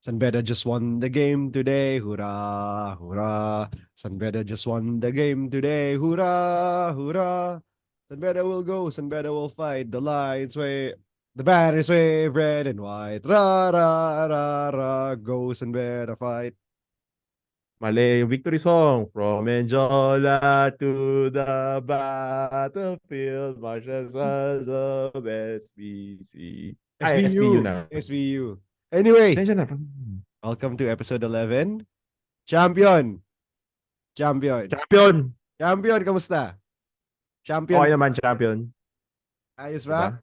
SAN BEDA just won the game today. Hoorah, hoorah. SAN BEDA just won the game today. Hoorah, hoorah. SAN BEDA will go. SAN BEDA will fight. The lions wave. The banners wave red and white. Ra, ra, ra, ra. Go SAN BEDA fight. Mali yung victory song. From Mendiola to the battlefield, marches us of SBC. Ay, SBU SBU. na. SBU. Anyway, Pasensya na. welcome to episode 11. Champion. Champion. Champion! Champion, kamusta? Champion. Okay naman, champion. Ayos ba? Diba?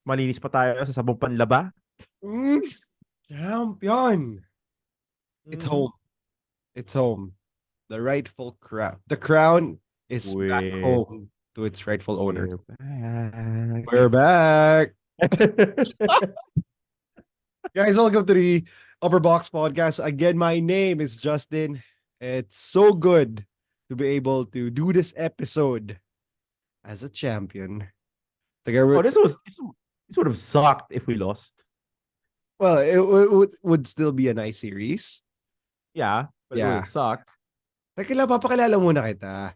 Malinis pa tayo sa sabong panlaba. Mm. Champion. It's Mhm. home. It's home. The rightful crown. The crown is back We're, home to its rightful owner. we're back. We're back. Guys, welcome to the Upperbox Podcast. Again, my name is Justin. It's so good to be able to do this episode as a champion. Oh, this would have sucked if we lost. Well, it would still be a nice series. Yeah, but it Yeah. would suck. Teka lang, papakilala muna kita.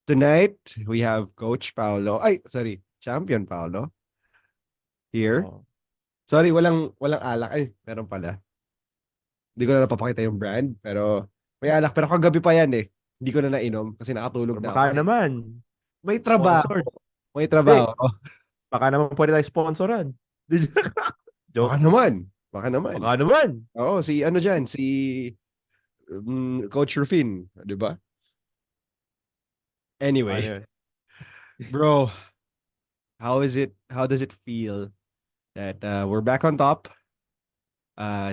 Tonight, we have Coach Paolo. Ay, sorry. Champion Paolo. Here. Oh. Sorry, walang alak. Ay, meron pala. Hindi ko na napapakita yung brand, pero may alak. Pero kagabi pa yan eh. Hindi ko na nainom kasi nakatulog Pero na baka ako. naman. May trabaho. Sponsored. May trabaho. Baka naman pwede tayo sponsoran. Baka Joke. naman. Baka naman. Baka naman. Oo, si ano dyan, si Coach Rufin. Di ba? Anyway, Ano yun? bro, how does it feel that we're back on top?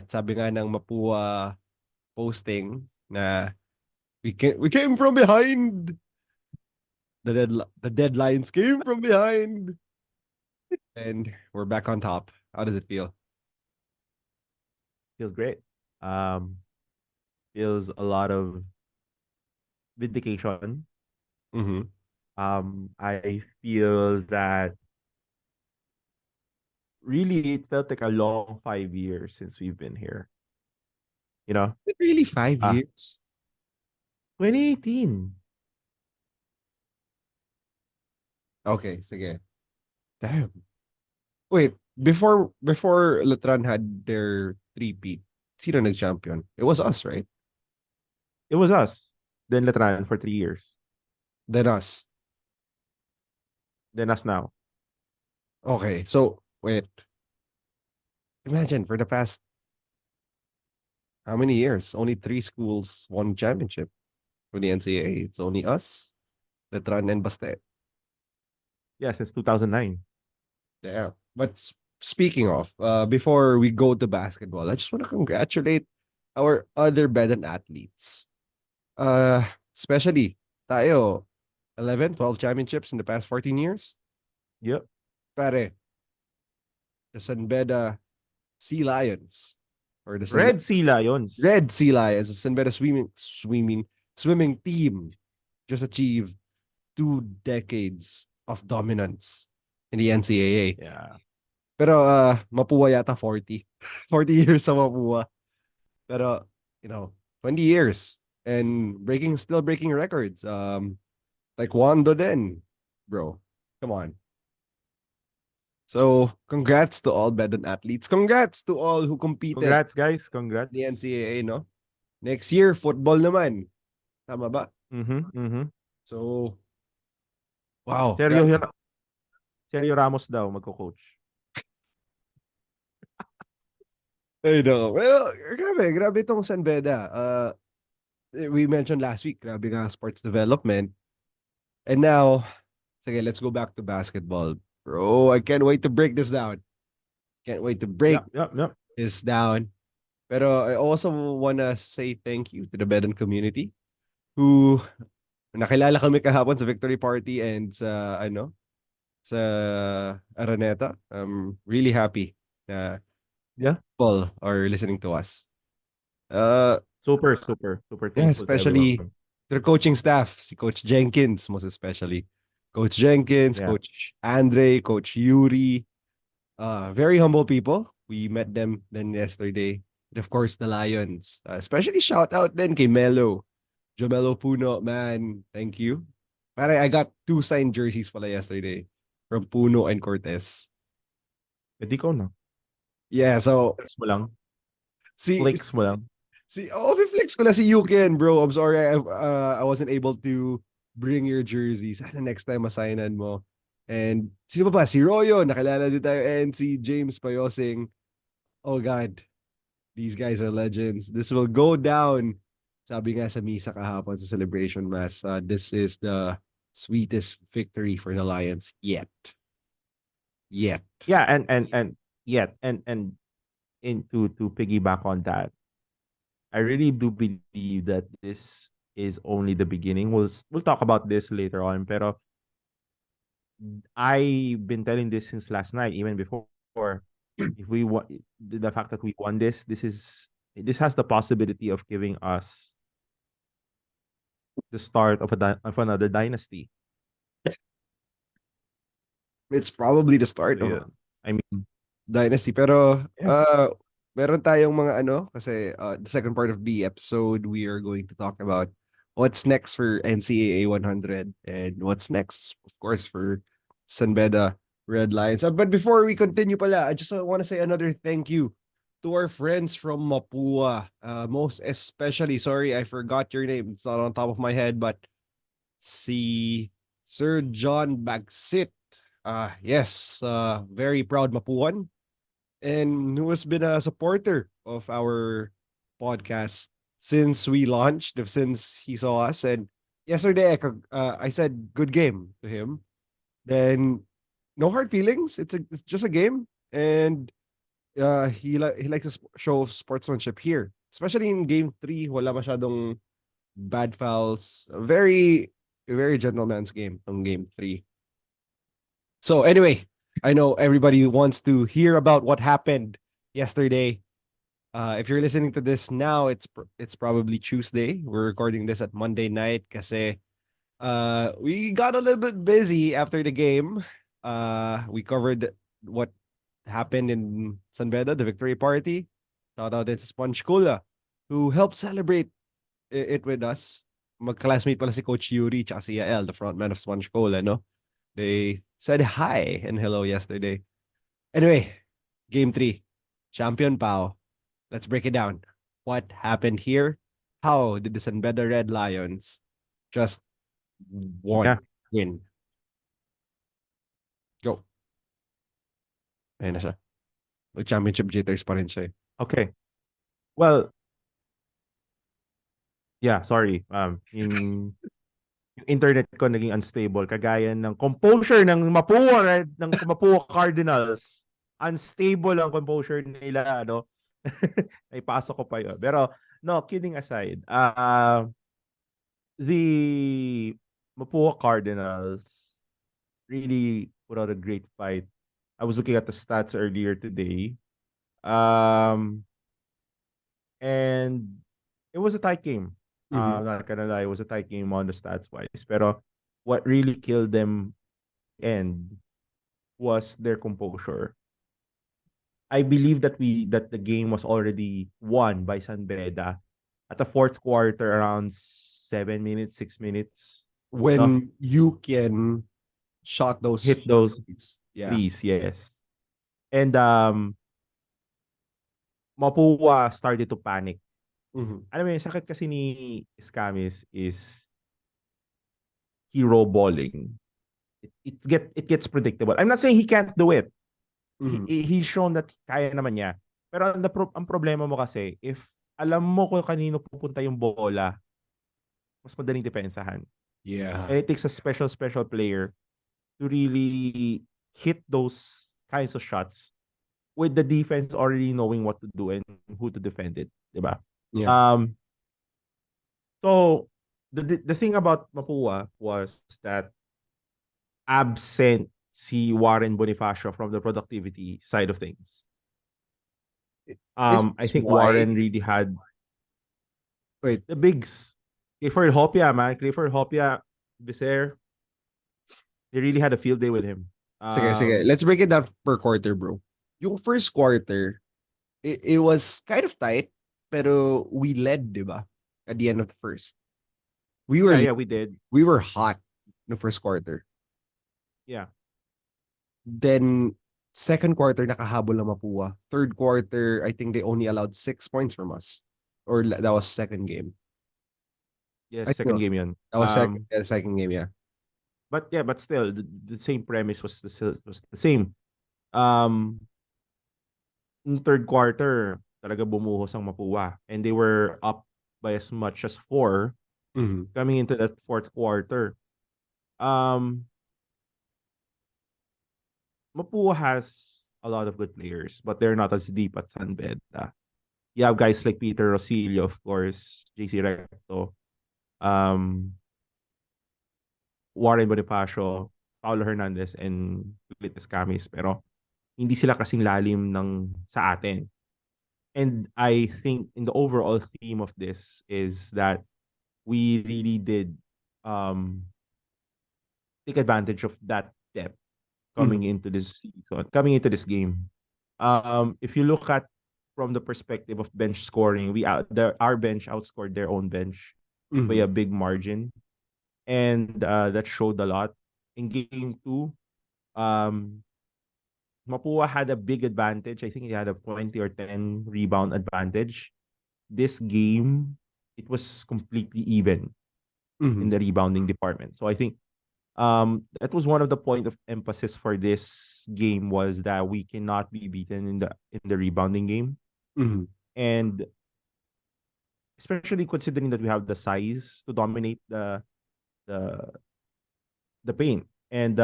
Sabi nga ng Mapua posting na we came from behind. The deadlines came from behind. And we're back on top. How does it feel? Feels great. Feels a lot of vindication. Mm-hmm. I feel that really it felt like a long 5 years since we've been here. You know? Is it really 5 Ah, years? 2018. Okay, sige. Damn. Wait, before Latran had their three-peat, sino nag-champion? It was us, right? It was us. Then Letran for 3 years. Then us. Then us now. Okay, so wait. Imagine for the past how many years? Only 3 schools won championship for the NCAA. It's only us, Latran, and Baste. Yeah, since 2009. Yeah. But speaking of, before we go to basketball, I just want to congratulate our other Bedan athletes. Especially tayo, 11, 12 championships in the past 14 years. Yep. Pare, the SAN BEDA Sea Lions. Or the Red Sea Lions. Red Sea Lions, the SAN BEDA swimming team just achieved 2 decades of dominance in the NCAA. Yeah. Pero Mapua yata 40. 40 years sa Mapua. Pero, 20 years and still breaking records. Taekwondo din, bro. Come on. So, congrats to all Bedan athletes. Congrats to all who competed Congrats, guys. Congrats. in the NCAA, no? Next year, football naman. Tama ba? So, wow. Sergio Ramos daw magko-coach. Ay, no. Pero, grabe itong SAN BEDA. We mentioned last week, grabe nga sports development. And now, sige, let's go back to basketball. Bro, I can't wait to break this down. Can't wait to break Yep. this down. Pero I also wanna say thank you to the Bedan community who nakilala kami kahapon sa victory party and sa Araneta. I'm really happy na people are listening to us. Super Yeah, thankful especially to everyone. their coaching staff, si Coach Jenkins most especially. Coach Jenkins, Yeah. Coach Andre, Coach Yuri, Very humble people. We met them then yesterday. And of course, the Lions. Especially shout out then kay Melo. Jomelo Puno, man. Thank you. Pare, I got two signed jerseys pala yesterday from Puno and Cortez. Hindi ko na. Yeah, so Flex mo lang. see Flex mo lang. see flex ko na si Yuken, bro. I'm sorry I wasn't able to bring your jerseys. Sana next time masignan mo. And sino pa ba? Si Royo, nakilala din tayo, and si James Payosing. Oh God, these guys are legends. This will go down. Sabi nga sa misa kahapon sa celebration mass, this is the sweetest victory for the Lions yet. Yet. Yeah, and yet and into to piggyback on that, I really do believe that this is only the beginning. We'll talk about this later on, pero I've been telling this since last night, even before. If we want the fact that we won this has the possibility of giving us the start of of another dynasty. It's probably the start So yeah, of I mean, Dynasty. Pero yeah, meron tayong mga ano kasi the second part of the episode we are going to talk about what's next for NCAA 100 and what's next of course for SAN BEDA Red Lions. But before we continue pala, I just want to say another thank you to our friends from Mapua. Most especially, sorry, I forgot your name. It's not on top of my head, but si Sir John Bagsit. Yes, very proud Mapuan and who has been a supporter of our podcast since we launched, since he saw us. And yesterday, I said good game to him. Then no hard feelings. It's just a game, and he likes a show of sportsmanship here, especially in game three. Wala masyadong bad fouls. Very gentleman's game on game three. So anyway, I know everybody wants to hear about what happened yesterday. If you're listening to this now, it's probably Tuesday. We're recording this at Monday night kasi we got a little bit busy after the game. We covered what happened in San Beda, the victory party. Shout out to Sponge Kula, who helped celebrate it with us. Mag-classmate pala si Coach Yuri tsaka si Yael, the frontman of Sponge Cola, no? They said hi and hello yesterday. Anyway, game three, champion Pao. Let's break it down. What happened here? How did the San Beda Red Lions just yeah. win? Go. Ayun na siya. Championship jitters pa rin siya. Okay. Well, yeah. Sorry. Yung internet ko naging unstable kagaya ng composure ng Mapua Cardinals. Unstable ang composure nila, ano. Naipasok ko pa yun. Pero no, kidding aside, the Mapua Cardinals really put out a great fight. I was looking at the stats earlier today. And it was a tight game. Mhm. Not gonna lie, it was a tight game on the stats wise. Pero what really killed them end was their composure. I believe that the game was already won by San Beda at the fourth quarter around 7 minutes, 6 minutes. No, When you can shot those hit those threes. Yeah. threes, yes. And Mapua started to panic. Mhm. Alam mo yung sakit kasi ni Escamis is hero balling. It gets predictable. I'm not saying he can't do it. Mhm. He's shown that kaya naman niya. Pero ang problema mo kasi, if alam mo kung kanino pupunta yung bola, mas madaling depensahan. Yeah. And it takes a special player to really hit those kinds of shots with the defense already knowing what to do and who to defend it. Diba? Yeah. Um, so, the thing about Mapua was that absent si Warren Bonifacio from the productivity side of things. Is I this think why? Warren really had Wait. the bigs. Clifford Hopia, man. Clifford Hopia, Viser, they really had a field day with him. Sige. Let's break it down per quarter, bro. yung first quarter, it was kind of tight, pero we led, di ba? At the end of the first. We were Yeah, yeah, we did. we were hot in the first quarter. Yeah. Then second quarter nakahabol na Mapua. Third quarter, I think they only allowed 6 points from us. Or that was second game. Yes, I second know. game yun. That was second game, yeah. But yeah, but still, the same premise was the same. Um, in third quarter, talaga bumuhos ang Mapua. And they were up by as much as 4 Mm-hmm. coming into that fourth quarter. Um, Mapua has a lot of good players, but they're not as deep as SAN BEDA. You have guys like Peter Rosillo, of course, JC Recto, um, Warren Bonifacio, Paulo Hernandez, and Litis Camis. Pero hindi sila kasing lalim ng sa atin. And I think in the overall theme of this is that we really did um, take advantage of that depth Mm-hmm. coming into this season, coming into this game. If you look at from the perspective of bench scoring, our bench outscored their own bench by Mm-hmm. a big margin, and that showed a lot. In game two, um, Mapua had a big advantage. I think he had a 20 or 10 rebound advantage. This game, it was completely even in Mm-hmm. the rebounding department. So I think that was one of the point of emphasis for this game was that we cannot be beaten in the rebounding game. Mm-hmm. And especially considering that we have the size to dominate the the paint. And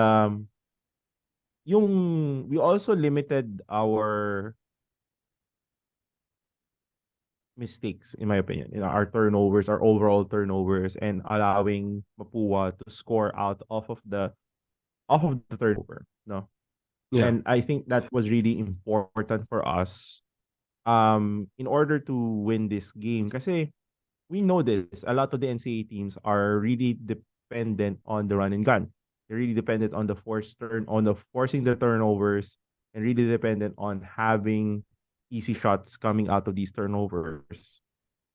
yung we also limited our mistakes, in my opinion. Our turnovers, our overall turnovers, and allowing Mapua to score out off of the turnover. No. Yeah. And I think that was really important for us in order to win this game. Kasi we know this. A lot of the NCAA teams are really dependent on the run and gun. They're really dependent on the forcing the turnovers, and really dependent on having easy shots coming out of these turnovers.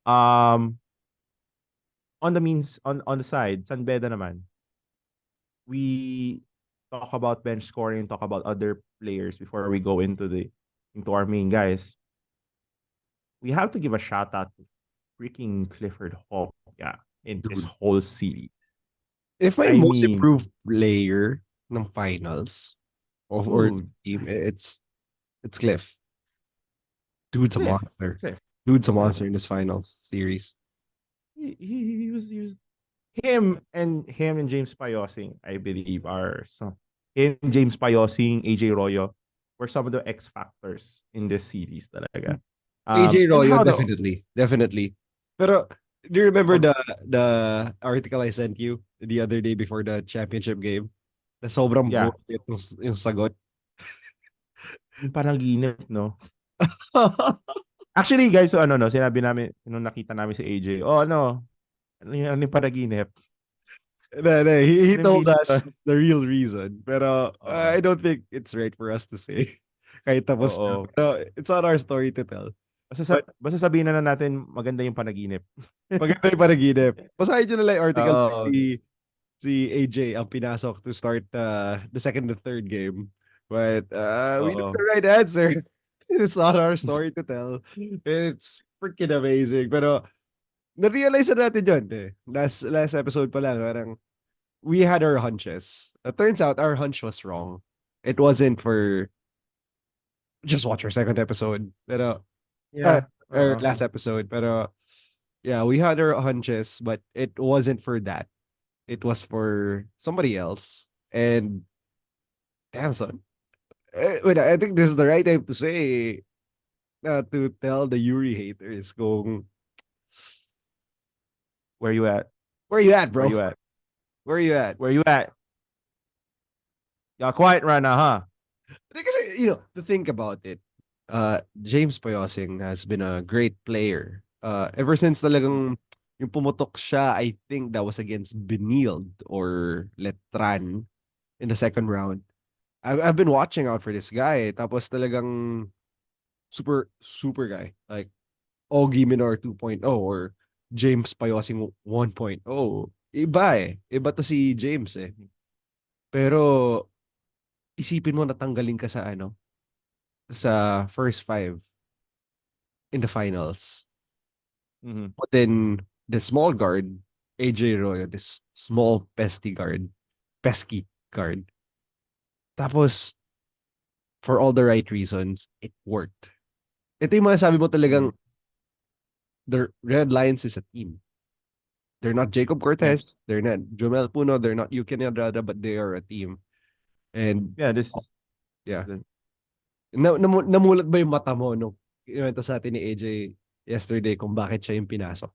Um, on the side, San Beda naman, we talk about bench scoring, talk about other players before we go into our main guys. We have to give a shout out to freaking Clifford Hall, yeah, in this Dude. whole series. If my I most mean, improved player ng finals of or dude, team, it's Cliff. Dude's a Cliff, monster. Cliff, Dude's a yeah, monster in this finals series. he was him and James Payosing, I believe, are some him, James Payosing, AJ Royo were some of the X factors in this series talaga. AJ And Royo, how the definitely. Definitely. Pero, do you remember um, the article I sent you the other day before the championship game? Na sobrang yeah, bullshit yung sagot. yung panaginip, no? Actually, guys, so ano, no, sinabi namin, nung nakita namin si AJ, oh, ano yung panaginip? No, he Ano yung told vision? us the real reason. Pero Oo. I don't think it's right for us to say. Kahit tapos na. Oo. Pero it's not our story to tell. But Basta sabihin na lang natin maganda yung panaginip. maganda yung panaginip. Basahin nyo na lang yung article Oo. si AJ ang pinasok to start the second and third game. But we know Oo. the right answer. It's not our story to tell. It's freaking amazing. Pero na-realize na natin yun eh. Last episode pa lang, parang we had our hunches. It turns out our hunch was wrong. It wasn't for just watch our second episode. Pero, uh, Yeah. our Oo. last episode. Pero, yeah, we had our hunches, but it wasn't for that. It was for somebody else. And, damn, son. Wait, I think this is the right time to say, to tell the Yuri haters, kung, Where you at? where you at, Where bro? you at? Where you at? Where you at? Y'all quiet right now, huh? Because, to think about it, James Payosing has been a great player. Ever since talagang yung pumutok siya, I think that was against Benild or Letran in the second round. I've been watching out for this guy. Tapos talagang super super guy. Like Ogie Minor 2.0 or James Payosing 1.0. Iba eh. Iba to si James eh. Mhm. Pero isipin mo natanggalin ka sa sa first five in the finals. Mhm. But then the small guard, AJ Royo, this small pesky guard. Tapos for all the right reasons, it worked. Ito yung mga sabi mo talagang Mhm. the Red Lions is a team. They're not Jacob Yeah. Cortez, they're not Jomel Puno, they're not Yukin Yadrada, but they are a team. And Yeah, this is yeah, the namulat ba yung mata mo nung kinuwento sa atin ni AJ yesterday kung bakit siya yung pinasok?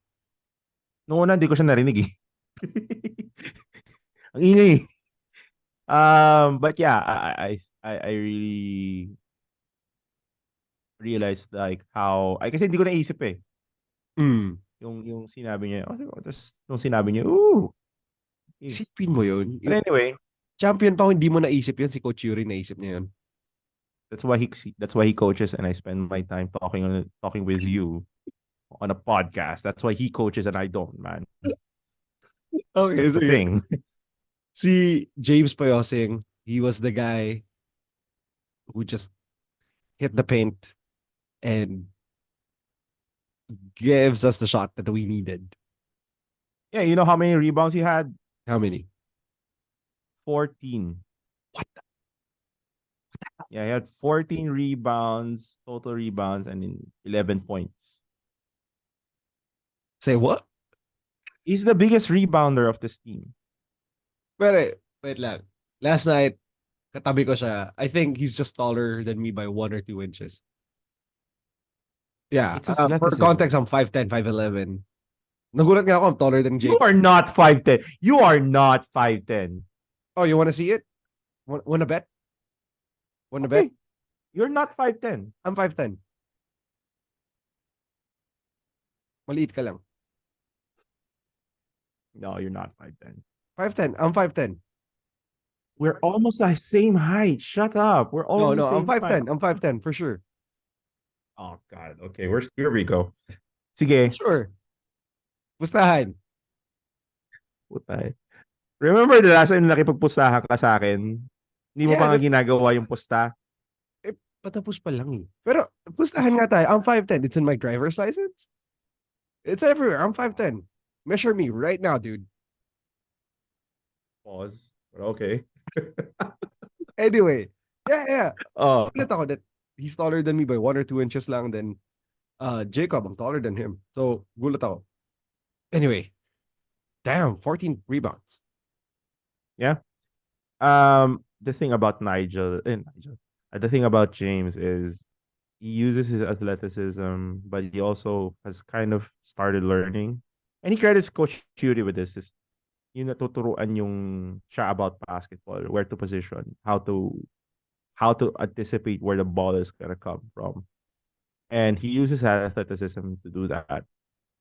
nung una hindi ko siya narinig eh. Ang ingay eh. But yeah, I really realized like how ay kasi hindi ko naisip eh Mm. yung sinabi niya. Oh, tapos nung sinabi niya, ooh, okay. Isipin mo yun. But Yung anyway, champion pa kung hindi mo naisip yun, si Coach Yuri naisip niya yun. that's why he coaches and I spend my time talking with you on a podcast. That's why he coaches and I don't, man. Okay, That's the sige. thing. Si James Payosing, he was the guy who just hit the paint and gives us the shot that we needed. Yeah, you know how many rebounds he had? How many? 14. What? Yeah, he had 14 rebounds, total rebounds, and in 11 points. Say what? He's the biggest rebounder of this team. Pero, wait lang. Last night, katabi ko siya. I think he's just taller than me by 1 or 2 inches. Yeah. It's For athleticism. context, I'm 5'10", 5'11". Nagulat nga ako, I'm taller than You Jake. are not 5'10". You are not 5'10". Oh, you want to see it? Want to bet? Want to bet? Okay. You're not 5'10". I'm 5'10". Maliit ka lang. No, you're not 5'10". 5'10". I'm 5'10". We're almost the same height. Shut up. We're No, almost the no, I'm same height. 5'10". I'm 5'10", for sure. Oh, God. Okay, here we go. For Sige. sure. Pustahan. Putay. Remember the last time nakipagpustahan ka sa akin? Hindi mo Yeah, pa nga ginagawa yung pusta? eh, patapos pa lang eh. Pero, pustahan nga tayo. I'm 5'10". It's in my driver's license. It's everywhere. I'm 5'10". Measure me right now, dude. Pause. But okay. Anyway, yeah. Oh, Ulit ako that he's taller than me by 1 or 2 inches lang. Then, Jacob, I'm taller than him. So, gulat ako. Anyway, damn, 14 rebounds. yeah. The thing about the thing about James is he uses his athleticism, but he also has kind of started learning. And he credits Coach Curie with this is yung natuturuan yung siya about basketball, where to position, how to anticipate where the ball is gonna come from. And he uses athleticism to do that.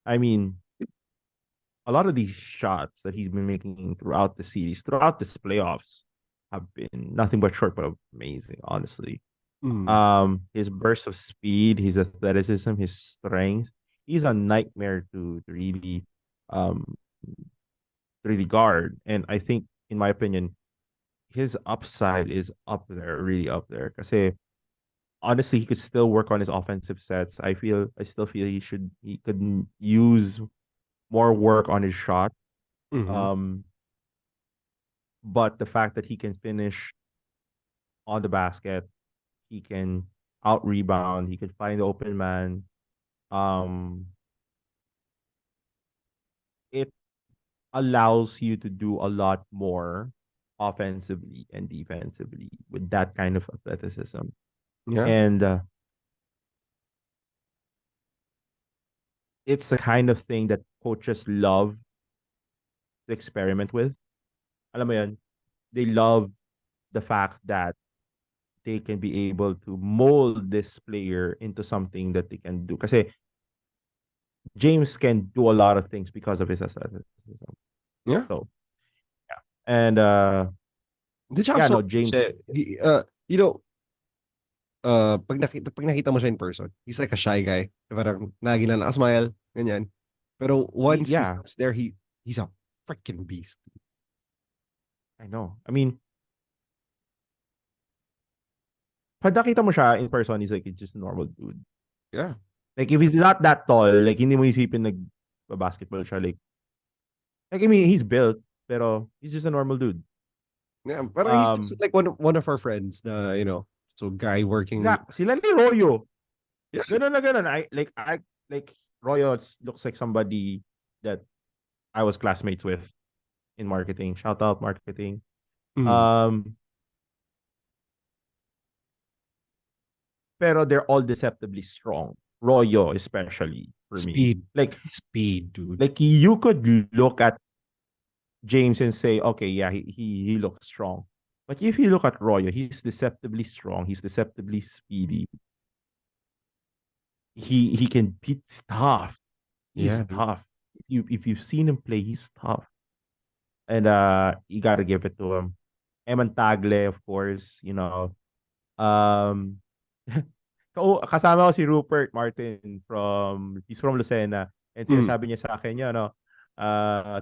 I mean, a lot of these shots that he's been making throughout the series, throughout this playoffs, have been nothing but short but amazing, honestly. Mm. His burst of speed, his athleticism, his strength, he's a nightmare um to really guard. And I think, in my opinion, his upside is up there, really up there. Because honestly, he could still work on his offensive sets. I still feel he could use more work on his shot. Mm-hmm. Um, but the fact that he can finish on the basket, he can out rebound, he can find the open man. Um, it allows you to do a lot more offensively and defensively with that kind of athleticism. Yeah. And it's the kind of thing that coaches love to experiment with. Alam mo yun, they love the fact that they can be able to mold this player into something that they can do. Kasi James can do a lot of things because of his athleticism. Yeah. So, yeah. And Hindi, tsaka Yeah, so, no, James. you know, pag nakita mo siya in person, he's like a shy guy. Parang lagi lang nakasmile, ganyan. Pero once he Yeah, steps there, he's a freaking beast. I know. I mean, pag nakita mo siya in person, he's like, he's just a normal dude. Yeah. Like, if he's not that tall, like, hindi mo isipin basketball siya. Like, I mean, he's built, pero he's just a normal dude. Yeah, parang he's just Um, like one of our friends na, so guy working. Sila ni Royo. Yeah. Ganun na ganun. Like, Royo looks like somebody that I was classmates with in marketing. Shout out marketing. Mm. Um, pero they're all deceptively strong. Royo especially for me. Speed. Speed, dude. Like you could look at James and say, okay, yeah, he looks strong. But if you look at Royo, he's deceptively strong. He's deceptively speedy. He can beat tough. He's Yeah, dude. tough. If you've seen him play, he's tough. And you gotta give it to him. Eman Tagle, of course, Um, kasama ko si Rupert Martin he's from Lucena. And Mm. sinasabi niya sa akin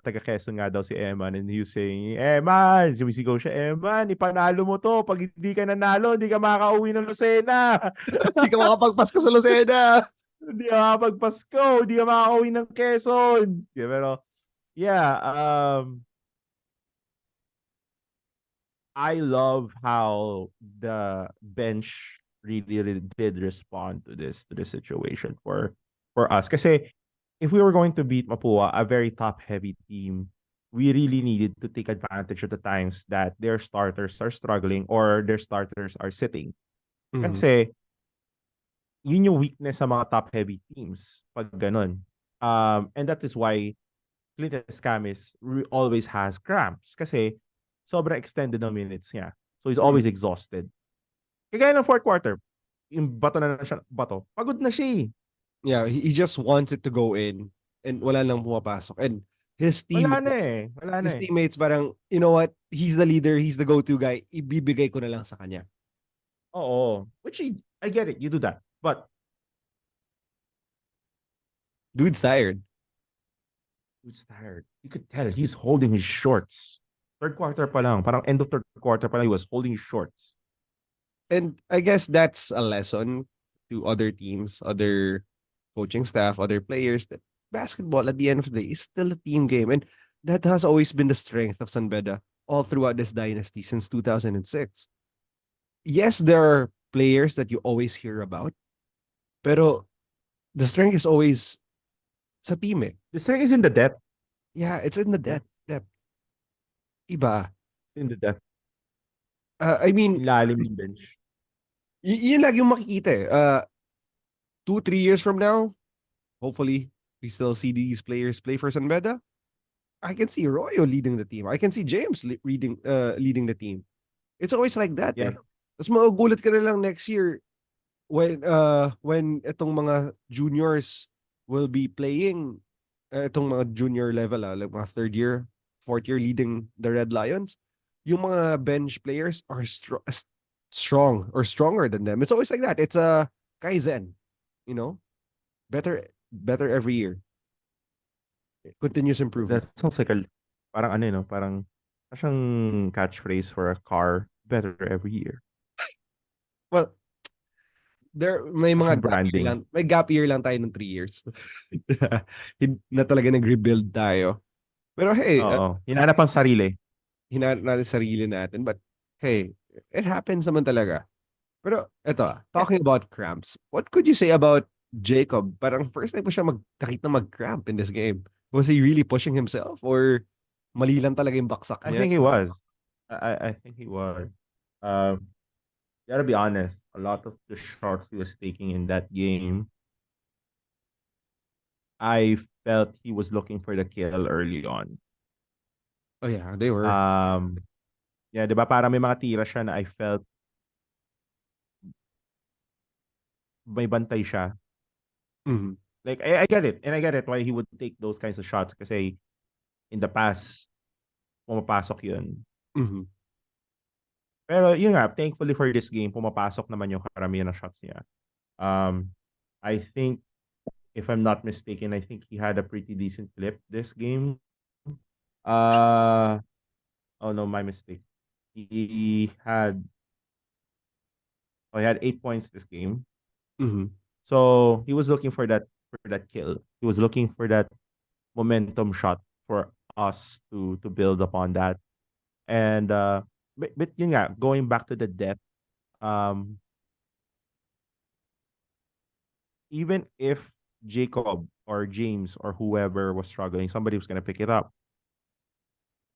taga Quezon nga daw si Eman. And he was saying, Eman, sumisigaw siya, Eman, ipanalo mo to. Pag hindi ka nanalo, hindi ka makakauwi ng Lucena. Hindi ka makapagpasko sa Lucena. Hindi ka makapagpasko, hindi ka makakauwi ng Quezon. Yeah, pero, yeah, I love how the bench really did respond to this situation for us. Kasi if we were going to beat Mapua, a very top heavy team, we really needed to take advantage of the times that their starters are struggling or their starters are sitting. Mm. Kasi yun yung weakness sa mga top heavy teams pag ganun. And that is why Clint Escamis always has cramps kasi sobrang extended ng minutes niya. So he's always Mm. exhausted. Kagaya ng fourth quarter, yung pagod na siya eh. Yeah, he just wants it to go in and wala nang pumapasok. And his Wala team na eh. Wala na his eh. teammates parang, you know what? He's the leader, he's the go-to guy. Ibibigay ko na lang sa kanya. Oo. I get it. You do that. But, Dude's tired. dude's tired. You could tell he's holding his shorts. Third quarter pa lang. Parang end of third quarter pa lang, he was holding his shorts. And I guess that's a lesson to other teams, other coaching staff, other players that basketball at the end of the day is still a team game. And that has always been the strength of SAN BEDA all throughout this dynasty since 2006. Yes, there are players that you always hear about, pero the strength is always sa team eh. The strength is in the depth. Yeah, it's in the Yeah. depth. Iba. In the depth. I mean, Ilalim ng bench. yun lagi yung makikita eh. 2, 3 years from now, hopefully, we still see these players play for SAN BEDA. I can see Royo leading the team. I can see James leading the team. It's always like that Yeah. eh. Tapos magugulat ka na lang next year when itong mga juniors will be playing itong mga junior level like mga third year, fourth year leading the Red Lions. Yung mga bench players are strong or stronger than them. It's always like that. It's a kaizen, you know? Better every year. Continuous improvement. That sounds like parang ano, parang catchphrase for a car, better every year. Well, may mga Siyang gap year branding. lang. May gap year lang tayo ng 3 years. Na talaga nag-rebuild tayo. Pero hey, Oo. Hinanap ang sarili. hinanap natin sarili natin. But hey, it happens naman talaga. Pero eto, Yeah. talking about cramps, what could you say about Jacob? Parang first time ko siya nakita mag-cramp in this game. Was he really pushing himself or mali lang talaga yung baksak I niya? think he was. I think he was. Um, gotta be honest, a lot of the shots he was taking in that game, I felt he was looking for the kill early on. Oh yeah, they were. Yeah, 'di ba parang may mga tira siya na I felt may bantay siya. Mhm. Like I get it, and I get it why he would take those kinds of shots kasi in the past pumapasok 'yun. Mhm. Pero yun nga, thankfully for this game, pumapasok naman yung karamihan ng shots niya. Um, I think, if I'm not mistaken, I think he had a pretty decent clip this game. Uh, oh no, my mistake. He had, he had 8 points this game. Mm-hmm. So he was looking for that kill. He was looking for that momentum shot for us to build upon that. And but yun nga, going back to the depth, um, even if Jacob or James or whoever was struggling, somebody was gonna pick it up.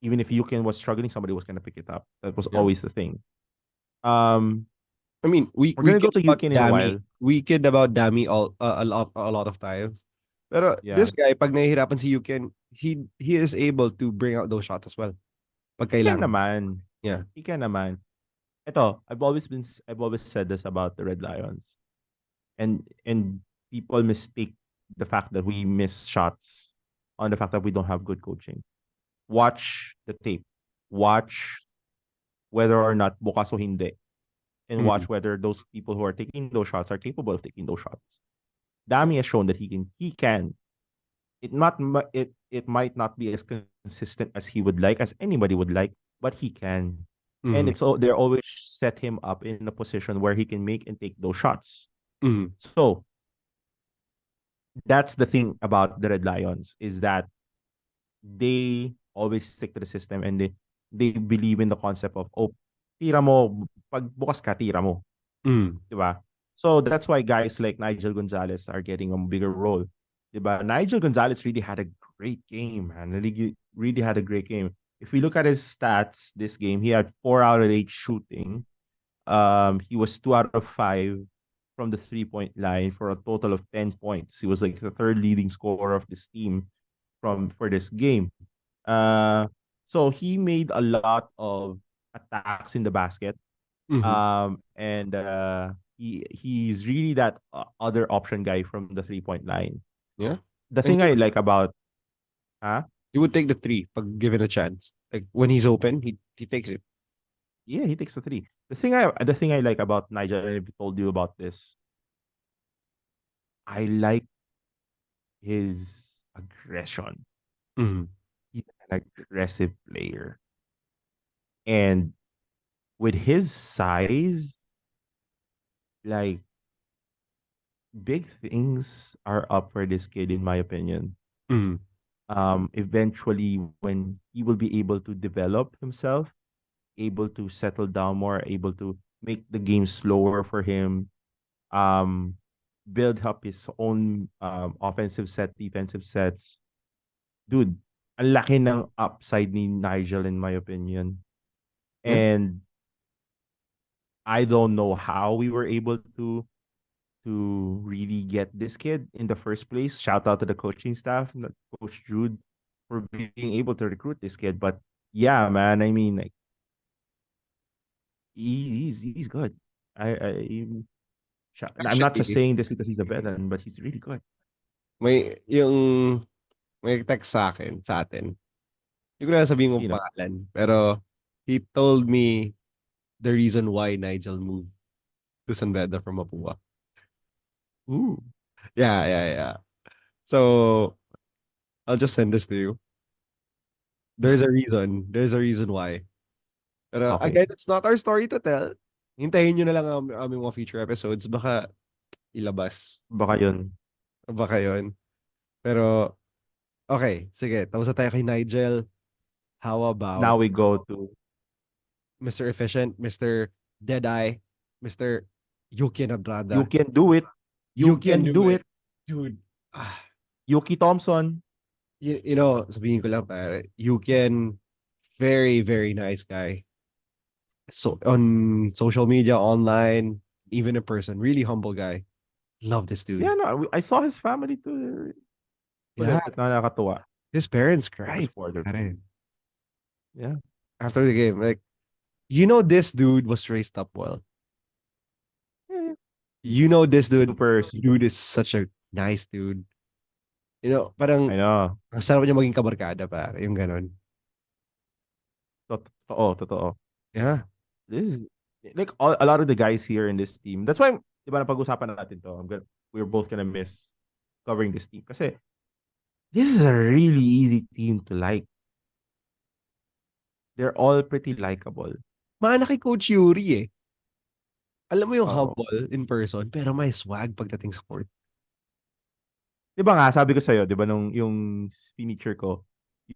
Even if Yukin was struggling, somebody was gonna pick it up. That was Yeah. always the thing. Um, I mean, we we're we gonna go kid to about Yukin in a Dami. while. We kid about Dami a lot of times. Pero Yeah, this guy, pag nahihirapan si Yuken, he is able to bring out those shots as well. Pag he can kailangan. naman. Yeah. He can naman. I've always said this about the Red Lions, and people mistake the fact that we miss shots on the fact that we don't have good coaching. Watch the tape. Watch whether or not bukas o hindi, and Mm-hmm. watch whether those people who are taking those shots are capable of taking those shots. Dami has shown that he can. It might not be as consistent as he would like, as anybody would like, but he can. And Mm-hmm. they're always set him up in a position where he can make and take those shots. Mm-hmm. So that's the thing about the Red Lions, is that they always stick to the system, and they believe in the concept of, oh, tira mo, pag bukas ka, tira mo. Mm-hmm. Diba? So that's why guys like Nigel Gonzalez are getting a bigger role. Diba? Nigel Gonzalez really had a great game, man. Really had a great game. If we look at his stats this game, he had 4 out of 8 shooting. He was 2 out of 5 from the 3 point line for a total of 10 points. He was like the third leading scorer of this team for this game. Uh, so he made a lot of attacks in the basket. Mm-hmm. And he's really that other option guy from the 3 point line. Yeah. The And thing I like about, huh? he would take the three pag given a chance. Like when he's open, he takes it. Yeah, he takes the three. The thing I like about Nigel, and I've told you about this, I like his aggression. Mm-hmm. He's an aggressive player, and with his size, like, big things are up for this kid, in my opinion. Mm-hmm. Eventually, when he will be able to develop himself, able to settle down more, able to make the game slower for him, um, build up his own offensive set, defensive sets. Dude, ang laki ng upside ni Nigel, in my opinion. Yeah. And I don't know how we were able to really get this kid in the first place. Shout out to the coaching staff, Coach Jude, for being able to recruit this kid. But yeah, man, I mean, like, he's good. I'm not just Actually, saying this because he's a veteran, but he's really good. may yung may text sa atin. Hindi ko na sabihin kung You know. pangalan. Pero he told me the reason why Nigel moved to San Beda from Mapua. Ooh. Yeah, yeah, yeah. So I'll just send this to you. There's a reason. There's a reason why. Pero Okay. again, it's not our story to tell. Hintayin nyo na lang ang aming mga future episodes. Baka ilabas. Baka yun. Baka yun. Pero, okay. Sige. Tapos na tayo kay Nigel. How about Now we go to, Mr. Efficient, Mr. Deadeye, Mr. Yuki you Nabrada? can do it. You You can can do do it. it. Dude. Ah, Yuki Thompson. you know, sabihin ko lang pare, you can very, very nice guy. So on social media, online, even in person, really humble guy. Love this Yeah, dude. no, I saw his family too. Yeah, Kulit, nakakatuwa. his parents Super cried. supportive. Pare, Yeah. after the game, like you know, this dude was raised up well. Yeah, You know, this super, super. dude is such a nice dude. You know, I parang know. ang sarap niya maging kabarkada pare, yung ganon. Totoo, totoo. Yeah. this is like a lot of the guys here in this team. That's why, di ba, napag-usapan natin to. We're both gonna miss covering this team. Kasi this is a really easy team to like. They're all pretty likable. Mana kay Coach Yuri eh. Alam mo yung Oo. humble in person, pero may swag pagdating sa court. Di ba nga, sabi ko sa'yo, di ba, nung yung signature ko,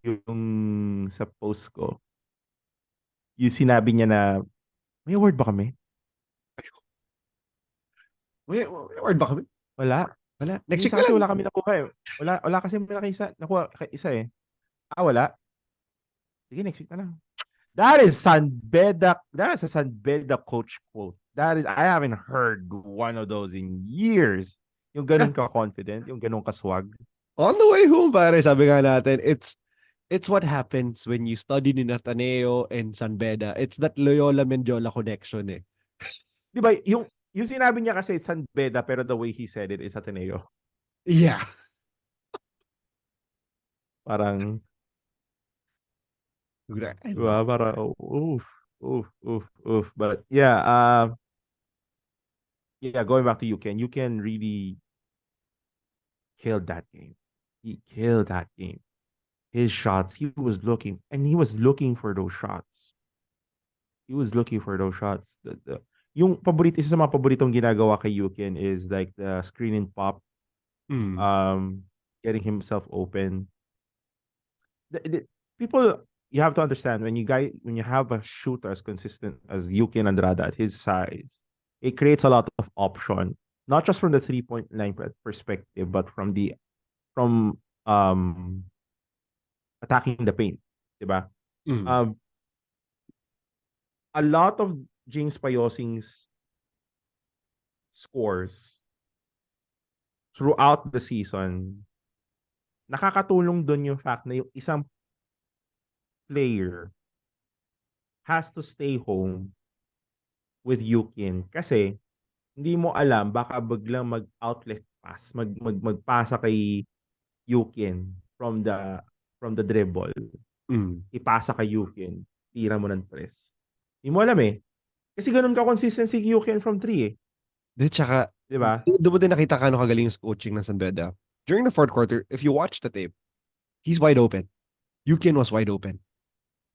yung sa post ko, yung sinabi niya na, may award ba kami? May award ba kami? Wala. Wala. Yung Next week isa na kasi lang. wala kami nakuha eh. Wala kasi may nakuha isa eh. Ah, wala. Sige, next week na lang. That is San Beda. That is a San Beda coach quote. I haven't heard one of those in years. Yung Yeah. ganun ka-confident, yung ganun ka-swag. On the way home, pare, sabi nga natin, it's what happens when you study in Ateneo and San Beda. It's that Loyola Mendiola connection eh. Di ba, yung sinabi niya kasi it's San Beda, pero the way he said it is Ateneo. Yeah. Parang, di Grande. ba, parang, oof, oof, oof, oof. But yeah, yeah, going back to you can really kill that game. He killed that game. His shots, he was looking for those shots. He was looking for those shots. Yung isa sa mga paboritong ginagawa kay Yukin is like the screen and pop, Mm. um, getting himself open. The people, you have to understand when you have a shooter as consistent as Yukin Andrada at his size, it creates a lot of option, not just from the 3-point line perspective, but from um attacking the paint, diba? Mm. Um, a lot of James Payosing's scores throughout the season, nakakatulong doon yung fact na yung isang player has to stay home with Yukin kasi hindi mo alam, baka biglang mag-outlet pass, magpasa kay Yukin from the dribble, Mm. ipasa kay Yukin, tira mo ng tres. Hindi mo alam eh. Kasi ganun ka consistency kay Yukin from 3 eh. Di, tsaka, Di ba? doon mo din nakita kano kagaling yung coaching ng San Beda. During the fourth quarter, if you watch the tape, he's wide open. Yukian was wide open.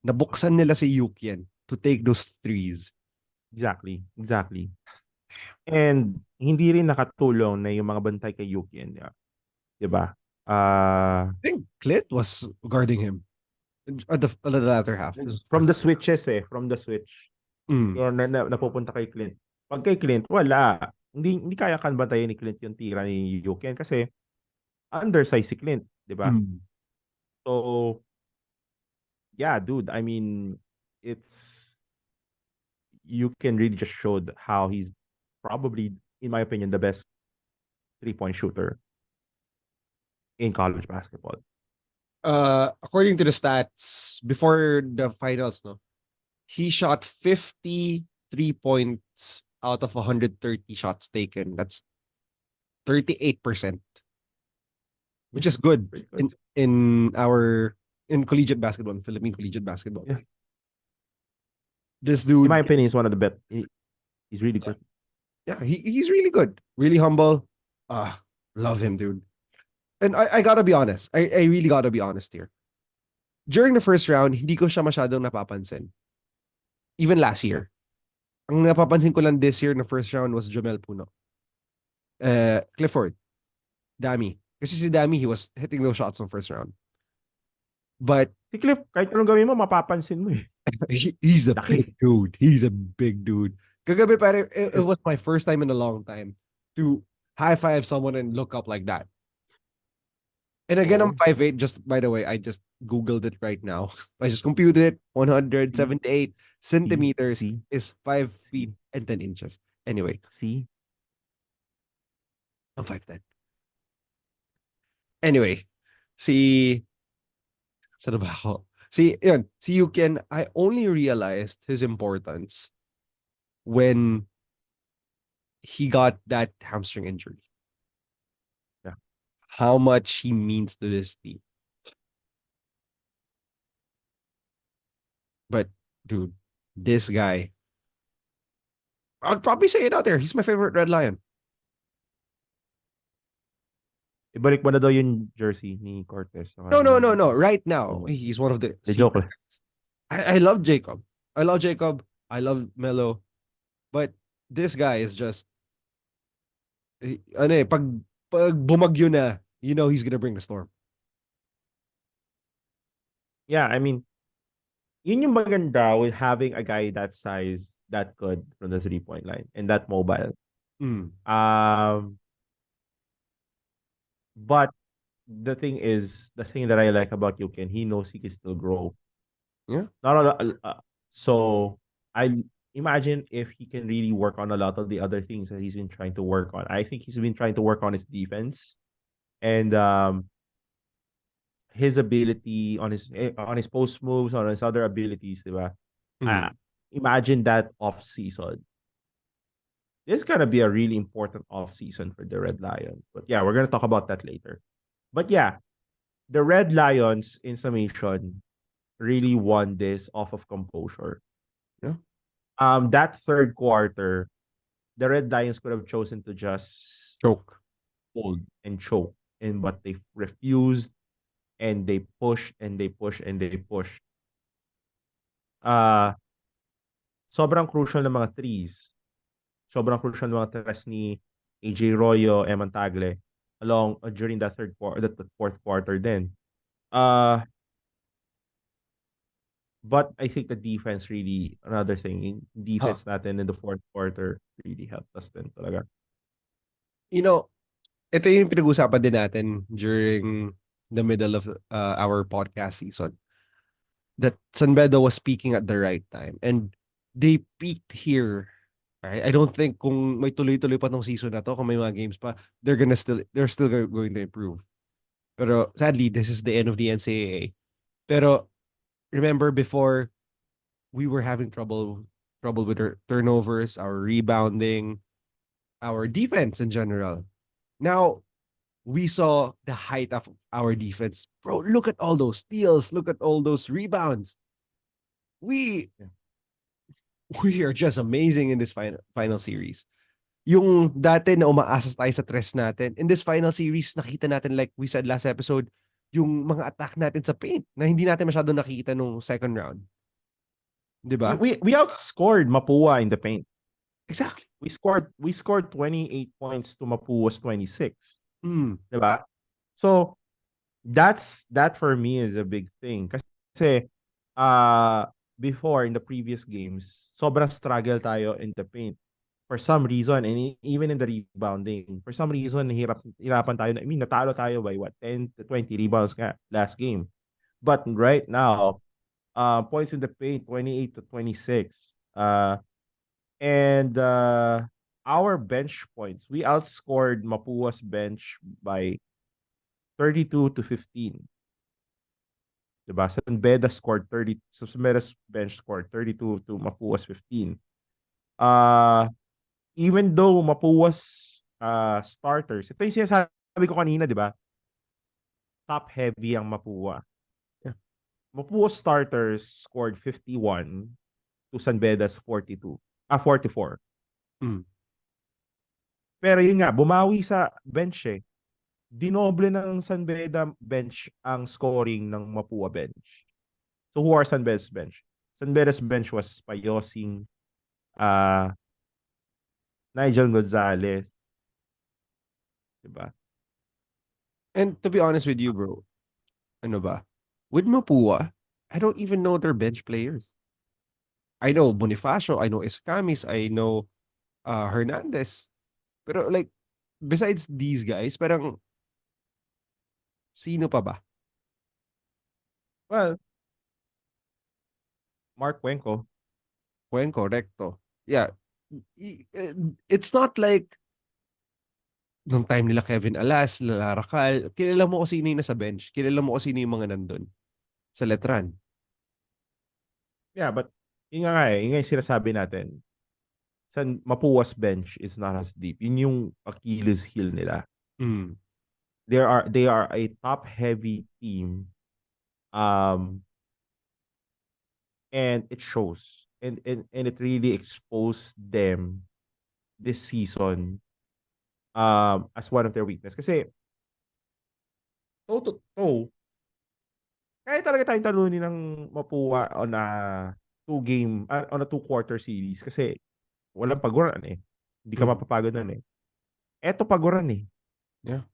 Nabuksan nila si Yukian to take those threes. Exactly. Exactly. And hindi rin nakatulong na yung mga bantay kay Yukin, di ba? I think Clit was guarding him at the latter half. From the switches from the switch. Mm. Yung napupunta kay Clint. Pag kay Clint, wala. Hindi kaya kan bantayan ni Clint yung tira ni Yukin kasi undersize si Clint, di ba? Mm. So, yeah, dude, I mean, it's you can really just show how he's probably, in my opinion, the best 3-point shooter in college basketball. According to the stats before the finals, no, he shot 53 points out of 130 shots taken. That's 38%, which Yeah, is good pretty good. in collegiate basketball, Philippine collegiate basketball. Yeah. This In my dude, opinion, he's one of the best. He's really good. yeah, he's really good, really humble. Love him, dude. And I gotta be honest. I really gotta be honest here. During the first round, hindi ko siya masyadong napapansin. Even last year. Ang napapansin ko lang this year na first round was Jomel Puno. Clifford. Dami. Kasi si Dami, he was hitting those shots in first round. But Si Cliff, kahit anong gawin mo, mapapansin mo eh. he's a Laki. big dude. He's a big dude. Kagabi, pare, it was my first time in a long time to high five someone and look up like that. And again, I'm Oo. 5'8". Just by the way, I just Googled it right now. I just computed it. 178 See, centimeters see, is 5 feet see, and 10 inches. Anyway, see. I'm 5'10". Anyway, si saan ba ako? Si Yukin, I only realized his importance when he got that hamstring injury. Yeah. How much he means to this team. But dude, this guy, I'll probably say it out there. He's my favorite Red Lion. Ibalik mo na daw yung jersey ni Cortez saka No, no, ni no, no. Right ano now, mo. he's one of the The joke sleeper lang. guys. I love Jacob. I love Jacob. I love Melo. But this guy is just, ano eh, pag bumagyo na, you know he's gonna bring the storm. Yeah, I mean, yun yung maganda with having a guy that size, that good from the 3-point line and that mobile. Mm. Um, but the thing that I like about Yukin, he knows he can still grow. Yeah. Not a lot, so I imagine if he can really work on a lot of the other things that he's been trying to work on. I think he's been trying to work on his defense and his ability on his post moves, on his other abilities, diba? Uh, Mm. imagine that off season. This is gonna be a really important off season for the Red Lions. But yeah, we're gonna talk about that later. But yeah, the Red Lions in summation really won this off of composure. Yeah. That third quarter, the Red Lions could have chosen to just Choke. hold and choke, and but they refused and they pushed and they pushed and they pushed. Uh sobrang crucial ng mga threes. Sobrang crucial ng mga threes ni AJ Royo, Eman Tagle along during that that fourth quarter then. Uh but I think the defense really another thing. Yung Huh. defense natin in the fourth quarter really helped us din talaga. You know, ito yung pinag-usapan din natin during the middle of our podcast season. That SAN BEDA was speaking at the right time. And they peaked here. I don't think kung may tuloy-tuloy pa tong season na to, kung may mga games pa, they're still going to improve. Pero sadly, this is the end of the NCAA. Pero remember before we were having trouble with our turnovers, our rebounding, our defense in general. Now we saw the height of our defense. Bro, look at all those steals, look at all those rebounds. We Yeah. we are just amazing in this final series. Yung dati na umaasas tayo sa tres natin, in this final series, nakita natin, like we said last episode, yung mga attack natin sa paint na hindi natin masyado nakikita nung second round. Di ba? We outscored Mapua in the paint. Exactly. We scored 28 points to Mapua's 26. Mm. Diba? So that for me is a big thing kasi before in the previous games sobrang struggle tayo in the paint for some reason and even in the rebounding for some reason hirapan tayo I mean natalo tayo by what 10 to 20 rebounds nga last game but right now points in the paint 28 to 26 and our bench points we outscored Mapua's bench by 32 to 15. Diba? San Beda scored 30. So San Beda's bench scored 32 to Mapua's 15. Uh, even though Mapua's starters, ito yung sinasabi ko kanina, di ba? Top heavy ang Mapua. Yeah. Mapua's starters scored 51 to San Beda's 42. 44. Mm. Pero yun nga, bumawi sa bench eh. Dinoble ng San Beda bench ang scoring ng Mapua bench. So who are San Beda's bench? San Beda's bench was Payosing, uh, Nigel Gonzalez, diba? And to be honest with you, bro, ano ba? With Mapua, I don't even know their bench players. I know Bonifacio, I know Escamis, I know Hernandez. Pero like, besides these guys, parang sino pa ba? Well, Mark Cuenco. When correcto. Yeah. It's not like nung time nila Kevin Alas, Lara Cal, kilala mo kung sino yung nasa bench. Kilala mo kung sino yung mga nandun sa letran. Yeah, but yun nga yung sinasabi natin. San Mapua's bench is not as deep. Yun yung Achilles heel nila. Mm. They are a top heavy team. And it shows. And it really exposed them this season as one of their weakness. Kasi toe to toe, kaya talaga tayong talunin ng Mapua on a two-quarter series kasi walang paguran eh. Hindi ka Mm. mapapagod nun eh. Eto paguran eh. Yeah.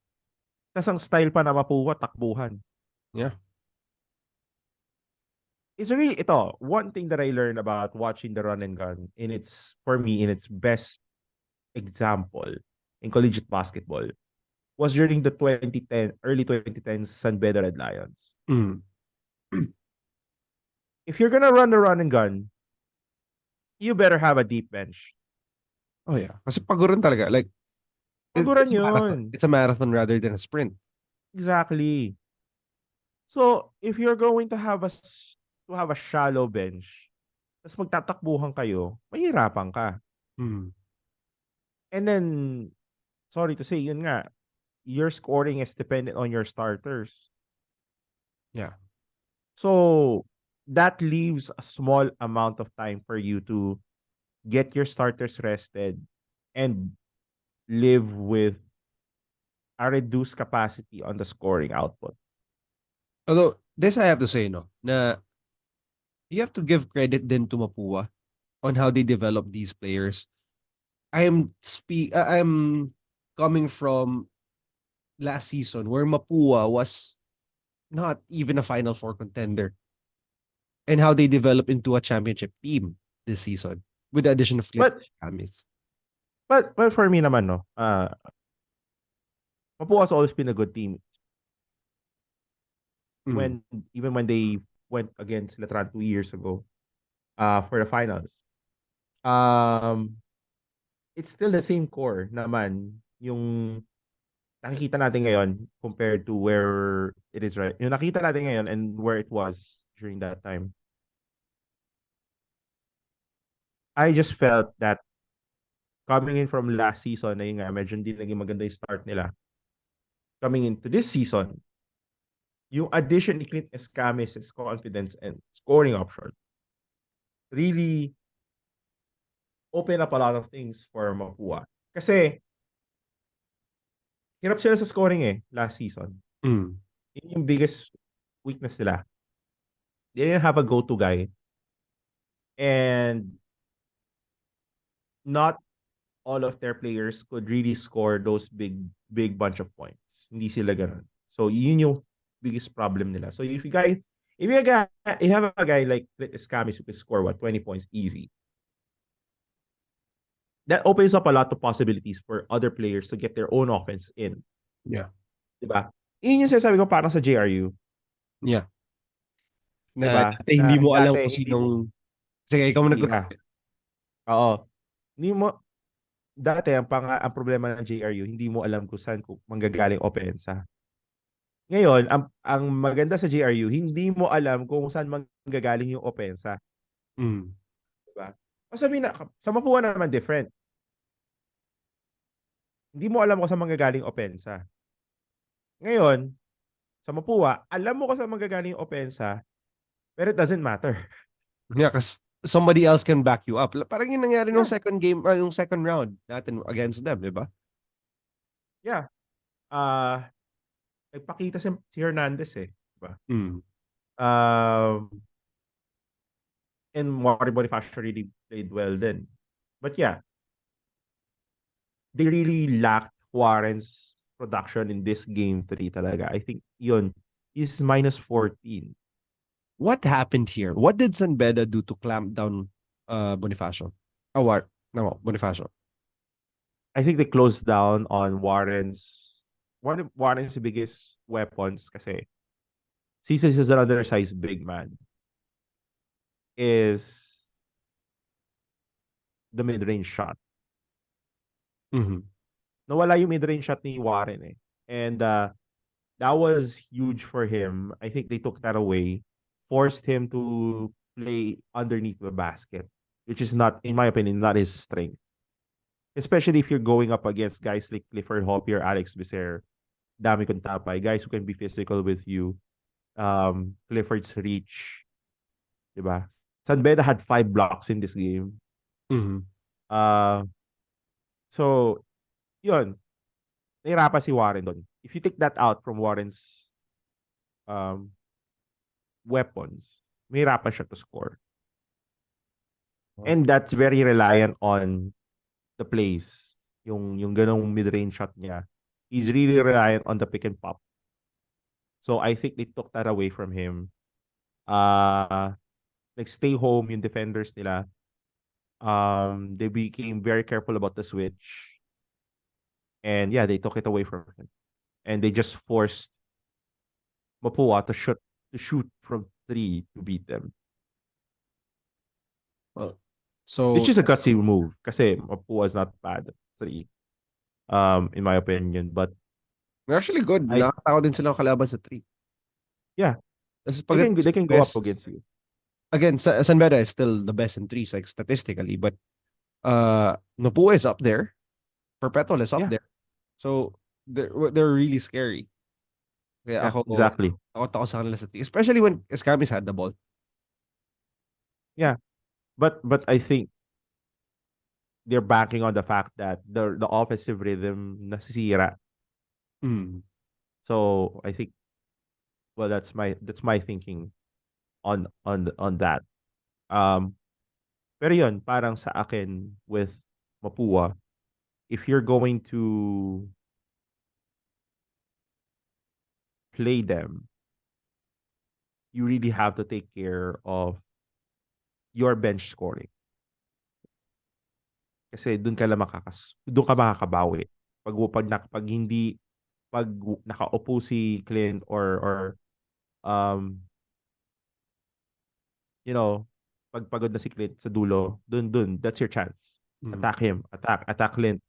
Tas ang style pa na Mapua, takbuhan. Yeah. It's really, one thing that I learned about watching the run and gun for me, in its best example in collegiate basketball was during the early 2010s SAN BEDA Red Lions. Mm. If you're gonna run the run and gun, you better have a deep bench. Oh yeah. Kasi paguran talaga. Like, Paguran it's a marathon. yun. It's a marathon rather than a sprint. Exactly. So, if you're going to have a shallow bench, tapos magtatakbuhan kayo, mahirapan ka. Mm. And then, sorry to say, yun nga, your scoring is dependent on your starters. Yeah. So, that leaves a small amount of time for you to get your starters rested and live with a reduced capacity on the scoring output. Although, this I have to say, no, na you have to give credit din to Mapua on how they develop these players. I'm coming from last season where Mapua was not even a Final Four contender, and how they develop into a championship team this season with the addition of Lit But Camis. but for me naman, no, Mapua has always been a good team. Mm. Even when they went against Letran 2 years ago, for the finals, um, it's still the same core naman yung nakikita natin ngayon compared to where it is right. Yung nakita natin ngayon and where it was during that time. I just felt that coming in from last season, na yun nga, medyo hindi naging maganda yung start nila. Coming into this season, yung addition ni Clint Escamis' confidence and scoring option really open up a lot of things for Mapua. Kasi, hirap sila sa scoring last season. Mm. Yun yung biggest weakness nila. They didn't have a go-to guy. And not all of their players could really score those big bunch of points. Hindi sila ganun. So, yun yung biggest problem nila. So, if you have a guy like Escamis who can score 20 points easy, that opens up a lot of possibilities for other players to get their own offense in. Yeah. Diba? Yun yung sinasabi ko parang sa JRU. Yeah. Na Diba? dati Na hindi mo alam dati, kung hindi mo, sinong... Sige, ikaw mo yeah. Oo. Hindi mo, dati, ang problema ng JRU, hindi mo alam kung saan manggagaling opensa. Ngayon, ang maganda sa JRU, hindi mo alam kung saan manggagaling yung opensa. Mm. Diba? Sabi na, sa Mapua naman different. Hindi mo alam kung saan manggagaling opensa. Ngayon, sa Mapua, alam mo kung saan manggagaling yung opensa, pero it doesn't matter. Yeah, because somebody else can back you up. Parang yung nangyari nung Yeah, second game, yung second round natin against them, di ba? yeah. Uh, Nagpakita si Hernandez diba? Mm. And Mari Bonifacio really played well then. But yeah, they really lacked Warren's production in this game 3 talaga. I think yun is minus 14. What happened here? What did San Beda do to clamp down Bonifacio? Oh, what? No, Bonifacio. I think they closed down on one of Warren's biggest weapons kasi since he's an undersized big man is the mid-range shot. Mm-hmm. Nawala yung mid-range shot ni Warren And that was huge for him. I think they took that away, forced him to play underneath the basket, which is not, in my opinion, not his strength. Especially if you're going up against guys like Clifford Hopier, Alex Becer, Dami Contapay, guys who can be physical with you. Clifford's reach, diba? San Beda had 5 blocks in this game. Mm-hmm. Uh, So, yun, nahirapan si Warren doon. If you take that out from Warren's um, weapons, mahirapan siya to score. And that's very reliant on the plays. Yung ganong mid-range shot niya. He's really reliant on the pick and pop. So I think they took that away from him. Uh, like stay home yung defenders nila. They became very careful about the switch. And yeah, they took it away from him. And they just forced Mapua to shoot from three to beat them. Well, Which so is a gutsy move. Kasi Mapua is not bad at three. In my opinion. But they're actually good. I Nakakatakot din sila kalaban sa 3. yeah, Kasi they can pagdating they sa can go up best, against you. again, San Beda is still the best in threes, like statistically, but Napua is up there. Perpetual is up Yeah, there. So they're really scary. Kaya yeah, exactly. takot ako sa kanila sa 3. Especially when Escamis had the ball. Yeah. But I think they're banking on the fact that the offensive rhythm nasisira. Mm. So I think well that's my thinking on that. Um pero yun, parang sa akin with Mapua, if you're going to play them, you really have to take care of your bench scoring. Kasi doon ka makakabawi. Pag hindi pag nakaupo si Clint or um you know, pag pagod na si Clint sa dulo, dun, that's your chance. Mm. Attack him, attack Clint,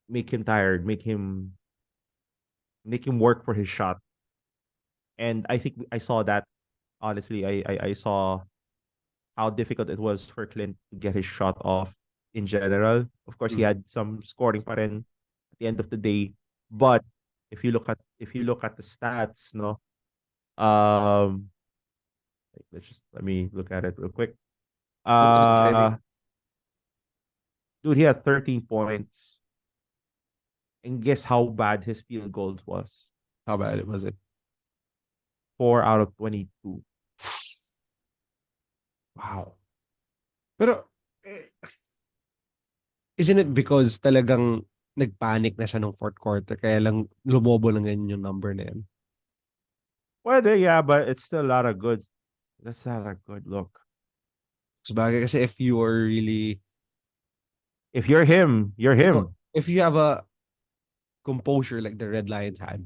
make him tired, make him work for his shot. And I think I saw that honestly. I saw how difficult it was for Clint to get his shot off in general. Of course, he Mm. had some scoring pa rin at the end of the day, but if you look at the stats, no, um, let me look at it real quick. Uh, dude, he had 13 points, and guess how bad his field goals was? How bad was it? 4 out of 22. Wow. Pero isn't it because talagang nagpanic na siya nung fourth quarter kaya lang lumobo ng ganyan yung number na yan? Well, yeah, but it's still a lot of good. That's not a good look. Sabagay kasi if you are really, If you're him, you're him. if you have a composure like the Red Lions had,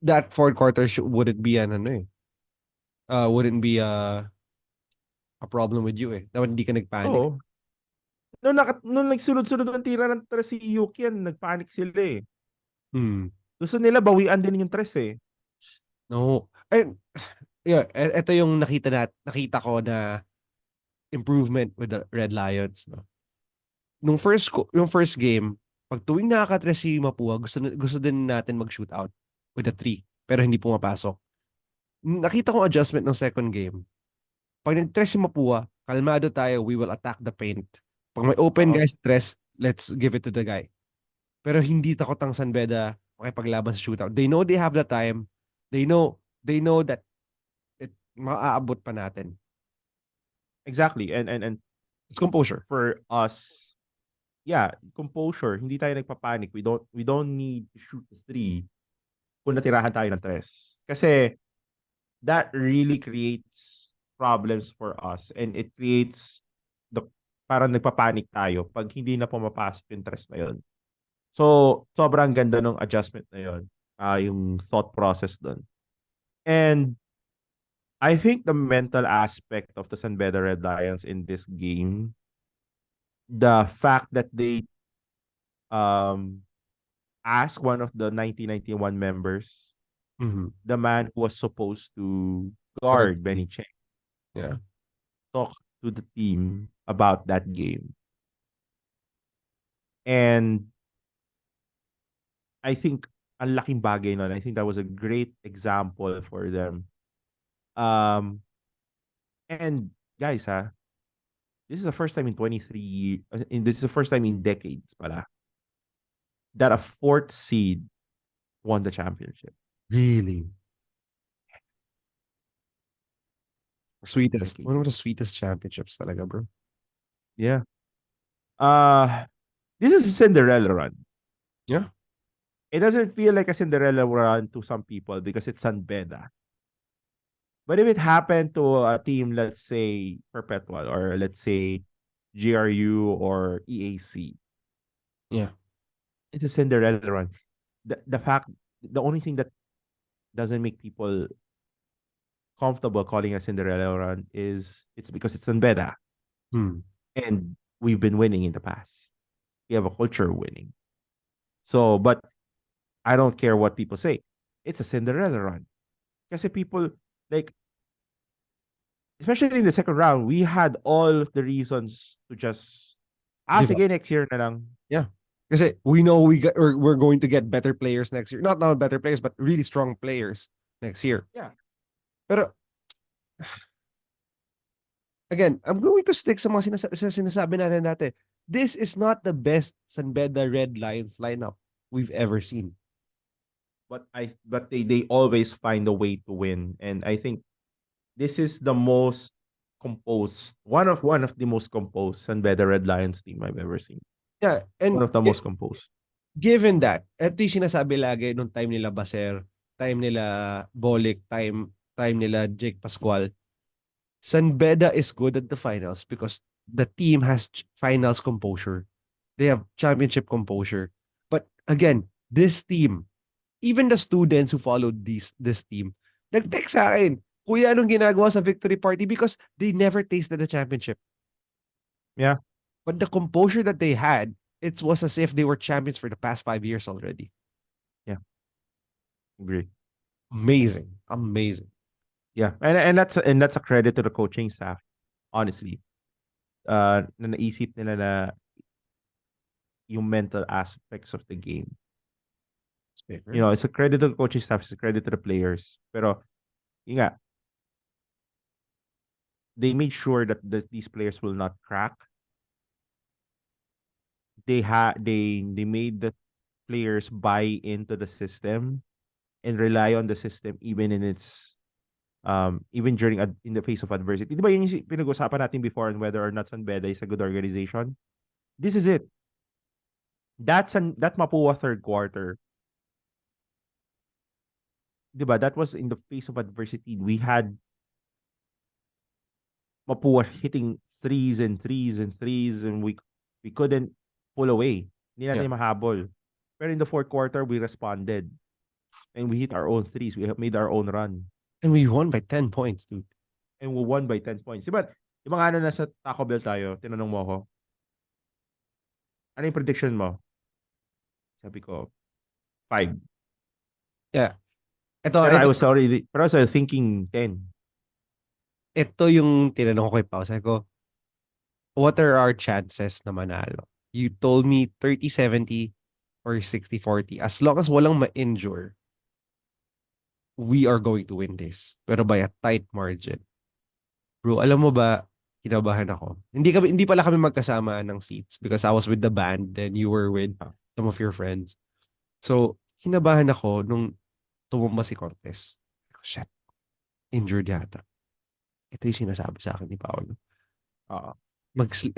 that fourth quarter wouldn't be an ano eh. Wouldn't be a problem with you eh. Dapat hindi ka nagpanic. Oo. Nung nagsunod-sunod ang tira ng tres si Yukian, nagpanik sila eh. Hmm. Gusto nila bawian din yung tres eh. No. And yeah, ito yung nakita ko na improvement with the Red Lions, no. Yung first game, pag tuwing nakaka-tres si Mapua, gusto din natin mag-shootout with a 3, pero hindi pumapasok. Nakita ko adjustment ng second game. Pag nag-tres si Mapua, kalmado tayo, we will attack the paint. Pag may open Oo. guys tres, let's give it to the guy. Pero hindi takot ang San Beda makipaglaban sa shootout. They know they have the time. They know that maaabot pa natin. Exactly. And It's composure. for us, yeah, composure. Hindi tayo nagpapanik. We don't need to shoot the three kung natirahan tayo ng tres. Kasi that really creates problems for us and it creates the parang nagpapanik tayo pag hindi na pumapasok yung tres na yun. So, sobrang ganda ng adjustment na yun. Yung thought process dun. And I think the mental aspect of the San Beda Red Lions in this game, the fact that they um asked one of the 1991 members, Mm-hmm. the man who was supposed to Correct. guard Benny Cheng, Yeah. talk to the team about that game. And I think ang laking bagay nun. I think that was a great example for them. And guys, this is the first time in 23 this is the first time in decades pala that a fourth seed won the championship. Really. Sweetest. Thinking, One of the sweetest championships talaga, bro. yeah. Uh this is a Cinderella run. Yeah. It doesn't feel like a Cinderella run to some people because it's SAN BEDA. But if it happened to a team, let's say Perpetual or let's say GRU or EAC, Yeah. it's a Cinderella run. The only thing that doesn't make people comfortable calling a Cinderella run is it's because it's on beta Hmm. and we've been winning in the past. We have a culture of winning. So, but I don't care what people say. It's a Cinderella run. Kasi people like, especially in the second round, we had all of the reasons to just Give up. sige, next year na lang. Yeah. Kasi we know we're going to get better players next year. Not better players, but really strong players next year. Yeah. Pero again, I'm going to stick sa mga sa sinasabi natin dati. This is not the best San Beda Red Lions lineup we've ever seen. But they always find a way to win. And I think this is the most composed, one of the most composed and better Red Lions team I've ever seen. Yeah, One and of the most composed. given that, ito yung sinasabi lagi nung time nila Baser, time nila Bolik, time nila Jake Pascual, San Beda is good at the finals because the team has finals composure. They have championship composure. But again, this team, even the students who followed this team, nag-text sa akin, Kuya, anong ginagawa sa victory party? Because they never tasted the championship. Yeah. But the composure that they had, it was as if they were champions for the past 5 years already. Yeah. Agree. Amazing. Amazing. Yeah. And that's a credit to the coaching staff, honestly. Na naisip nila na yung mental aspects of the game. Speaker. It's a credit to the coaching staff, it's a credit to the players. Pero, yun nga, they made sure that these players will not crack. They made the players buy into the system and rely on the system even in its even during in the face of adversity. Di ba yun yung pinag-usapan natin before on whether or not San Beda is a good organization? This is it. That Mapua third quarter. Di ba? That was in the face of adversity. We had Mapua hitting threes and threes and threes and we couldn't pull away. Hindi Yeah. natin mahabol. Pero in the fourth quarter, we responded. And we hit our own threes. We made our own run. And we won by 10 points, dude. And we won by 10 points. Diba, yung mga nasa Taco Bell tayo, tinanong mo ako, ano yung prediction mo? Sabi ko, 5. Yeah. Pero I was thinking 10. Ito yung tinanong ko kay Pao. Sabi ko, what are our chances na manalo? You told me 30-70 or 60-40. As long as walang ma-injure, we are going to win this. Pero by a tight margin. Bro, alam mo ba, kinabahan ako. Hindi pala kami magkasama ng seats because I was with the band and you were with Ah, some of your friends. So, kinabahan ako nung tumumba si Cortez. Shit, injured yata. Ito yung sinasabi sa akin ni Paolo. ah,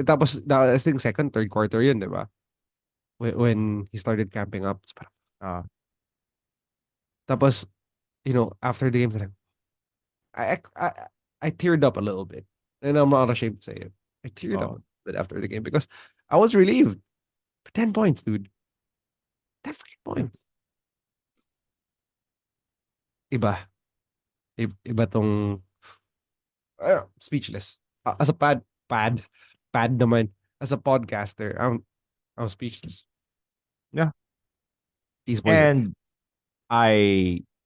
Tapos, I think second, third quarter yun, di ba? When he started camping up. ah, Tapos, after the game, I, I teared up a little bit. And I'm not ashamed to say it. I teared up ah. a bit after the game because I was relieved. 10 points, dude. 10 freaking points. Iba. Iba tong speechless. As a pad naman. As a podcaster, I'm speechless. Yeah. These boys are And I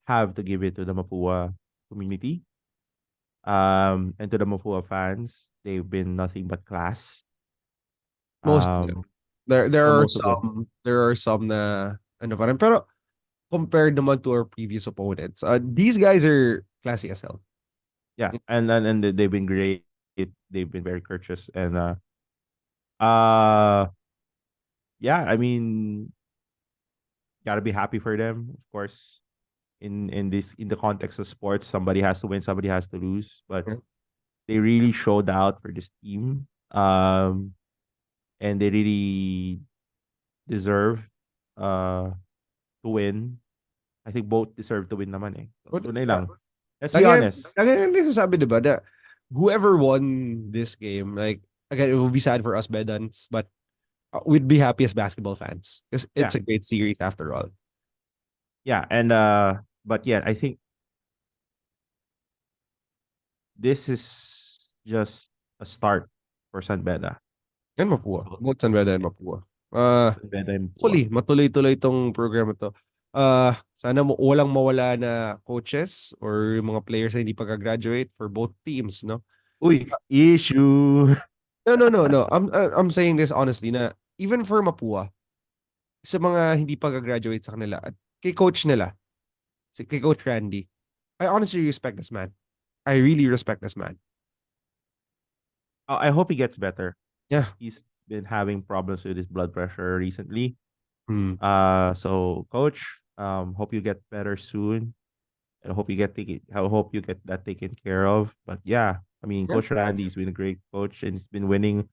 have to give it to the Mapua community. And to the Mapua fans, they've been nothing but class. most of them. Um, There yeah, are most of them. some na ano pa rin. Pero compared naman to our previous opponents, these guys are classy as hell. Yeah, and they've been great. They've been very courteous and uh yeah, I mean gotta be happy for them, of course. In the context of sports, somebody has to win, somebody has to lose. But Yeah. they really showed out for this team. And they really deserve uh to win. I think both deserve to win naman eh. So, But tunay lang. Let's be lagi, honest. lagi nga nagsasabi, diba, that whoever won this game, like, again, it will be sad for us Bedans, but we'd be happy as basketball fans because it's Yeah. a great series after all. Yeah. And but yeah, I think this is just a start for San Beda. Yan Mapua. So, Both San Beda and Mapua. San Beda and Mapua. Hopefully, matuloy-tuloy itong program na to. Sana walang mawala na coaches or yung mga players na hindi pagka-graduate for both teams, no? Uy, issue. No, no, no, no. I'm saying this honestly na even for Mapua, sa mga hindi pagka-graduate sa kanila at kay coach nila, kay Coach Randy, I honestly respect this man. I really respect this man. I hope he gets better. Yeah. He's been having problems with his blood pressure recently. Hmm. So coach, hope you get better soon. And I hope you get that taken care of. But yeah, I mean, Yeah. Coach Randy's been a great coach and he's been winning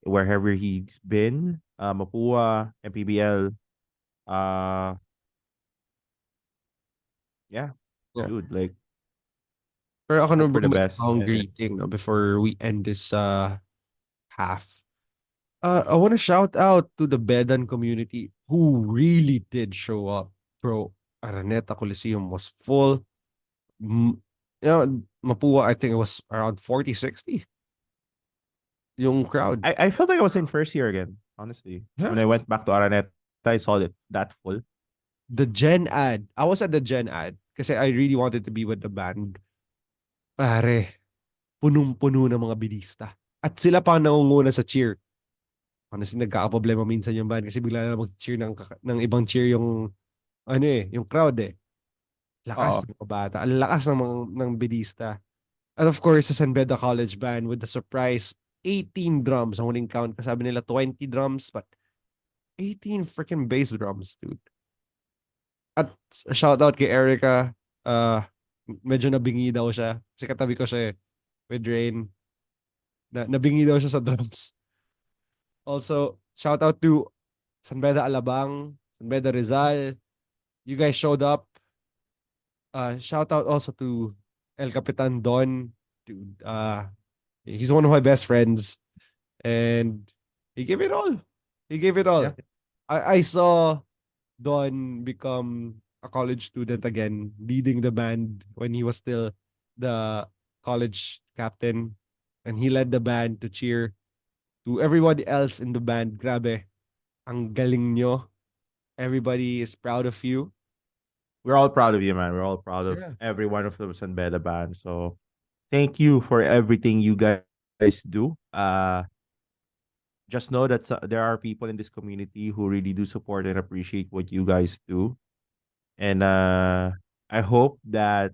wherever he's been. Mapua, MPBL. Uh, yeah, Yeah. dude, like Pero ako na hope for bro, the may best. akong And greeting, no, before we end this half. I want to shout out to the Bedan community who really did show up, bro. Araneta Coliseum was full. Mm, you know, Mapua, I think it was around 40-60. Yung crowd. I felt like I was in first year again, honestly. When Yeah. I went back to Araneta, I saw it that full. The Gen ad. I was at the Gen ad kasi I really wanted to be with the band. Pare, punong-puno ng mga bidista. At sila pa ang nangunguna sa cheer. Honestly, nagkakaproblema minsan yung band kasi bigla na mag-cheer ng ibang cheer yung yung crowd eh. Lakas Oh, ng mga bata. Ang lakas ng bidista. And of course, sa San Beda College Band with the surprise 18 drums. Ang huling count, kasabi nila 20 drums, but 18 freaking bass drums, dude. At shout out kay Erica. Uh, Medyo nabingi daw siya. Kasi katabi ko siya with Rain. Nabingi daw siya sa drums. Also, shout out to San Beda Alabang, San Beda Rizal. You guys showed up. Shout out also to El Capitan Don. Dude, he's one of my best friends. And he gave it all. He gave it yeah. all. I saw Don become a college student again, leading the band when he was still the college captain. And he led the band to cheer to everybody else in the band. Grabe, ang galing nyo. Everybody is proud of you. We're all proud of you, man. We're all proud of Yeah. every one of the San Beda band. So thank you for everything you guys do. Just know that there are people in this community who really do support and appreciate what you guys do. And I hope that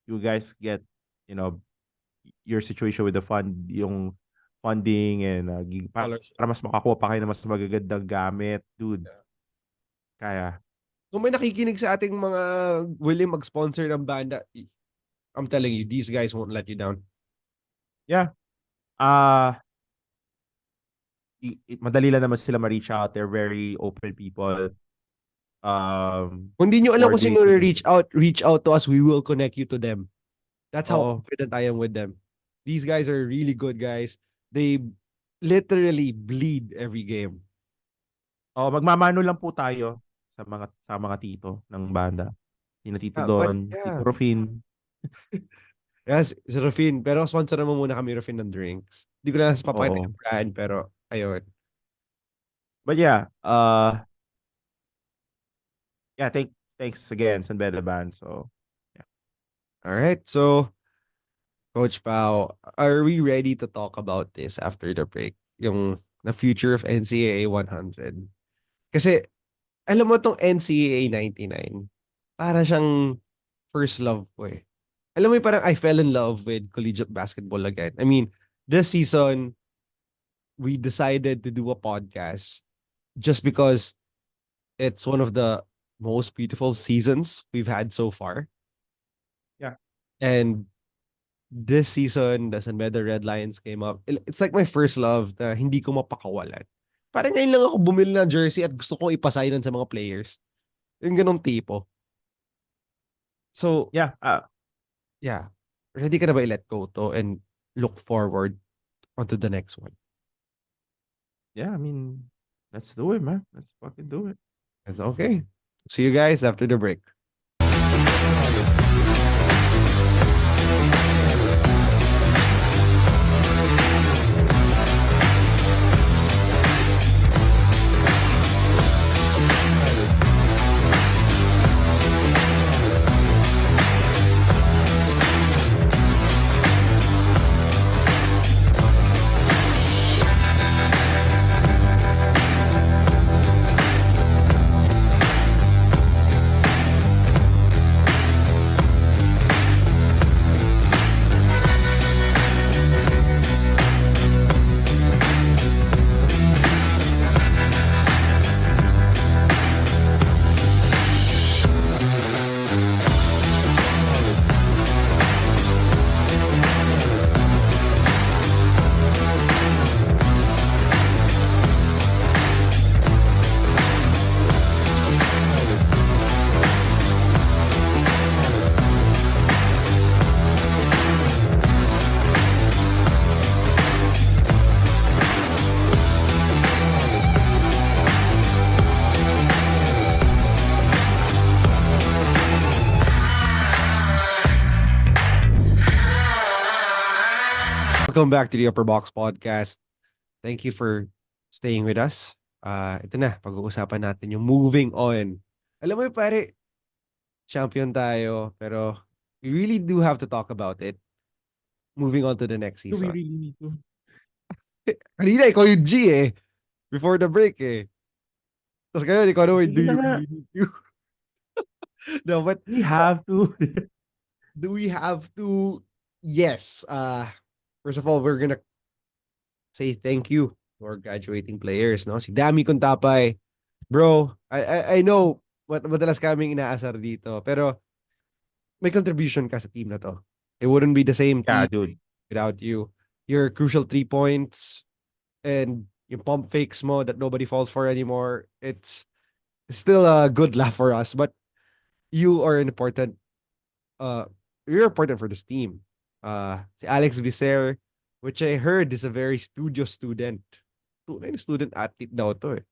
you guys get, you know, your situation with the yung funding and Scholarship. para mas makakuha pa kayo ng mas magagandang gamit, dude. Yeah. Kaya. Kung may nakikinig sa ating mga willing mag-sponsor ng banda, I'm telling you, these guys won't let you down. Yeah. Madali lang naman sila ma-reach out. They're very open people. Kung di nyo alam kung sino Coordinating. reach out to us, we will connect you to them. That's how Oo. confident I am with them. These guys are really good guys. They literally bleed every game. Oh, magmamano lang po tayo sa mga tito ng banda. Sino Tito But Don, Tito yeah. Rufin. Yes, si Rufin. Pero sponsor mo muna kami, Rufin, ng drinks. Hindi ko na papakita Oo. yung brand, pero ayun. But yeah, yeah, thanks again, San Beda Band. So, yeah. All right, so Coach Pao, are we ready to talk about this after the break? Yung the future of NCAA 100. Kasi alam mo tong NCAA 99, para siyang first love ko eh. Alam mo yung parang I fell in love with collegiate basketball again. I mean, this season, we decided to do a podcast just because it's one of the most beautiful seasons we've had so far. Yeah. And this season, the San Beda Red Lions came up. It's like my first love na hindi ko mapakawalan. Parang ngayon lang ako bumili ng jersey at gusto kong ipasignan sa mga players. Yung ganong tipo. So, Yeah. yeah. Ready ka na ba i-let go to and look forward onto the next one? Yeah, I mean, let's do it, man. Let's fucking do it. That's okay. See you guys after the break. Welcome back to the Upperbox Podcast. Thank you for staying with us. Ito na, pag-uusapan natin yung moving on. Alam mo yung pare, champion tayo, pero we really do have to talk about it. Moving on to the next Do we season. really need to? Kanina, ikaw yung G eh. Before the break eh. Tapos ngayon, ikaw naman, do Sige na you nga. really need to? No, but We have to. do we have to? Yes. First of all, we're gonna say thank you to our graduating players, no? Si Dami Kuntapay. Bro, I know madalas kaming inaasar dito, pero may contribution ka sa team na to. It wouldn't be the same Yeah, team dude. without you. Your crucial 3 points and yung pump fakes mo that nobody falls for anymore. It's still a good laugh for us, but you are an important uh you're important for this team. Si Alex Vicer, which I heard is a very studio student. Tunay na student athlete daw to eh.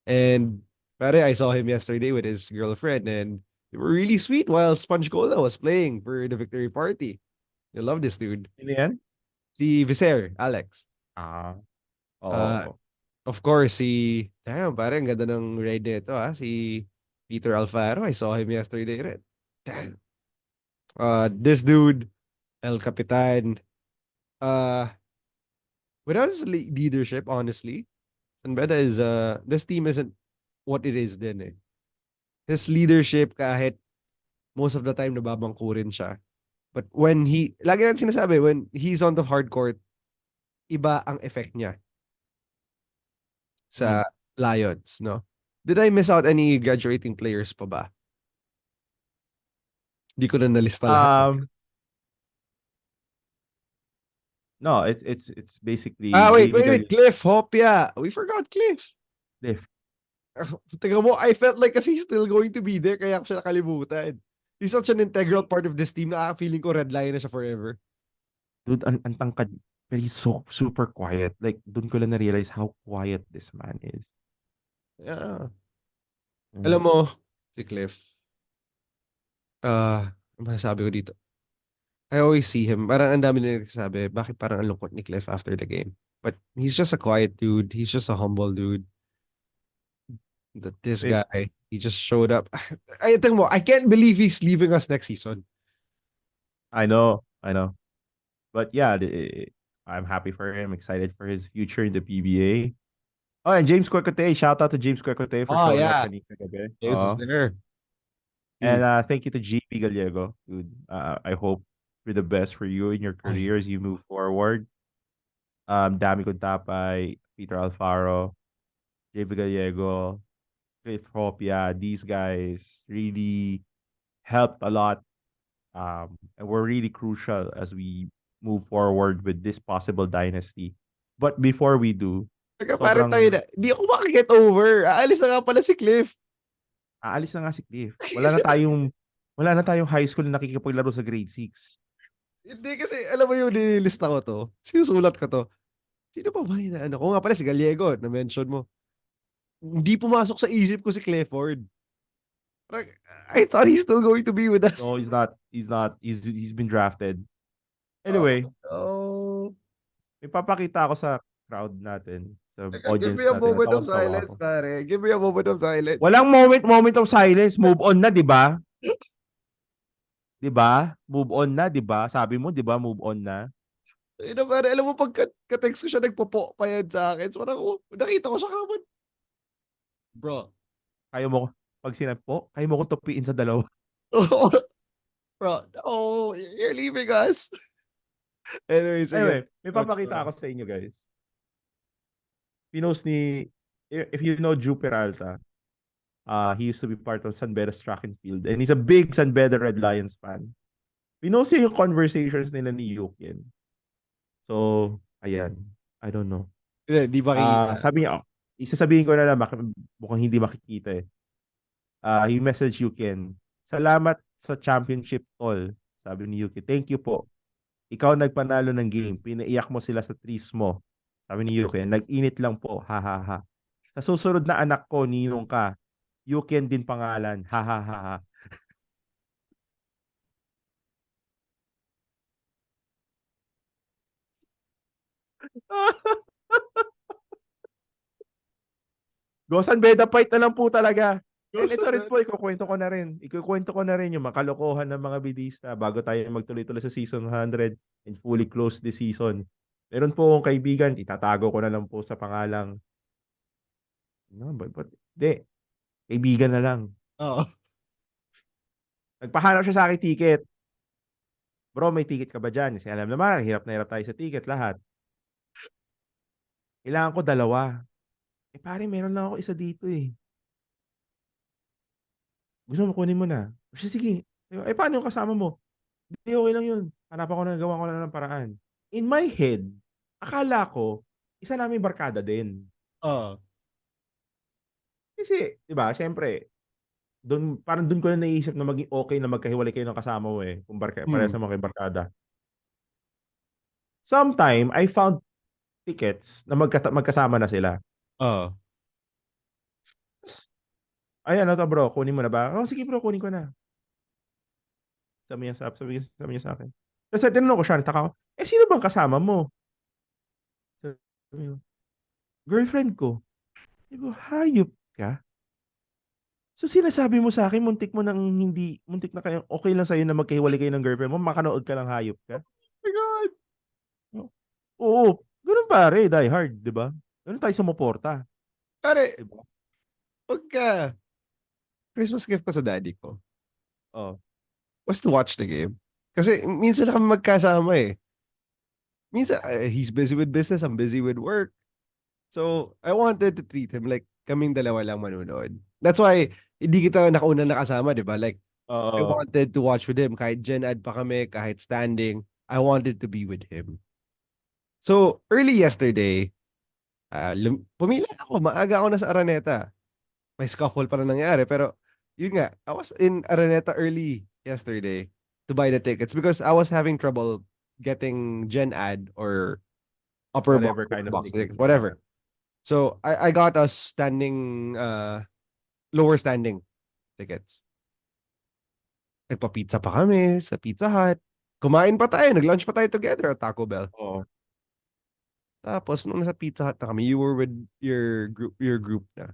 And pare, I saw him yesterday with his girlfriend and they were really sweet while Sponge Cola was playing for the victory party. I love this dude. Sino yan? Si Vicer, Alex. Ah, Uh, oo. of course, damn, pare, ang ganda ng ride nito, si Peter Alfaro. I saw him yesterday rin. Damn. This dude, El Capitan, uh, without his leadership, honestly, San Beda this team isn't what it is din eh. His leadership, kahit most of the time nababangkurin siya. But lagi natin sinasabi, when he's on the hard court, iba ang effect niya sa Mm. Lions, no? Did I miss out any graduating players pa ba? Hindi ko na nalista lahat. Um, no, it's basically Wait, JV wait, wait. Gallegos. Cliff Hopia. We forgot Cliff. Tingnan mo, I felt like kasi he's still going to be there kaya ako siya nakalimutan. He's such an integral part of this team na feeling ko red line na siya forever. Dude, ang tangkad. But he's so super quiet. Like, dun ko lang na-realize how quiet this man is. Yeah. Mm. Alam mo, si Cliff, ano masasabi ko dito? I always see him. Parang ang dami na nagsasabi, bakit parang ang lungkot ni Cliff after the game? But he's just a quiet dude. He's just a humble dude. That this Wait, guy, he just showed up. I think mo, I can't believe he's leaving us next season. I know. But yeah, I'm happy for him. Excited for his future in the PBA. Oh, and James Quecote. Shout out to James Quecote for Oh, showing up yeah. kanina gabi. James is there. And Dude. thank you to JP Gallego, dude. I hope for the best for you in your Oh, yeah. career as you move forward. Dami Kuntapay, Peter Alfaro, JP Gallego, Cliffhopia, these guys really helped a lot. And were really crucial as we move forward with this possible dynasty. But before we do, Teka, pare tayo sobrang na. Di ako makaget over. Aalis na nga pala si Cliff. aalis na nga si Cliff. Wala na tayong high school na nakikipaglaro sa grade 6. Hindi kasi, alam mo yung nililista ko to. Sinusulat ko to. Sino pa ba yun na ano? Kung nga pala si Gallego, na-mention mo. Hindi pumasok sa isip ko si Clifford. Parang, I thought he's still going to be with us. No, he's not. He's not. He's been drafted. Oh, Anyway, no. may papakita ako sa crowd natin, sa Teka, give me audience a natin. moment of Tawan-tawa silence, ako. pare. Give me a moment of silence. Walang moment of silence. Move on na, di ba? Di ba? Move on na, di ba? Sabi mo, di ba? Move on na. Ina, pare, alam mo, pag ka-text ko siya, nagpopo pa yan sa akin. So, parang, nakita ko siya kaman. Bro. Kayo mo, pag sinabi po, kayo mo ko tupiin sa dalawa. Bro, no, you're leaving us. Anyway, sige. Anyway, may Coach, papakita ako sa inyo, guys. Pinost ni, if you know Drew Peralta, he used to be part of SAN BEDA's track and field, and he's a big SAN BEDA Red Lions fan. Pinost niya yung conversations nila ni Yukin. So, ayan. I don't know. Di makikita. Sabi niya, isasabihin ko na lang, mukhang hindi makikita eh. He messaged Yukin, salamat sa championship tol. Sabi ni Yuki, thank you po. Ikaw nagpanalo ng game. Pinaiyak mo sila sa trees mo. Sabi ni Yuki, nag-init lang po. Ha ha ha. Sa susunod na anak ko, ninong ka. Yukin din pangalan. Ha ha ha ha. Gosan Beda fight na lang po talaga. And ito rin po, ikukwento ko na rin yung makalokohan ng mga bidista bago tayo magtuloy-tuloy sa season 100 and fully close this season. Meron po akong kaibigan, itatago ko na lang po sa pangalang, no, but, di, kaibigan na lang. Oo. Nagpahanap siya sa akin ticket. Bro, may ticket ka ba dyan? Kasi alam naman, hirap na hirap tayo sa ticket lahat. Kailangan ko 2. Eh pare, meron lang ako isa dito eh. Gusto mo kunin mo na? Sige. Eh paano yung kasama mo? Hindi, okay lang yun. Hanap ako na gawa ko na ng paraan. In my head, akala ko, isa namin barkada din. Oo. Kasi, di ba, syempre, parang doon ko na naisip na maging okay na magkahiwalay kayo ng kasama mo eh. Kung parehas naman kayo barkada. Sometime, I found tickets na magkasama na sila. Oo. Ay, ano to bro, kunin mo na ba? Oh, sige bro, kunin ko na. Sabi niya sa akin. Kasi tinanong ko siya, nataka ko, sino bang kasama mo? Sabi niya, girlfriend ko. Sabi ko, hayop ka? So sinasabi mo sa akin, muntik na kayo, okay lang sa'yo na magkahiwalay kayo ng girlfriend mo, makanood ka lang hayop ka? Oh my God. Oo, ganun pare, die hard, di ba? Ganun tayo sumuporta. Pare, Di ba? pagka Christmas gift ko sa daddy ko Oh. was to watch the game. Kasi minsan na kami magkasama eh. Minsan, he's busy with business, I'm busy with work. So, I wanted to treat him like kaming dalawa lang manunood. That's why, hindi kita nakauna nakasama, di ba? Like, I Oo. wanted to watch with him. Kahit Gen Ed pa kami, kahit standing, I wanted to be with him. So, early yesterday, pumila ako. Maaga ako na sa Araneta. May scuffle pa na nangyari. Pero, yun nga, I was in Araneta early yesterday to buy the tickets because I was having trouble getting Gen Ad or Whatever Upperbox, kind of box tickets tickets, you whatever. want. So, I got us lower standing tickets. Nagpa-pizza pa kami sa Pizza Hut. Kumain pa tayo. Nag-lunch pa tayo together at Taco Bell. Oo. Tapos, nung nasa Pizza Hut na kami, you were with your group na.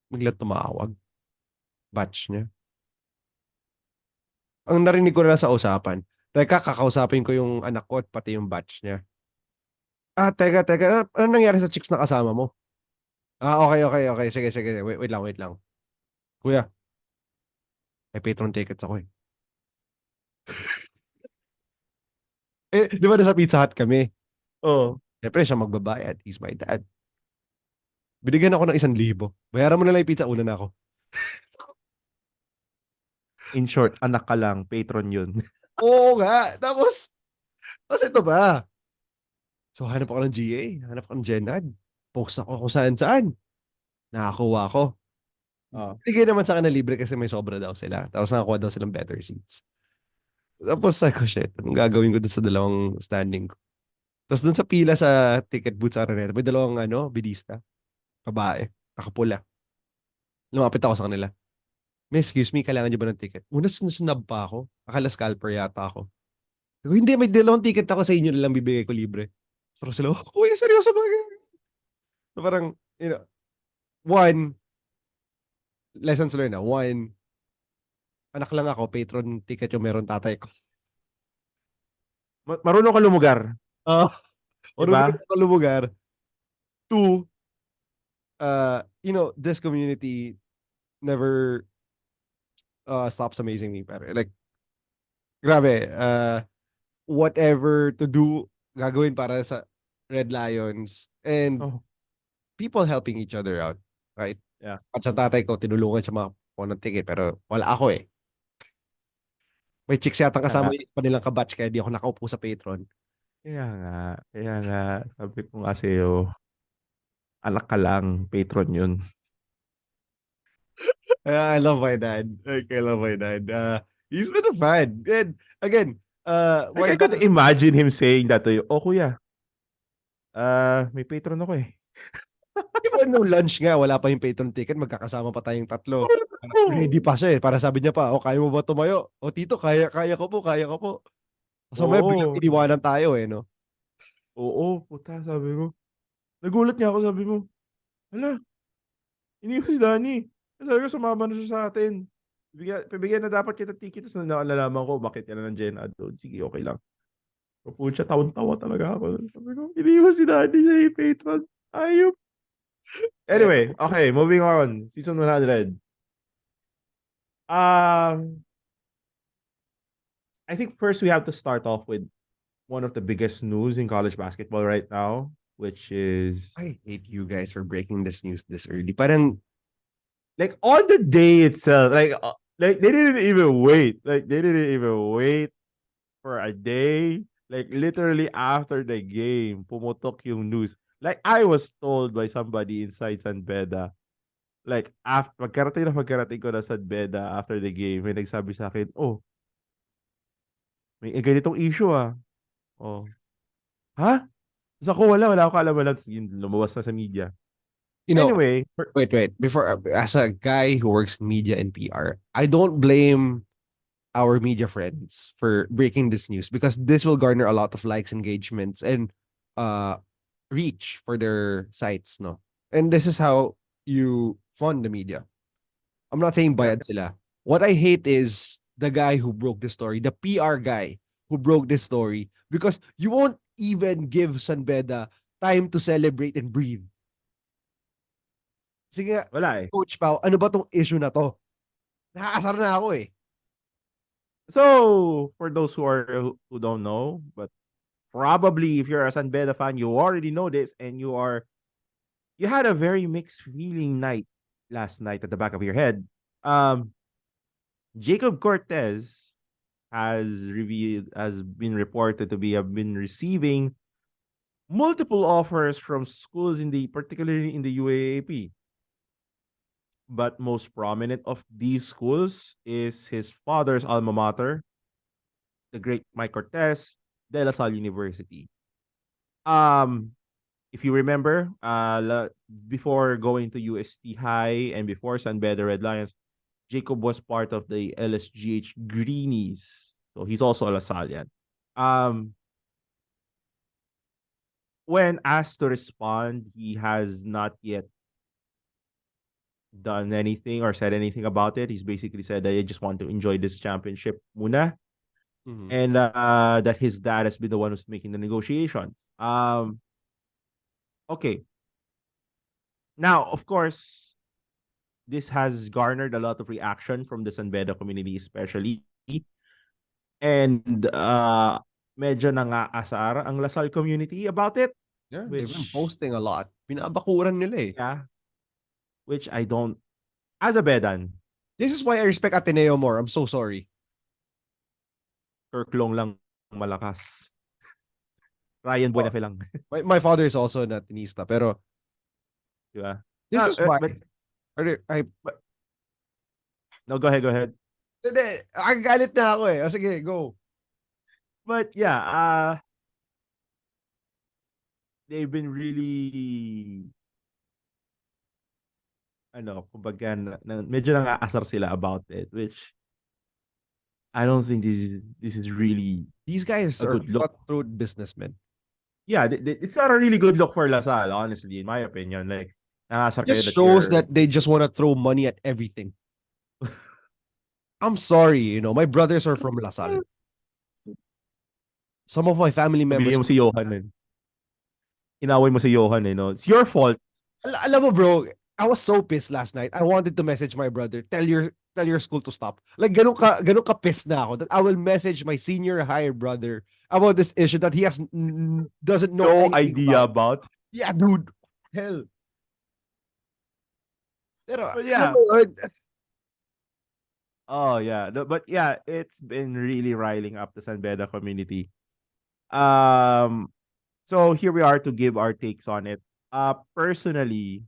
Bigla tumawag. Batch niya. Ang narinig ko na sa usapan, teka, kakausapin ko yung anak ko at pati yung batch niya. Teka. Ano nangyari sa chicks na kasama mo? Okay. Sige. Wait lang. Kuya, may Patreon tickets ako eh. Di ba nasa Pizza Hut kami? Oo. Siyempre, siya magbabayad. He's my dad. Binigyan ako ng 1,000. Bayaran mo na lang yung pizza, una na ako. In short, anak ka lang, patron yun. Oo nga. Tapos ito ba? So hanap ako ng GA, hanap ako ng Genad. Post ako kung saan-saan. Nakakuha ko. Oh. Bigay naman sa akin na libre kasi may sobra daw sila. Tapos nakakuha daw silang better seats. Tapos sabi ko, shit, anong gagawin ko dun sa dalawang standing ko? Tapos dun sa pila sa ticket booth sa Araneta, may dalawang bidista, babae, nakapula. Lumapit ako sa kanila. Miss, excuse me, kailangan niyo ba ng ticket? Una, sinunod pa ako. Akala scalper yata ako. Sabi ko, hindi, may dalawang ticket ako sa inyo na lang bibigay ko libre. Pero sila, oh, kuya, seryoso ba? So parang, one, lessons learned na. One, anak lang ako, patron ticket yung meron tatay ko. Marunong ka lumugar, Ah, di marunong ba? ako lugar. Two, this community never stops amazing me. Pare. Like, grabe, whatever to do, gagawin para sa Red Lions. And Oh, people helping each other out. Right? yeah. At sa tatay ko, tinulungan siya makakuha ng ticket. Pero wala ako eh. May chicks yata Kaya kasama nga, yung panilang kabatch kaya di ako nakaupo sa patron. kaya nga, kaya nga, sabi ko nga sa'yo, anak ka lang, patron yun. I love my dad. Like, I love my dad. He's been a fan. And again, Like, my I could dad, imagine him saying that to you, oh kuya, may patron ako eh. even no lunch nga, wala pa yung patron ticket, magkakasama pa tayong tatlo. Ready pa siya eh. Para sabi niya pa, kaya mo ba tumayo? Tito, kaya ko po, kaya ko po. So may biglang Oo, iniwanan tayo eh, no? oo, puta, sabi ko. Nagulat niya ako, sabi mo, hala, iniwan si Danny. Sabi ko, sumama na siya sa atin. Pabigyan na dapat kita ticket, tapos nalalaman ko, bakit yan na ng Jenna doon. Sige, okay lang. Pupunta, tawan-tawa talaga ako. Sabi ko, iniwan si Danny sa patron. Ayop. Eh, Anyway, okay, moving on. Season 100. Um, I think first we have to start off with one of the biggest news in college basketball right now, which is I hate you guys for breaking this news this early. Parang, like on the day itself, like they didn't even wait. Like they didn't even wait for a day. Like literally after the game, pumutok yung news. Like I was told by somebody inside San Beda, like after magkarating ko na San Beda after the game, may nagsabi sa akin, oh, may ganitong issue ah. Oh, ha? Tapos ako wala ako alam-alam. Lumabas na sa media. you know, Anyway, wait. Before, as a guy who works in media and PR, I don't blame our media friends for breaking this news because this will garner a lot of likes, engagements, and uh reach for their sites, no? And this is how you fund the media. I'm not saying yeah. bayad sila. What I hate is the guy who broke the story, the PR guy who broke this story, because you won't even give San Beda time to celebrate and breathe. Sige nga, Wala eh. Coach Pao, ano ba tong issue na to? Nakakasar na ako eh. So, for those who don't know, but probably if you're a San Beda fan, you already know this, and you had a very mixed feeling night last night at the back of your head. Um, Jacob Cortez has been reported to be have been receiving multiple offers from schools particularly in the UAAP. But most prominent of these schools is his father's alma mater, the great Mike Cortez, De La Salle University. Um, if you remember, before going to UST High and before San Beda Red Lions, Jacob was part of the LSGH Greenies. So he's also a Lasallian. Um, when asked to respond, he has not yet done anything or said anything about it. He's basically said that I just want to enjoy this championship muna, Mhm. and that his dad has been the one who's making the negotiations. Okay. Now, of course, this has garnered a lot of reaction from the San Beda community especially. And medyo nangaasar ang Lasal community about it, Yeah, they've been which posting a lot. Binabakuran nila eh. Yeah, which I don't. As a Bedan, This is why I respect Ateneo more. I'm so sorry. Kirklong lang malakas. Ryan Oh, Buenafe lang. my father is also an Atenista, pero Di ba? this is why. But, I, but, no, go ahead, go ahead. hindi, nakagalit na ako eh. O, sige, go. But yeah, they've been really kumbaga medyo nangaasar sila about it, which I don't think this is really These guys a are good look. cutthroat businessmen. Yeah, it's not a really good look for Lasal, honestly, in my opinion. Like, nangasar It kayo just that shows you're that they just want to throw money at everything. I'm sorry, my brothers are from Lasal. Some of my family members. sabihin mo si Johan eh. Inaway mo si Johan eh, no? It's your fault. Alam mo bro, I was so pissed last night. I wanted to message my brother, tell your school to stop. Like ganun ka pissed na ako that I will message my senior higher brother about this issue that he doesn't know No anything idea about. about. Yeah, dude. Hell. Pero But alam yeah. mo yun, Oh yeah. But yeah, it's been really riling up the San Beda community. Um so here we are to give our takes on it. Personally,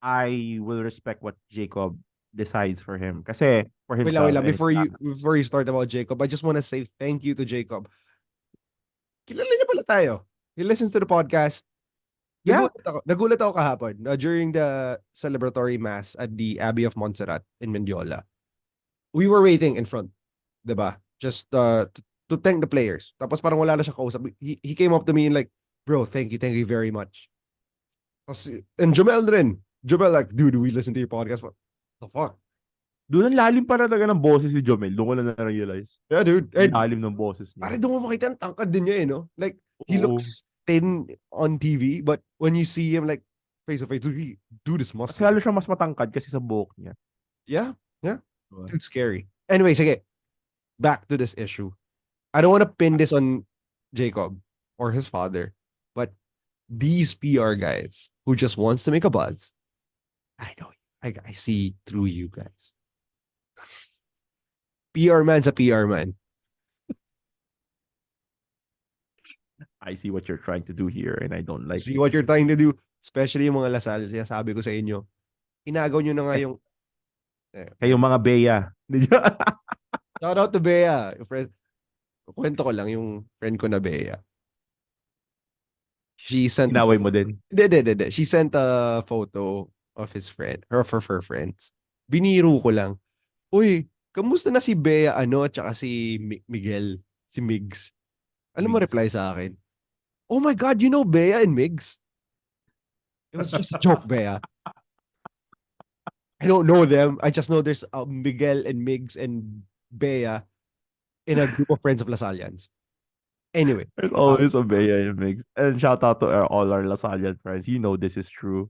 I will respect what Jacob decides for him. Kasi for wait himself lang. and his Before you start about Jacob, I just want to say thank you to Jacob. Kilala niya pala tayo. He listens to the podcast. yeah. Nagulat ako kahapon during the celebratory mass at the Abbey of Montserrat in Mendiola. We were waiting in front, 'di ba? Just to thank the players. Tapos parang wala na siya kausap. He came up to me and like, "Bro, thank you very much." Tapos, and Jomel rin. Jomel like, "Dude, we listen to your podcast." What the fuck? Doon ang lalim pa na talaga ng boses ni Jomel. Doon ko na na-realize. Yeah, dude. Ang And lalim ng boses niya. pare doon mo makita ang tangkad din niya eh, no? Like, he Oo. looks thin on TV, but when you see him like face to face, dude is Mas lalo muscular. siyang mas matangkad kasi sa buhok niya. Yeah, yeah. Diba? Dude, scary. Anyway, sige. Back to this issue. I don't want to pin this on Jacob or his father, but these PR guys who just wants to make a buzz, I know. I see through you guys. PR man's a PR man. I see what you're trying to do here and I don't like See it. what you're trying to do, especially yung mga Lasal. Sabi ko sa inyo, inagaw nyo na nga yung Kayong mga Bea. shout out to Bea. Friend, kwento ko lang yung friend ko na Bea. She sent a Inaway mo din. Hindi. She sent a photo of his friend, her friends. Biniro ko lang. Uy, kamusta na si Bea at saka si Miguel, si Migs? Alam mo Migs. reply sa akin? Oh my God, you know Bea and Migs? It was just a joke, Bea. I don't know them. I just know there's Miguel and Migs and Bea in a group of friends of Lasalians. Anyway, There's always a Bea in mix. And shout out to all our Lasallian friends. You know this is true.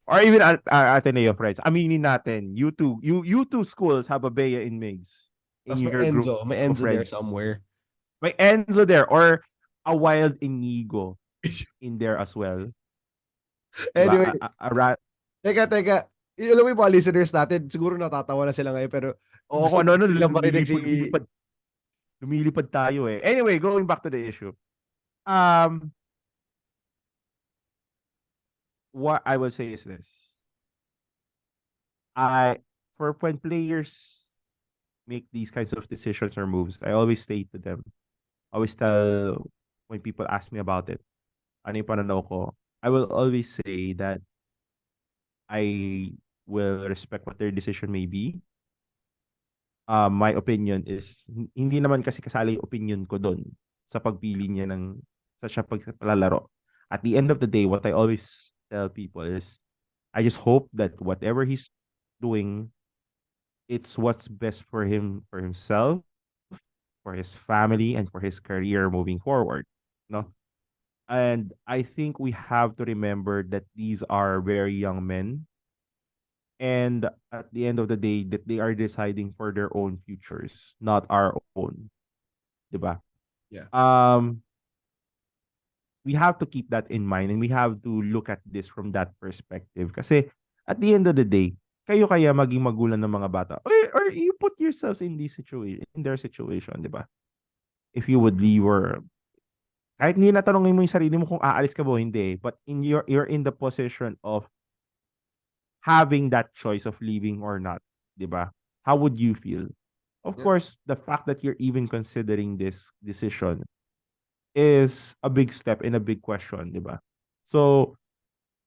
Or even our Ateneo friends. Aminin natin, you two schools have a Bea in Migs in tapos your group May of Enzo there friends. somewhere. May Enzo there or a wild Inigo in there as well. Diba? Anyway, A rat. teka. Alam mo yung mga listeners natin, siguro natatawa na sila ngayon, pero Oo, gusto kung ano, nilang marinig si... lumilipad tayo eh. Anyway, going back to the issue. Um, what I will say is this. I for when players make these kinds of decisions or moves, I always say to them, I always tell when people ask me about it, ano yung pananaw ko, I will always say that I will respect what their decision may be. My opinion is, hindi naman kasi kasali yung opinion ko doon sa pagpili niya sa siya paglalaro. At the end of the day, what I always tell people is, I just hope that whatever he's doing, it's what's best for him, for himself, for his family, and for his career moving forward. No? And I think we have to remember that these are very young men. And at the end of the day, that they are deciding for their own futures, not our own. Diba? Yeah. Um, we have to keep that in mind and we have to look at this from that perspective. Kasi at the end of the day, kayo kaya maging magulang ng mga bata. Or you put yourselves in this situation, in their situation, di ba? If you would leave or kahit hindi natanongin mo yung sarili mo kung aalis ka ba o hindi, but you're in the position of having that choice of leaving or not, di ba? How would you feel? Of Yeah. course, the fact that you're even considering this decision is a big step and a big question, di ba? So,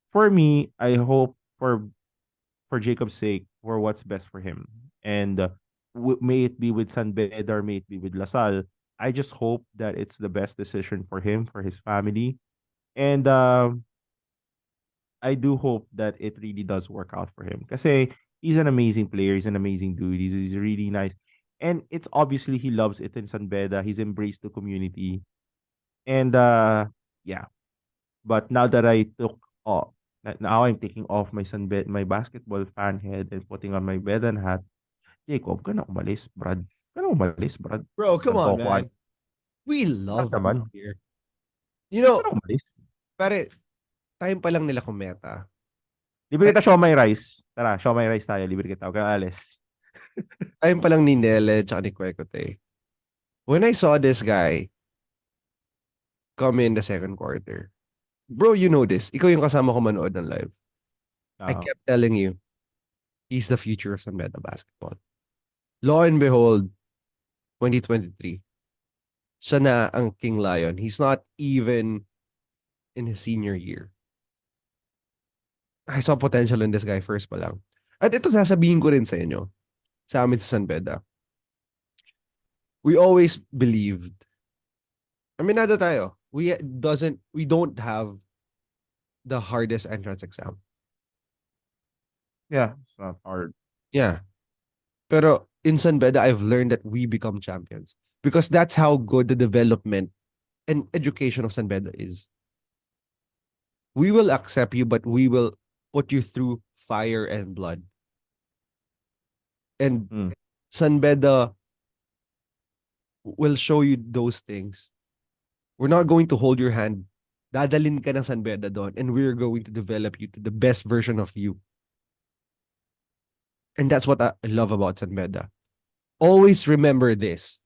for me, I hope for Jacob's sake, for what's best for him. And may it be with San Beda or may it be with Lasal, I just hope that it's the best decision for him, for his family. And I do hope that it really does work out for him. Kasi he's an amazing player. He's an amazing dude. He's really nice. And it's obviously he loves it in San Beda. He's embraced the community. And yeah. But now that I took off, now I'm taking off my basketball fan head and putting on my Bedan hat. Jacob, ka na umalis, Brad. Ka na umalis, Brad. Bro, come on, Nagkokoan. man. We Brad love you naman. here. You Ka know, na umalis. pare, time pa lang nila kumeta. Libre kita siomai rice. Tara, siomai rice tayo. Libre kita. Huwag kang alis. Time pa lang ni Nele tsaka ni Kwekote. When I saw this guy come in the second quarter, bro, you know this. Ikaw yung kasama ko manood ng live. I Uh, kept telling you, he's the future of San Beda basketball. Lo and behold, 2023, siya na ang King Lion. He's not even in his senior year. I saw potential in this guy first pa lang. At ito sasabihin ko rin sa inyo, sa amin sa San Beda. We always believed, aminado tayo, we don't have the hardest entrance exam. yeah, it's not hard. Yeah. Pero in San Beda, I've learned that we become champions because that's how good the development and education of San Beda is. We will accept you, but we will put you through fire and blood. And Mm, San Beda will show you those things. We're not going to hold your hand. Dadalin ka ng San Beda doon and we're going to develop you to the best version of you. And that's what I love about San Beda. Always remember this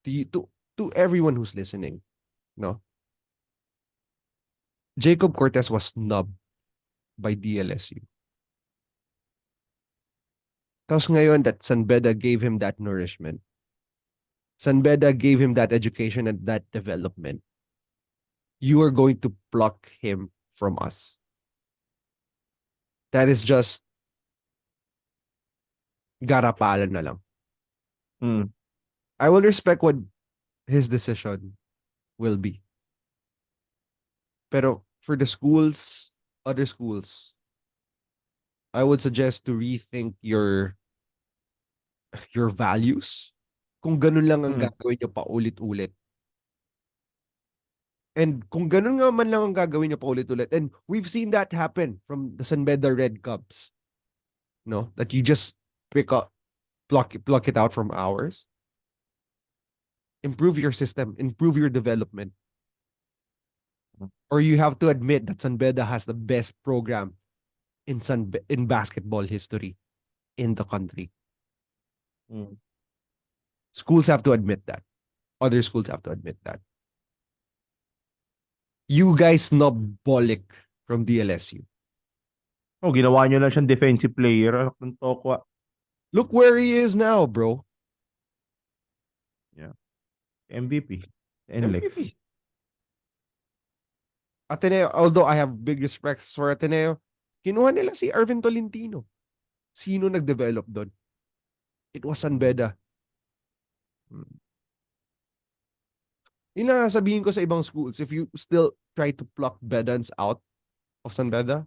to you, to everyone who's listening. No, Jacob Cortez was snubbed by DLSU. Tapos ngayon that San Beda gave him that nourishment. San Beda gave him that education and that development. You are going to pluck him from us. That is just garapalan na lang. mm, I will respect what his decision will be. Pero for the schools, other schools, I would suggest to rethink your values. Kung ganun lang ang mm, gagawin nyo paulit-ulit. And kung ganun nga man lang ang gagawin nyo paulit-ulit, and we've seen that happen from the San Beda Red Cubs, no? That you just pluck it out from ours. Improve your system, improve your development. Or you have to admit that San Beda has the best program in basketball history in the country. mm. Schools have to admit that. Other schools have to admit that. You guys snobolic from DLSU. Oh, ginawa nyo lang siyang defensive player. Anak ng tokwa. Look where he is now, bro. Yeah. MVP. NLEX. MVP. Ateneo, although I have big respect for Ateneo, kinuha nila si Arvin Tolentino. Sino nag-develop doon? It was San Beda. Yun na sabihin ko sa ibang schools, if you still try to pluck Bedans out of San Beda,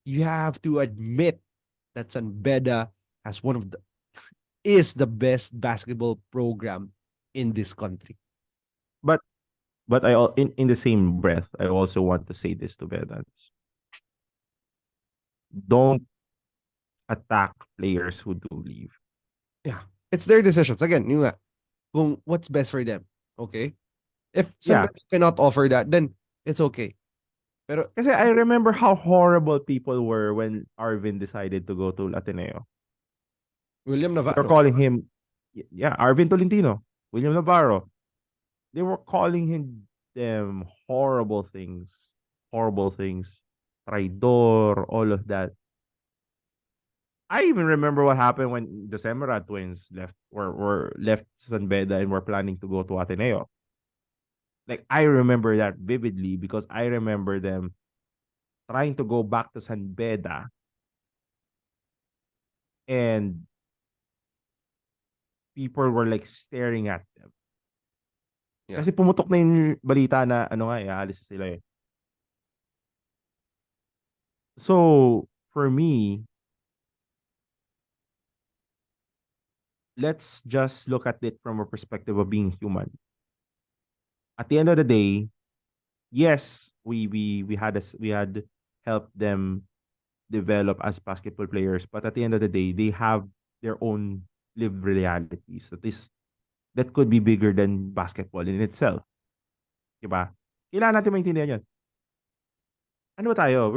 you have to admit that San Beda has is the best basketball program in this country. But in the same breath, I also want to say this to Bedans. Don't attack players who do leave. Yeah. It's their decisions. Again, yun nga, kung what's best for them. Okay? If San Yeah. Beda cannot offer that, then it's okay. Pero Kasi I remember how horrible people were when Arvin decided to go to Ateneo. William They were Navarro. calling him, yeah, Arvin Tolentino, William Navarro. They were calling him them horrible things, traidor, all of that. I even remember what happened when the Semerad twins were left San Beda and were planning to go to Ateneo. Like I remember that vividly because I remember them trying to go back to San Beda and people were like staring at them. Yeah. Kasi pumutok na yung balita na ano nga aalis na sila eh. So, for me, let's just look at it from a perspective of being human. At the end of the day, yes, we had helped them develop as basketball players, but at the end of the day, they have their own lived realities that could be bigger than basketball in itself. Diba? Kailangan natin maintindihan yan. Ano ba tayo?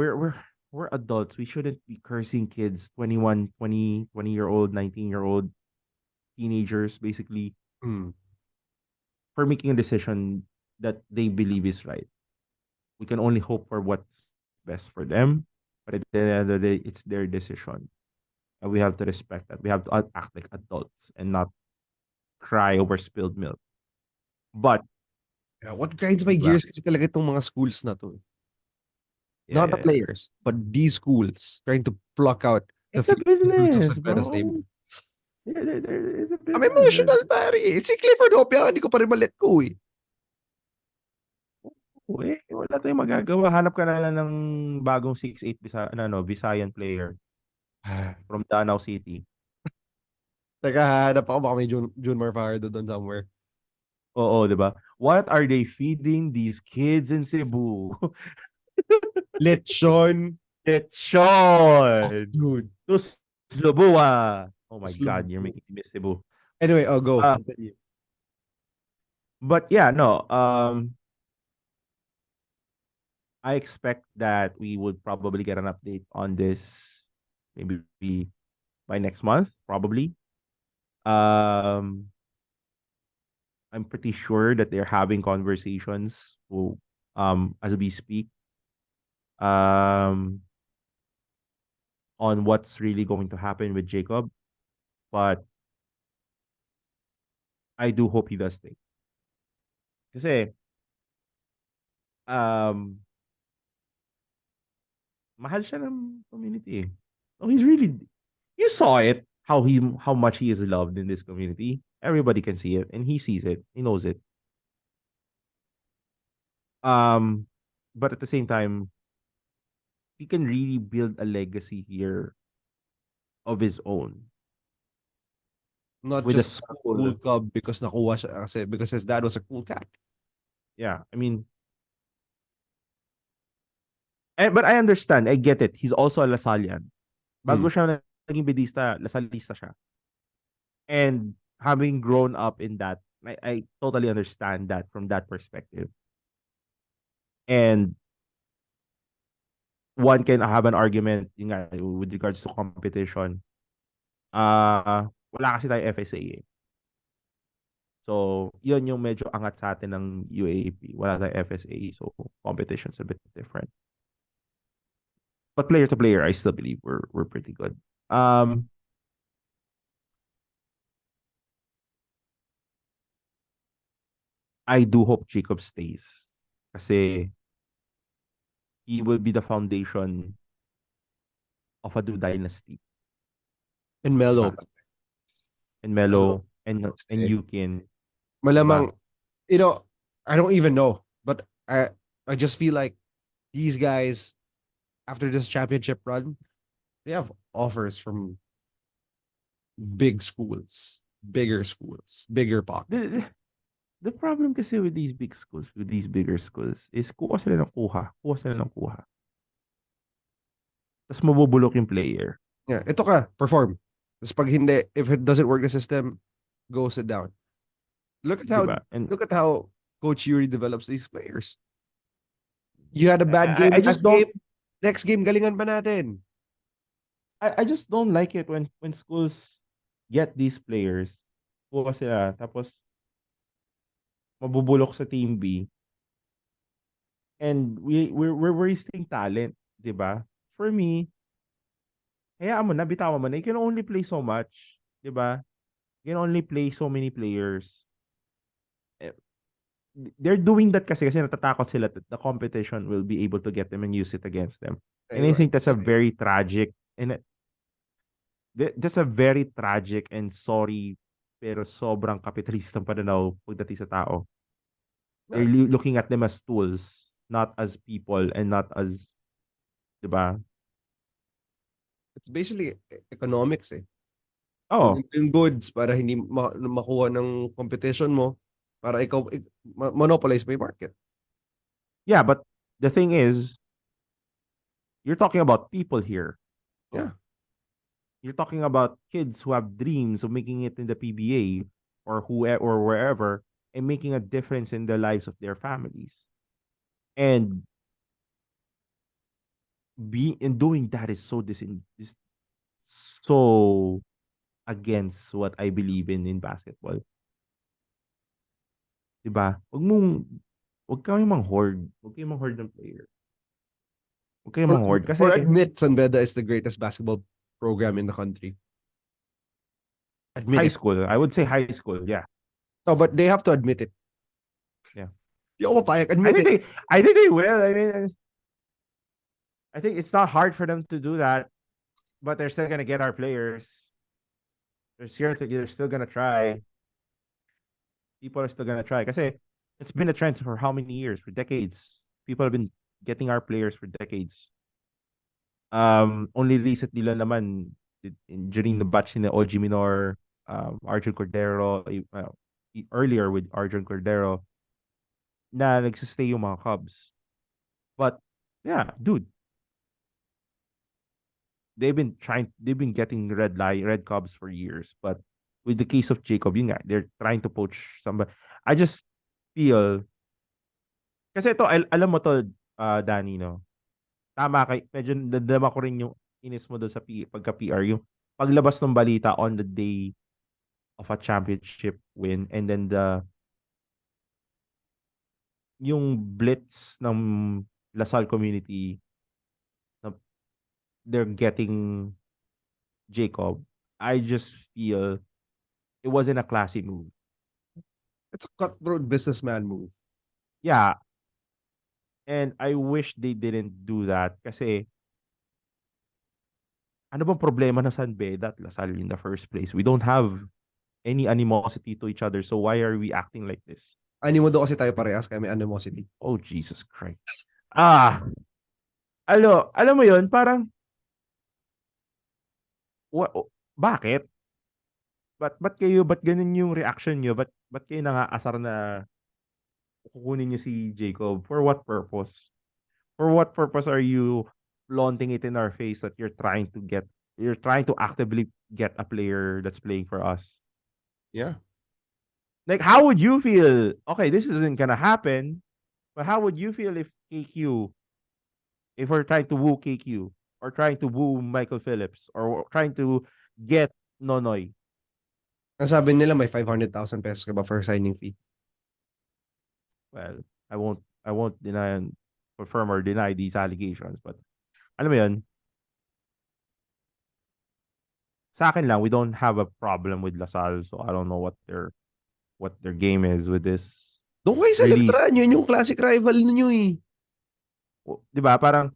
We're adults. We shouldn't be cursing kids, 21, 20-year-old, 19-year-old teenagers, basically, Mm. for making a decision that they believe is right. We can only hope for what's best for them, but at the end of the day, it's their decision. And we have to respect that. We have to act like adults and not cry over spilled milk. But, Yeah, what grinds my diba? gears kasi talaga itong mga schools na to. Yeah, Not the yeah, yeah. players, but these schools trying to pluck out the It's a fruits of business, San Pedro Stable. bro. Yeah, it's a I'm business. emotional, pare. Si Clifford Hopia, hindi ko pa rin ma-let go eh. Wala tayong magagawa. Hanap ka na lang ng bagong 6'8" Visayan player from Danau City. Teka, hanap ako. Baka may June Marfardo doon somewhere. Oo, 'di ba? What are they feeding these kids in Cebu? Lechon. Oh, Lechon. dude. Tus Lubua. Oh my God, you're Slow. making me miss Cebu. Anyway, I'll go. Uh, but yeah, no. I expect that we would probably get an update on this maybe by next month, probably. Um, I'm pretty sure that they're having conversations as we speak um on what's really going to happen with Jacob. But I do hope he does stay. Kasi um mahal siya ng community eh. Oh, he's really you saw it how much he is loved in this community. Everybody can see it and he sees it. He knows it. Um but at the same time, he can really build a legacy here of his own Not with a just a school. cool cub because nakuha siya kasi because his dad was a cool cat. Yeah, I mean, but I understand. I get it. He's also a Lasallian. Hmm. Bago siya naging bedista, Lasallista siya. And having grown up in that, I totally understand that from that perspective. And one can have an argument yun nga, with regards to competition. Wala kasi tayo FSA eh. So, yun yung medyo angat sa atin ng UAAP. Wala tayong FSA. So, competition's a bit different. But player to player, I still believe we're pretty good. I do hope Jacob stays. Kasi he will be the foundation of a new dynasty. And Melo. Diba? And Melo. Melo and Yukin. Malamang, Diba? you know, I don't even know, but I just feel like these guys after this championship run, they have offers from big schools, bigger pocket. The problem kasi with these big schools, with these bigger schools, is kuha sila ng kuha. Kuha sila ng kuha. Tapos mabubulok yung player. Yeah, ito ka, perform. Tapos pag hindi, if it doesn't work the system, go sit down. Look at how Diba? And look at how Coach Yuri develops these players. You had a bad game I just last don't game. Next game, galingan pa natin. I just don't like it when schools get these players. Kuha sila, tapos mabubulok sa Team B. And we're wasting talent, 'di ba? For me, hayaan mo na, bitawan mo na. You can only play so much, 'di ba? You can only play so many players. Eh, they're doing that kasi natatakot sila that the competition will be able to get them and use it against them. And I think that's a very tragic and that's a very tragic and sorry pero sobrang kapitalistang pananaw pagdating sa tao. They're looking at them as tools, not as people and not as, 'di ba? It's basically economics eh. Oh, Yung goods para hindi makuha ng competition mo para ikaw monopolize mo yung market. yeah, but the thing is, you're talking about people here. Yeah. You're talking about kids who have dreams of making it in the PBA or wherever and making a difference in the lives of their families. And doing that is is so against what I believe in basketball. 'Di ba? Wag kayong mang-hoard. Wag kayong mang-hoard ng player. Wag kayong mang-hoard Or kasi admit SAN BEDA is the greatest basketball program in the country. Admit high it. school, I would say high school, yeah. No, but they have to admit it. Yeah. Di ako papayag. I Admit think it. they will. I mean, I think it's not hard for them to do that, but they're still gonna get our players. They're still gonna try. People are still gonna try. Kasi it's been a trend for how many years? For decades. People have been getting our players for decades. Only recently lang naman during the batch in the OG Minor, Arjun Cordero, earlier with Arjun Cordero, na nagsistay yung mga Cubs. But yeah, dude, they've been getting red Cubs for years. But with the case of Jacob, yun nga, they're trying to poach somebody. I just feel kasi ito, alam mo to, Danny, no? Tama kay medyo nadama ko rin yung inis mo doon sa pagka-PR, yung paglabas ng balita on the day of a championship win and then yung blitz ng Lasal community na they're getting Jacob. I just feel it wasn't a classy move. It's a cutthroat businessman move. Yeah, and I wish they didn't do that kasi ano bang problema ng San Beda at Lasal in the first place? We don't have any animosity to each other, so why are we acting like this? Animo daw kasi tayo parehas kaya may animosity. Oh, Jesus Christ. Alam mo yun, parang, bakit? Ba't ganun yung reaction nyo? Ba't kayo nangaasar na kukunin nyo si Jacob? For what purpose? For what purpose are you flaunting it in our face that you're trying to actively get a player that's playing for us? Yeah. Like, how would you feel? Okay, this isn't gonna happen, but how would you feel if we're trying to woo KQ or trying to woo Michael Phillips or trying to get Nonoy? Ang sabi nila may 500,000 pesos ka ba for signing fee? Well, I won't deny and confirm or deny these allegations, but alam mo yun, sa akin lang, we don't have a problem with Lasal, so I don't know what their game is with this Doon kayo sa release. Electran, yun yung classic rival ninyo eh. 'Di ba? Parang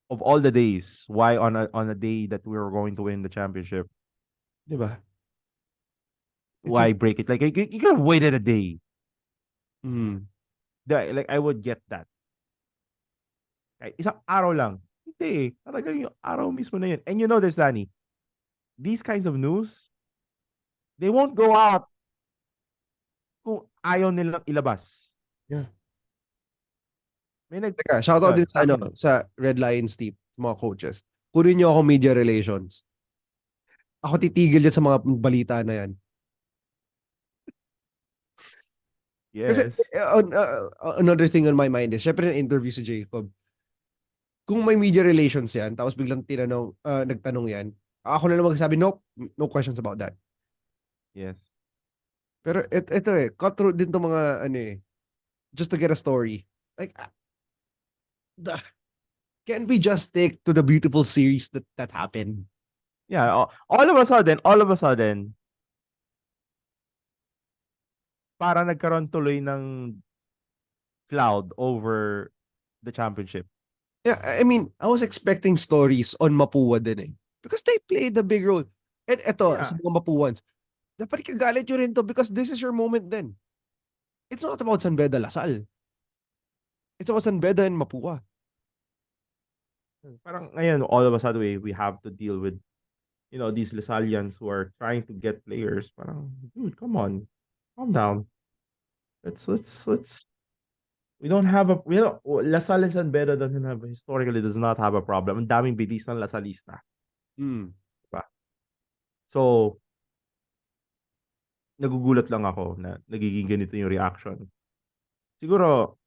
of all the days, why on a day that we were going to win the championship, Di ba? why break it? Like you could have waited a day. Mm. Like I would get that. Kahit isang araw lang. Hindi eh. Talagang yung araw mismo na yun. And you know this, Danny, these kinds of news, they won't go out kung ayaw nilang ilabas. Yeah. May Teka, shoutout yun, din sa, sa Red Lions team, sa mga coaches. Kunin niyo ako media relations. Ako titigil dyan sa mga balita na yan. Kasi Yes. another thing on my mind is, syempre na interview si Jacob, kung may media relations yan, tapos biglang nagtanong yan, ako na lang magsabi, nope, no questions about that. Yes. Pero ito cutthroat din to mga just to get a story. Like, the, can we just stick to the beautiful series that happened? Yeah, all of a sudden, para nagkaroon tuloy ng cloud over the championship. Yeah, I mean, I was expecting stories on Mapua din eh. Because they played a big role. And eto, sa Yeah. mga Mapuans, dapat ikagalit nyo rin to because this is your moment then. It's not about San Beda Lasal. It's about San Beda and Mapua. Parang ngayon, all of a sudden, we have to deal with, these Lasalians who are trying to get players. Parang, dude, come on. Calm down. Let's we don't have a, Lasal and San Beda historically does not have a problem. Ang daming bidis ng Lasalista. Hmm. Diba? So, nagugulat lang ako na nagiging ganito yung reaction. Siguro,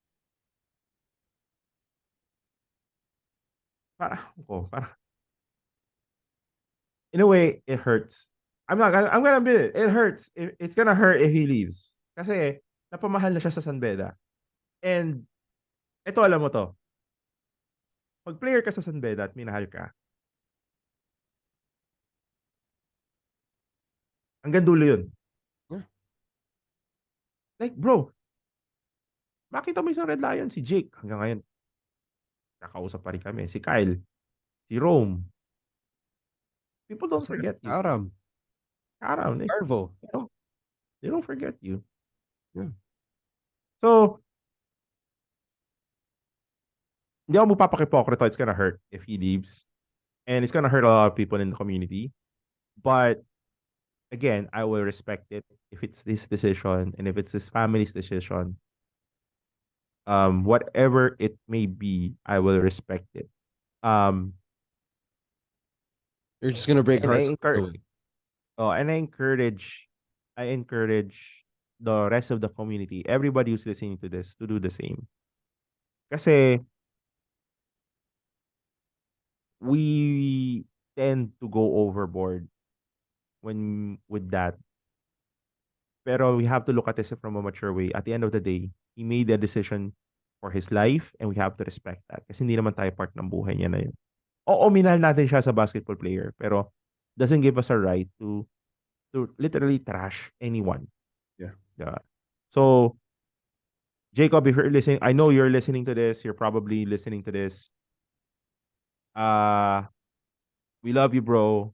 parang, in a way, it hurts. I'm gonna admit it. It hurts. It's gonna hurt if he leaves. Kasi, napamahal na siya sa San Beda. And, ito alam mo to. Pag player ka sa San Beda at minahal ka, hanggang dulo yun. Yeah. Like, bro, makita mo isang Red Lion, si Jake, hanggang ngayon, nakausap pa rin kami. Si Kyle, si Rome. People don't forget you. Aram. Araw, Arvo. they don't forget you. Yeah. So, hindi ako magpapakipokrito. It's gonna hurt if he leaves. And it's gonna hurt a lot of people in the community. But, again, I will respect it if it's his decision and if it's his family's decision. Whatever it may be, I will respect it. You're just gonna break And I hearts encourage, away. I encourage the rest of the community, everybody who's listening to this, to do the same. Kasi we tend to go overboard when with that. Pero we have to look at this from a mature way. At the end of the day, he made a decision for his life and we have to respect that. Kasi hindi naman tayo part ng buhay niya na yun. Oo, minahal natin siya sa basketball player, pero doesn't give us a right to literally trash anyone. Yeah. Yeah. So, Jacob, if you're listening, I know you're listening to this. You're probably listening to this. Uh, we love you, bro.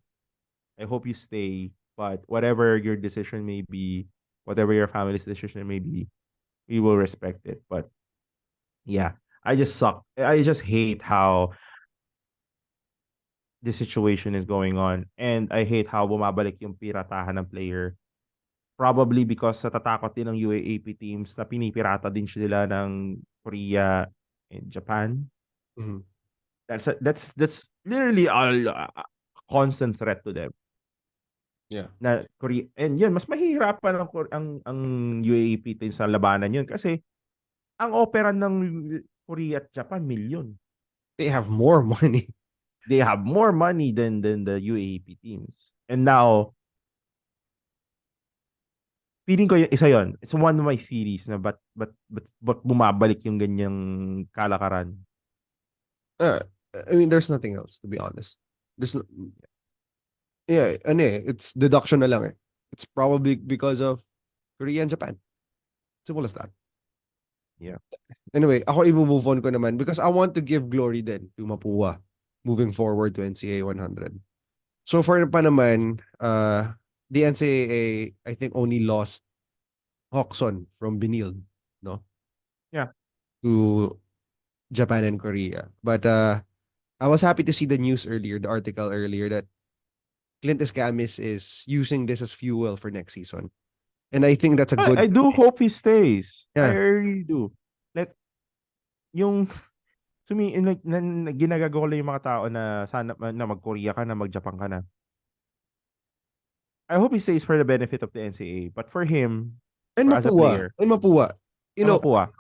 I hope you stay. But whatever your decision may be, whatever your family's decision may be, we will respect it. But yeah, I just suck. I just hate how this situation is going on. And I hate how bumabalik yung piratahan ng player. Probably because sa tatakot din ng UAAP teams na pinipirata din sila ng Korea and Japan. Mm-hmm. That's literally a constant threat to them. Yeah. Na Korea, and yun, mas mahihirapan ang UAAP teams sa labanan yun kasi ang opera ng Korea at Japan, milyon. They have more money. They have more money than the UAAP teams. And now, feeling ko isa yon. It's one of my theories na but bumabalik yung ganyang kalakaran. Uh, I mean, there's nothing else, to be honest. There's no, yeah, it's deduction na lang eh. It's probably because of Korea and Japan. Simple as that. Yeah. Anyway, ako i-move on ko naman because I want to give glory then to Mapua moving forward to NCAA 100. So far pa naman, the NCAA, I think, only lost Hoxon from Benilde, no? Yeah. To Japan and Korea. But I was happy to see the news earlier, the article earlier, that Clint Escamis is using this as fuel for next season. And I think that's a good I do thing. hope he stays. I Yeah. really do. Like, yung like, ginagagawa lang yung mga tao na sana na mag-Korea ka na, mag-Japan ka na. I hope he stays for the benefit of the NCAA. But for him, And for as a Mapua. player, And Mapua. you Sa know, Mapua.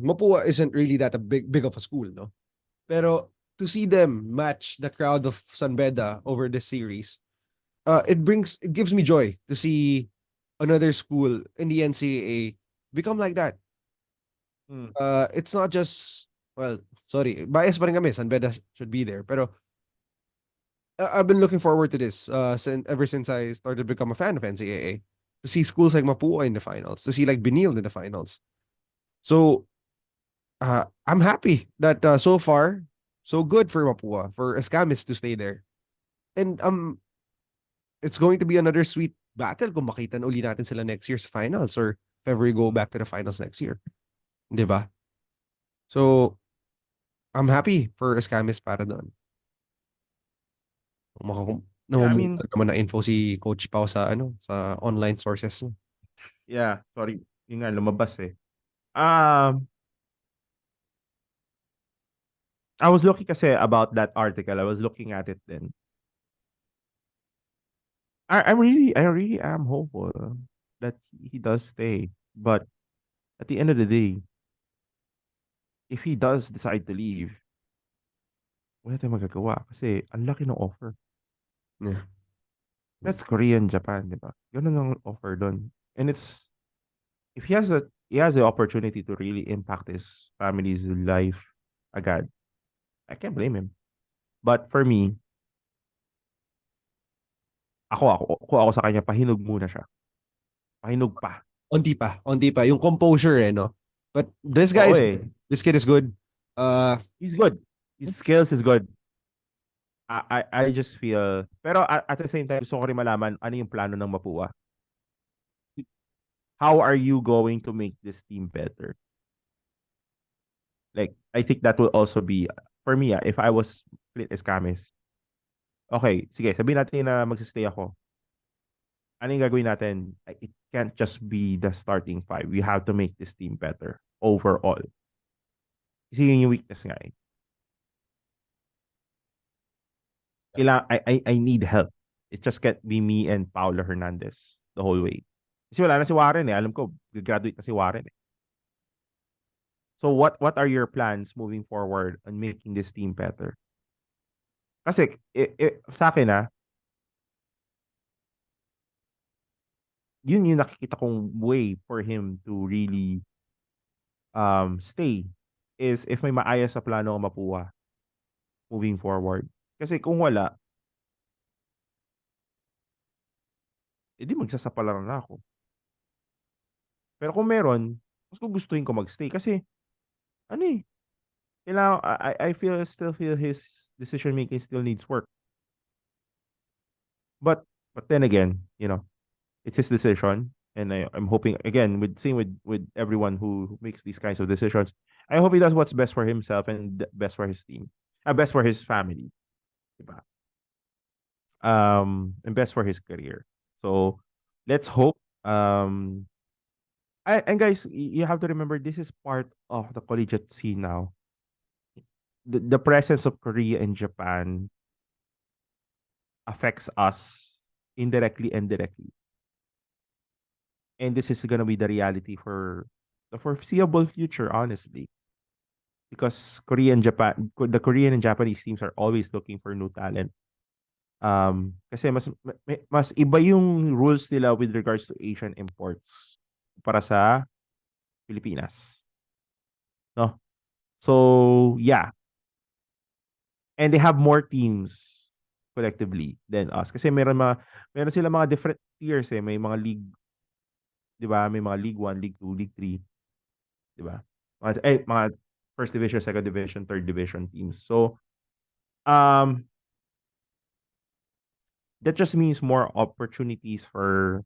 Mapua isn't really that a big of a school, no? Pero to see them match the crowd of San Beda over this series, it gives me joy to see another school in the NCAA become like that. Mm. It's not just, well, sorry, bias pa rin kami, San Beda should be there. Pero I've been looking forward to this ever since I started to become a fan of NCAA. To see schools like Mapua in the finals, to see like Benil in the finals. So I'm happy that so far, so good for Mapua, for Escamis to stay there. And it's going to be another sweet battle kung makita na uli natin sila next year's finals or if ever we go back to the finals next year. Di ba? So, I'm happy for Escamis para doon. Yeah, I mean, Namumulat naman na info si Coach Pao sa sa online sources niya. yeah, sorry. Yun nga, lumabas eh. Um, I was looking kasi about that article. I was looking at it then. I really am hopeful that he does stay. But at the end of the day, if he does decide to leave, wala tayong magagawa kasi ang laki ng offer. Yeah. That's Korea and Japan, di ba? Ganun ang offer doon. And it's, if he has the opportunity to really impact his family's life agad, I can't blame him. But for me, ako sa kanya, pahinog muna siya. Pahinog pa. Onti pa. Yung composure no? But this guy Oo is eh. good. This kid is good. He's good. His skills is good. I just feel, pero at the same time, gusto ko rin malaman ano yung plano ng Mapua. How are you going to make this team better? Like, I think that will also be, for me, if I was Clint Escames, okay, sige, sabihin natin na magsistay ako. Ano yung gagawin natin? It can't just be the starting five. We have to make this team better overall. Kasi yun yung weakness nga eh. I need help. It just can't be me and Paolo Hernandez the whole way. Kasi wala na si Warren eh. Alam ko, graduate na si Warren eh. So what are your plans moving forward on making this team better? Kasi sa akin yun yung nakikita kong way for him to really stay is if may maayos sa plano ang Mapua moving forward. Kasi kung wala, edi magsasapalaran na ako. Pero kung meron, mas gugustuhin ko magstay kasi ano eh, kailangan, I still feel his decision making still needs work. But then again, it's his decision, and I'm hoping again with same with everyone who makes these kinds of decisions. I hope he does what's best for himself and best for his team, best for his family, diba? And best for his career. So let's hope. And guys, you have to remember this is part of the collegiate scene now. The presence of Korea and Japan affects us indirectly and directly. And this is gonna be the reality for the foreseeable future, honestly. Because the Korean and Japanese teams are always looking for new talent. Kasi mas iba yung rules nila with regards to Asian imports para sa Pilipinas. No? So, yeah. And they have more teams collectively than us. Kasi meron sila mga different tiers eh. May mga league, 'di ba? May mga League 1, League 2, League 3, 'di ba? Mga first division, second division, third division teams. So, um that just means more opportunities for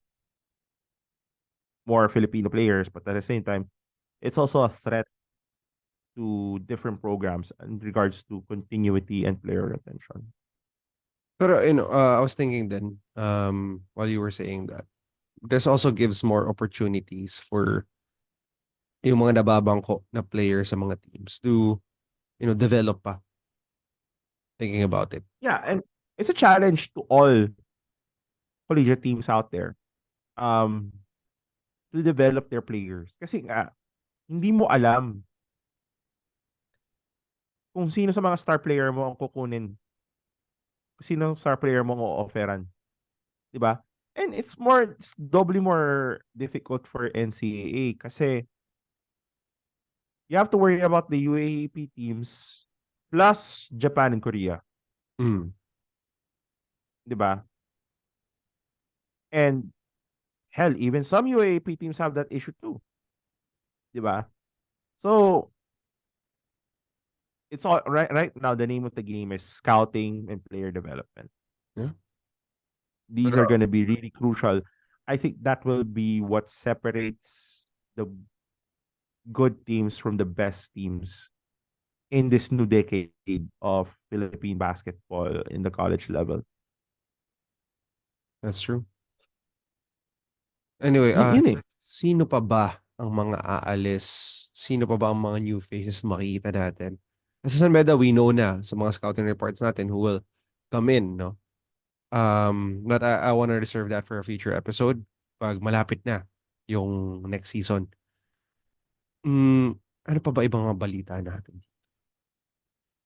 more Filipino players, but at the same time, it's also a threat to different programs in regards to continuity and player retention. Pero I was thinking then, while you were saying that, this also gives more opportunities for yung mga nababangko na players sa mga teams to, develop pa. Thinking about it. Yeah, and it's a challenge to all collegiate teams out there. Um, to develop their players. Kasi nga, hindi mo alam kung sino sa mga star player mo ang kukunin, kung sino ang star player mo ang o-offeran. 'Di ba? And it's doubly more difficult for NCAA kasi you have to worry about the UAAP teams plus Japan and Korea, Mm. 'di ba? And hell, even some UAAP teams have that issue too, 'di ba? So, it's all right now the name of the game is scouting and player development. Yeah. These Pero are going to be really crucial. I think that will be what separates the good teams from the best teams in this new decade of Philippine basketball in the college level. that's true. Anyway, Yun eh. sino pa ba ang mga aalis? Sino pa ba ang mga new faces na makikita natin? Kasi sa Meda, we know na sa mga scouting reports natin who will come in, no? But I want to reserve that for a future episode pag malapit na yung next season. Ano pa ba ibang mga balita natin?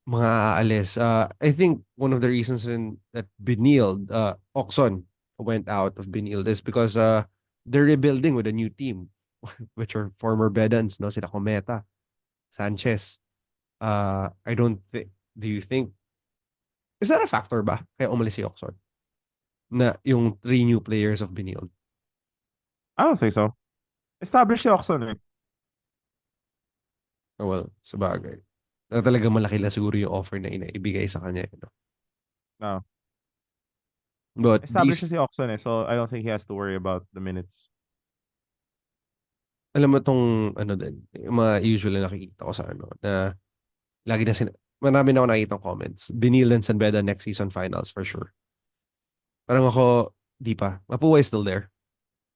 Mga aalis. I think one of the reasons that Benilde, Oxon went out of Benilde is because they're rebuilding with a new team, which are former Bedans, no? Sila Cometa, Sanchez. I don't think, do you think, is that a factor ba? Kaya umalis si Oxon? Na yung three new players of Benilde. I don't think so. Established si Oxon eh. Oh, well, sabagay. Na talaga malaki lang siguro yung offer na inaibigay sa kanya. No? No. But these, Established si Oxon eh. So I don't think he has to worry about the minutes. alam mo tong ano din, yung mga usually nakikita ko sa ano, na lagi na marami na ako nakikita comments. Benil and San Beda next season finals for sure. Parang ako, di pa. Mapua is still there.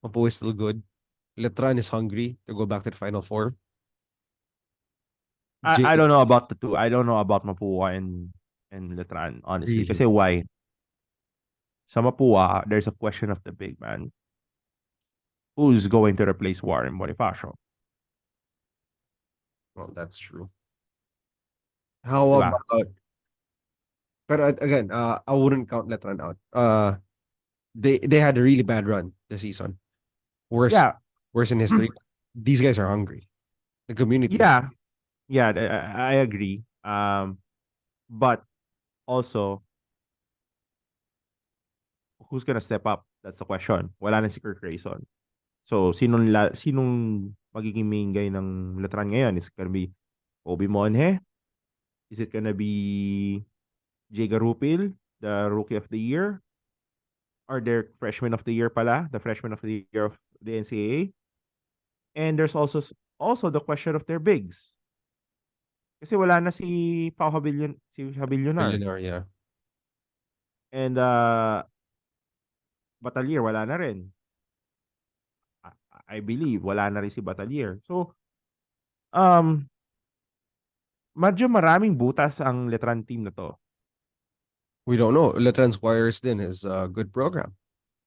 Mapua is still good. Letran is hungry to go back to the Final Four. I J don't know about the two. I don't know about Mapua and Letran, honestly. really. Kasi why? Sa Mapua, there's a question of the big man. Who's going to replace Warren Bonifacio? Well, that's true. How Diba? about, pero again, I wouldn't count Letran out. They had a really bad run this season. Worst, Yeah. worst in history. These guys are hungry. The community is. Yeah. Yeah, I agree. But also, who's gonna step up? That's the question. Wala na si Kirk Grayson. So, sinong magiging main guy ng Latran ngayon? Is it gonna be Obi Monhe? Is it gonna be Jay Garupil, the Rookie of the Year? Or their Freshman of the Year pala? The Freshman of the Year of the NCAA? And there's also the question of their bigs. Kasi wala na si si Habilionar. Billionaire, yeah. And Batalier, wala na rin. I believe, wala na rin si Batalier. So, um, medyo maraming butas ang Letran team na to. We don't know. Letran Squires din is a good program.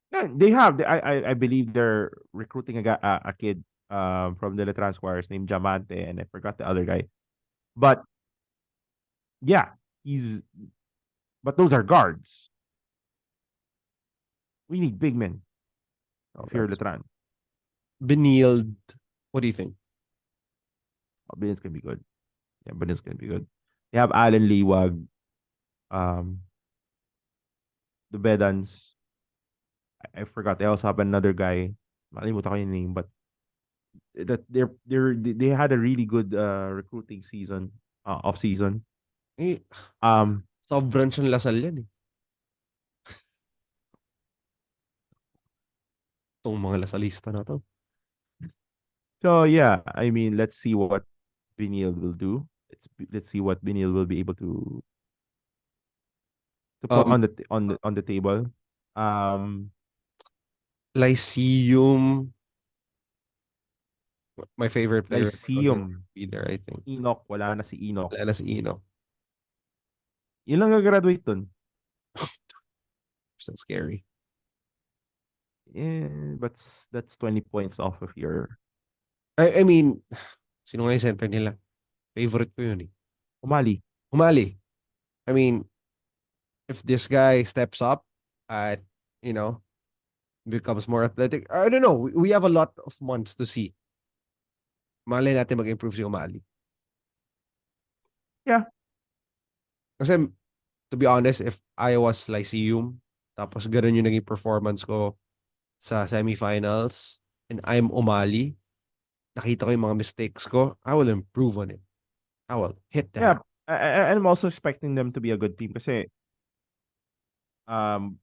Yeah, they have. I believe they're recruiting a kid from the Letran Squires named Jamante, and I forgot the other guy. But yeah, but those are guards. We need big men Oh, if you're that's Letran. Benilde. What do you think? Oh, Billions can be good. Yeah, Billions can be good. They have Allen Liwag, um, the Bedans. I forgot. They also have another guy. Malimutan ko yung name, but that they had a really good recruiting season, off season. Eh, Um, sobrang siyang lasal yan eh. Itong mga lasalista na to. so yeah, I mean, let's see what Vinyl will do. Let's see what Vinyl will be able to put Um, on the table. Um, Lyceum, my favorite player in the country, Lyceum, will be there, I think. Enoch, wala na si Enoch. Wala na si Ino. Yun lang gagraduate dun. So scary. but that's 20 points off of your I mean, sino nga yung center nila? Favorite ko yun eh. Umali. Humali. I mean, if this guy steps up at, you know, becomes more athletic, I don't know. We have a lot of months to see. Malay natin mag-improve si Umali. Yeah. Kasi, to be honest, if I was Lyceum, tapos ganun yung naging performance ko sa semifinals, and I'm Umali, nakita ko yung mga mistakes ko, I will improve on it. I will hit Yeah. that. I'm also expecting them to be a good team kasi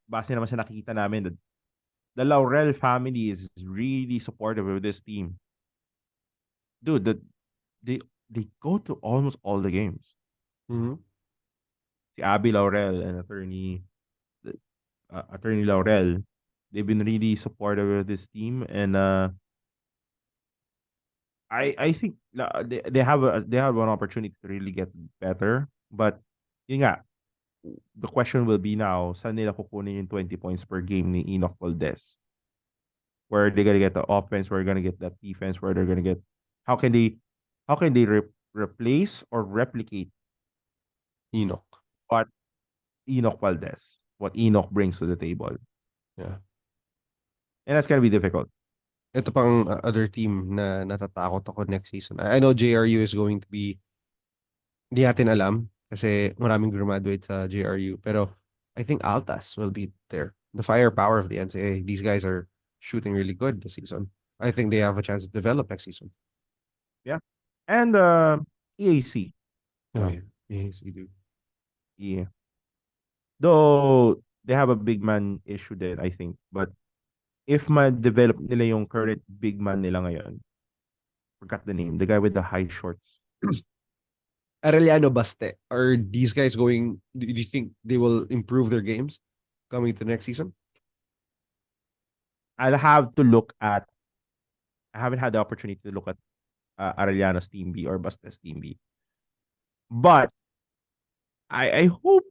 base naman sa nakikita namin, the Laurel family is really supportive of this team. Dude, they they go to almost all the games. Mm-hmm. Si Abby Laurel and attorney Laurel, they've been really supportive of this team, and I think they have one opportunity to really get better, but yun nga, the question will be now, saan nila kukunin yung 20 points per game ni Enoch Valdez? Where are they gonna get the offense? Where are they gonna get that defense? Where they're gonna get? How can they? How can they replace or replicate Enoch. what Enoch Valdez, what Enoch brings to the table? Yeah. And that's gonna be difficult. Ito pang other team na natatakot ako next season. I know JRU is going to be, hindi natin alam kasi maraming graduate sa JRU. Pero I think Altas will be there. The firepower of the NCAA. These guys are shooting really good this season. I think they have a chance to develop next season. Yeah, and EAC. Oh, yeah. Yes, you do. Yeah, though they have a big man issue there, I think. But if ma-develop nila yung current big man nila ngayon, forgot the name, the guy with the high shorts. Arellano Baste. Are these guys going, do you think they will improve their games coming to next season? I'll have to look at. I haven't had the opportunity to look at Arellano's Team B or Baste's Team B, but I hope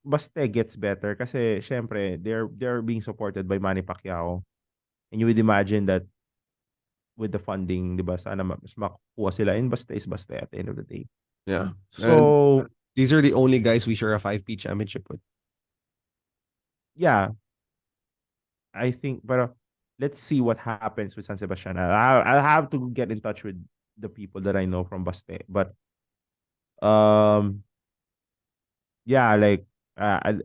Baste gets better kasi syempre they're being supported by Manny Pacquiao, and you would imagine that with the funding, 'di ba? Sana mas makukuha sila, and Baste is Baste at the end of the day. Yeah. And So, these are the only guys we share a 5P championship with. yeah, I think, but let's see what happens with San Sebastian. I'll have to get in touch with the people that I know from Baste. But um, yeah, like I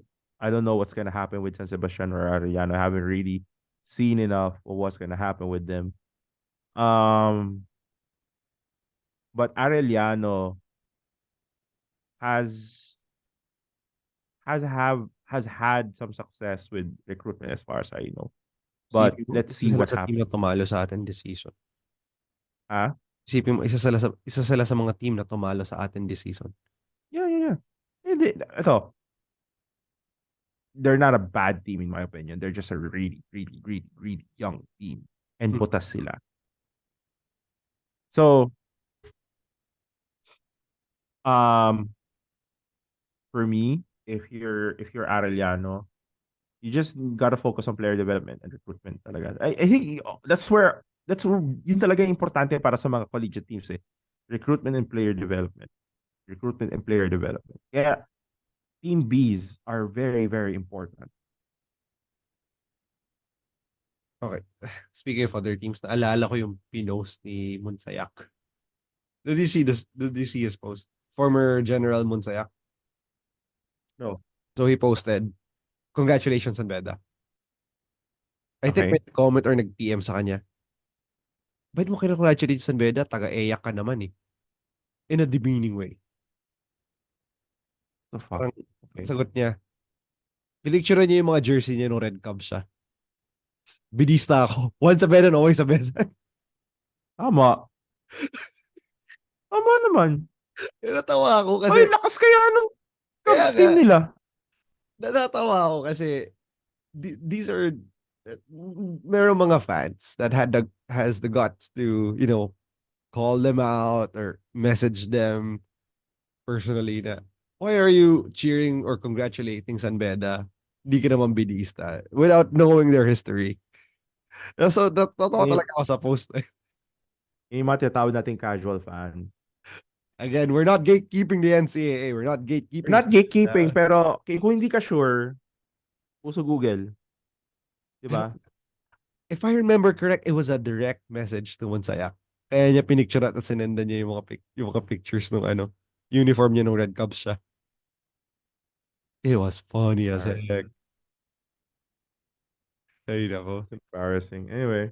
don't know what's gonna happen with San Sebastian or Arellano. I haven't really seen enough of what's gonna happen with them. Um, but Arellano has has had some success with recruitment as far as I know. But Isipin mo, let's isa see sila what sa team na happens. tumalo sa atin this season. Ah, Isipin mo, isa sila sa mga team na tumalo sa atin this season. yeah, yeah, yeah. Hindi, ito, they're not a bad team in my opinion. They're just a really, really, really, really young team. And Hmm. butas sila. So, um, for me, if you're Arellano, you just gotta focus on player development and recruitment talaga. I think that's where yun talaga importante para sa mga collegiate teams eh. Recruitment and player development. Recruitment and player development. Kaya team Bs are very, very important. Okay. Speaking of other teams, naalala ko yung pinost ni Monsayak. Did you see this? Did you see his post? Former General Monsayak. No. So he posted, congratulations on Beda. I think may Okay. comment or nag-PM sa kanya. Ba't mo kinongratulate sa Beda? Taga-eyak ka naman eh. In a demeaning way. The So fuck? parang Okay. sagot niya, pinicture niya yung mga jersey niya nung Red Cubs siya. Bidista ako. Once a Beda, always a Beda. Tama. Tama naman. Natawa ako Ay, kasi, lakas kaya nung kaya Cubs nga, team nila. natatawa ako kasi these are merong mga fans that has the guts to, call them out or message them personally na, why are you cheering or congratulating San Beda? Di ka naman bidista without knowing their history. So, natawa Yung, talaga ako sa post. yung mga tinatawag nating casual fans. Again, we're not gatekeeping the NCAA. We're not We're gatekeeping. not gatekeeping, pero kung hindi ka sure, puso Google. Di I don't, ba? if I remember correct, it was a direct message to Monsayak. Kaya niya pinicture at sinenda niya yung yung mga pictures ng ano, uniform niya nung Red Cubs siya. It was funny as heck. Embarrassing. Ay, nako. It's embarrassing. Anyway.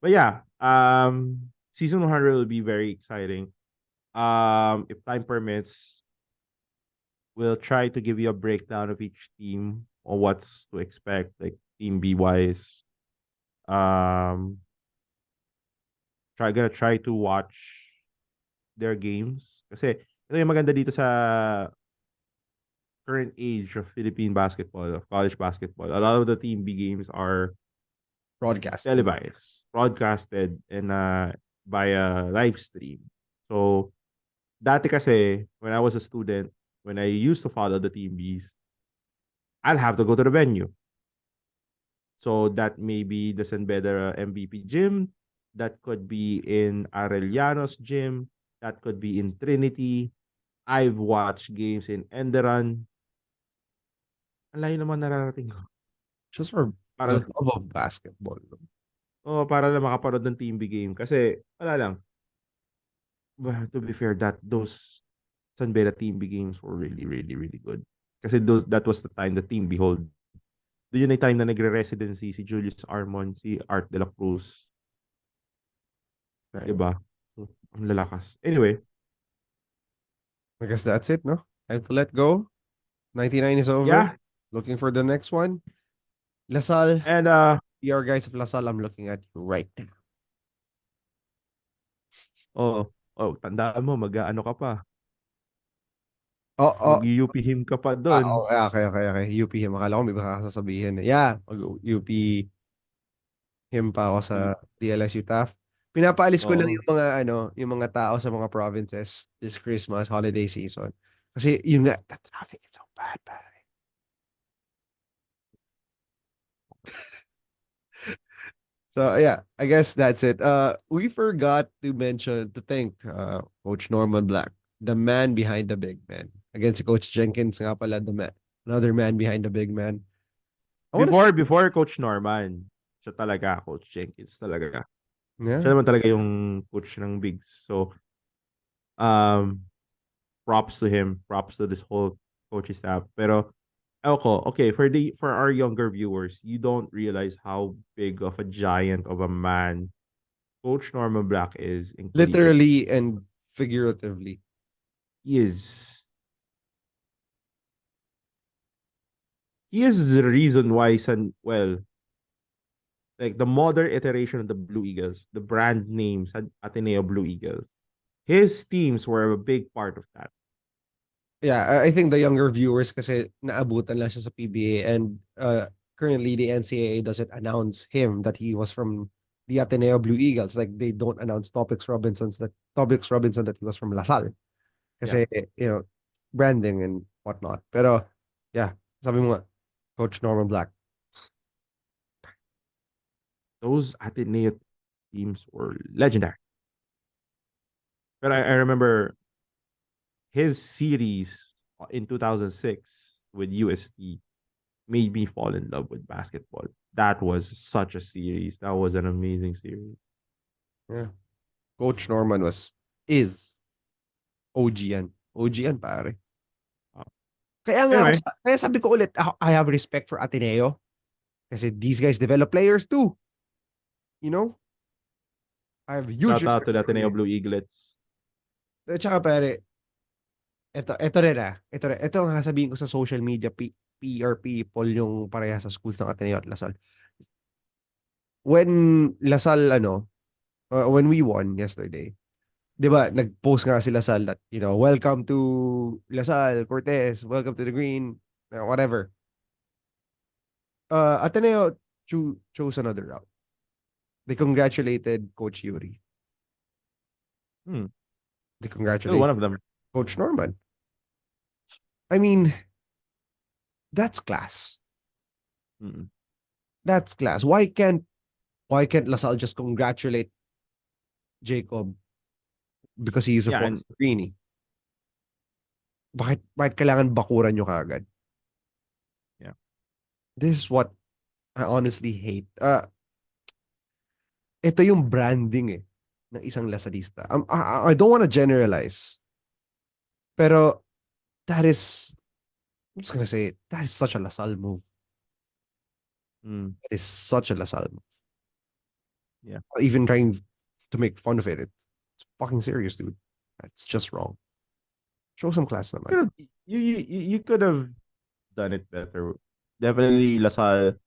But yeah, season 100 will be very exciting. If time permits, we'll try to give you a breakdown of each team or what's to expect, like team B wise. Um, gonna try to watch their games. Kasi ito yung maganda dito sa current age of Philippine basketball, of college basketball. A lot of the team B games are Broadcasted. televised, broadcasted, and via live stream. So, dati kasi, when I was a student, when I used to follow the team Bs, I'll have to go to the venue. So, that may be the SAN BEDA MVP gym. That could be in Arellano's gym. That could be in Trinity. I've watched games in Enderan. Ang layo naman nararating ko. Just for the Para, love of basketball. para lang makaparod ng team B game. Kasi, wala lang. To be fair, those SAN BEDA team B games were really, really, really good. Kasi that was the time the team behold. Doon yun yung time na nagre-residency si Julius Armon, si Art de la Cruz. Right. Diba? So, ang lalakas. Anyway, I guess that's it, no? Time to let go. 99 is over. yeah. Looking for the next one. Lasal, And, PR guys of Lasal, I'm looking at you right now. tandaan mo, mag-ano ka pa. Oh, oh, Mag-UP him ka pa doon. oh, okay, okay, okay. UP him. Akala ko may baka sasabihin. Yeah, UP him pa ako sa DLSU TAF. Pinapaalis ko lang Oo. yung mga ano, yung mga tao sa mga provinces this Christmas holiday season. Kasi yun nga, the traffic is so bad, pare. So yeah, I guess that's it. We forgot to mention to thank Coach Norman Black, the man behind the big man. Against Coach Jenkins nga pala, the man, another man behind the big man. I want to say, Before Coach Norman, siya talaga, Coach Jenkins talaga. yeah, Siya naman talaga yung coach ng Bigs. So, um, props to him. Props to this whole coaching staff. Pero, okay, for our younger viewers, you don't realize how big of a giant of a man Coach Norman Black is in collegiate. literally and figuratively. He is he is the reason why like the modern iteration of the Blue Eagles, the brand names Ateneo Blue Eagles. His teams were a big part of that. Yeah, I think the younger viewers kasi naabutan lang siya sa PBA and currently the NCAA doesn't announce him that he was from the Ateneo Blue Eagles. Like they don't announce Topics Robinson that he was from LaSalle. Yeah. Kasi, branding and whatnot. Pero, yeah, sabi mo nga, Coach Norman Black. Those Ateneo teams were legendary. But I remember his series in 2006 with UST made me fall in love with basketball. That was such a series. That was an amazing series. Yeah. Coach Norman is OG yan. OG yan, pare. Uh, Kaya nga anyway, kaya sabi ko ulit, I have respect for Ateneo kasi these guys develop players too. You know? I have huge shout out respect to the for Ateneo Ateneo. Blue Eaglets. At saka pare, ito rin ito ang sasabihin ko sa social media, PR people yung pareha sa schools ng Ateneo at Lasal. When Lasal, when we won yesterday, 'di ba, nag-post nga si Lasal that, welcome to Lasal, Cortez, welcome to the Green, whatever. Ateneo chose another route. They congratulated Coach Yuri. Hmm. They Still congratulated one of them. Coach Norman. I mean, that's class. Mm-mm. That's class. Why can't Why can't LaSalle just congratulate Jacob because he is a Yeah, former and greenie? Bakit kailangan bakuran nyo kaagad? yeah. This is what I honestly hate. Ito yung branding ng isang Lasalista. I don't want to generalize, pero that is, I'm just gonna say it, that is such a Lasal move. Mm, That is such a Lasal move. yeah. Not even trying to make fun of it. It's fucking serious, dude. That's just wrong. Show some class naman. You could have done it better. Definitely Lasal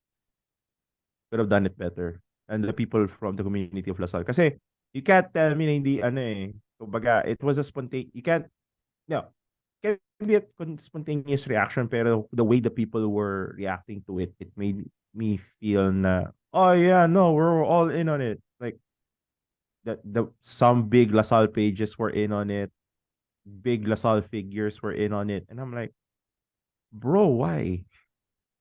could have done it better. And the people from the community of Lasal. Kasi you can't tell me na hindi ano eh. Kumbaga, it was a spontaneous, you can't, no, can be a spontaneous reaction pero the way the people were reacting to it, it made me feel na, oh yeah, no, we're all in on it. Like, the some big Lasal pages were in on it. Big Lasal figures were in on it. And I'm like, bro, why?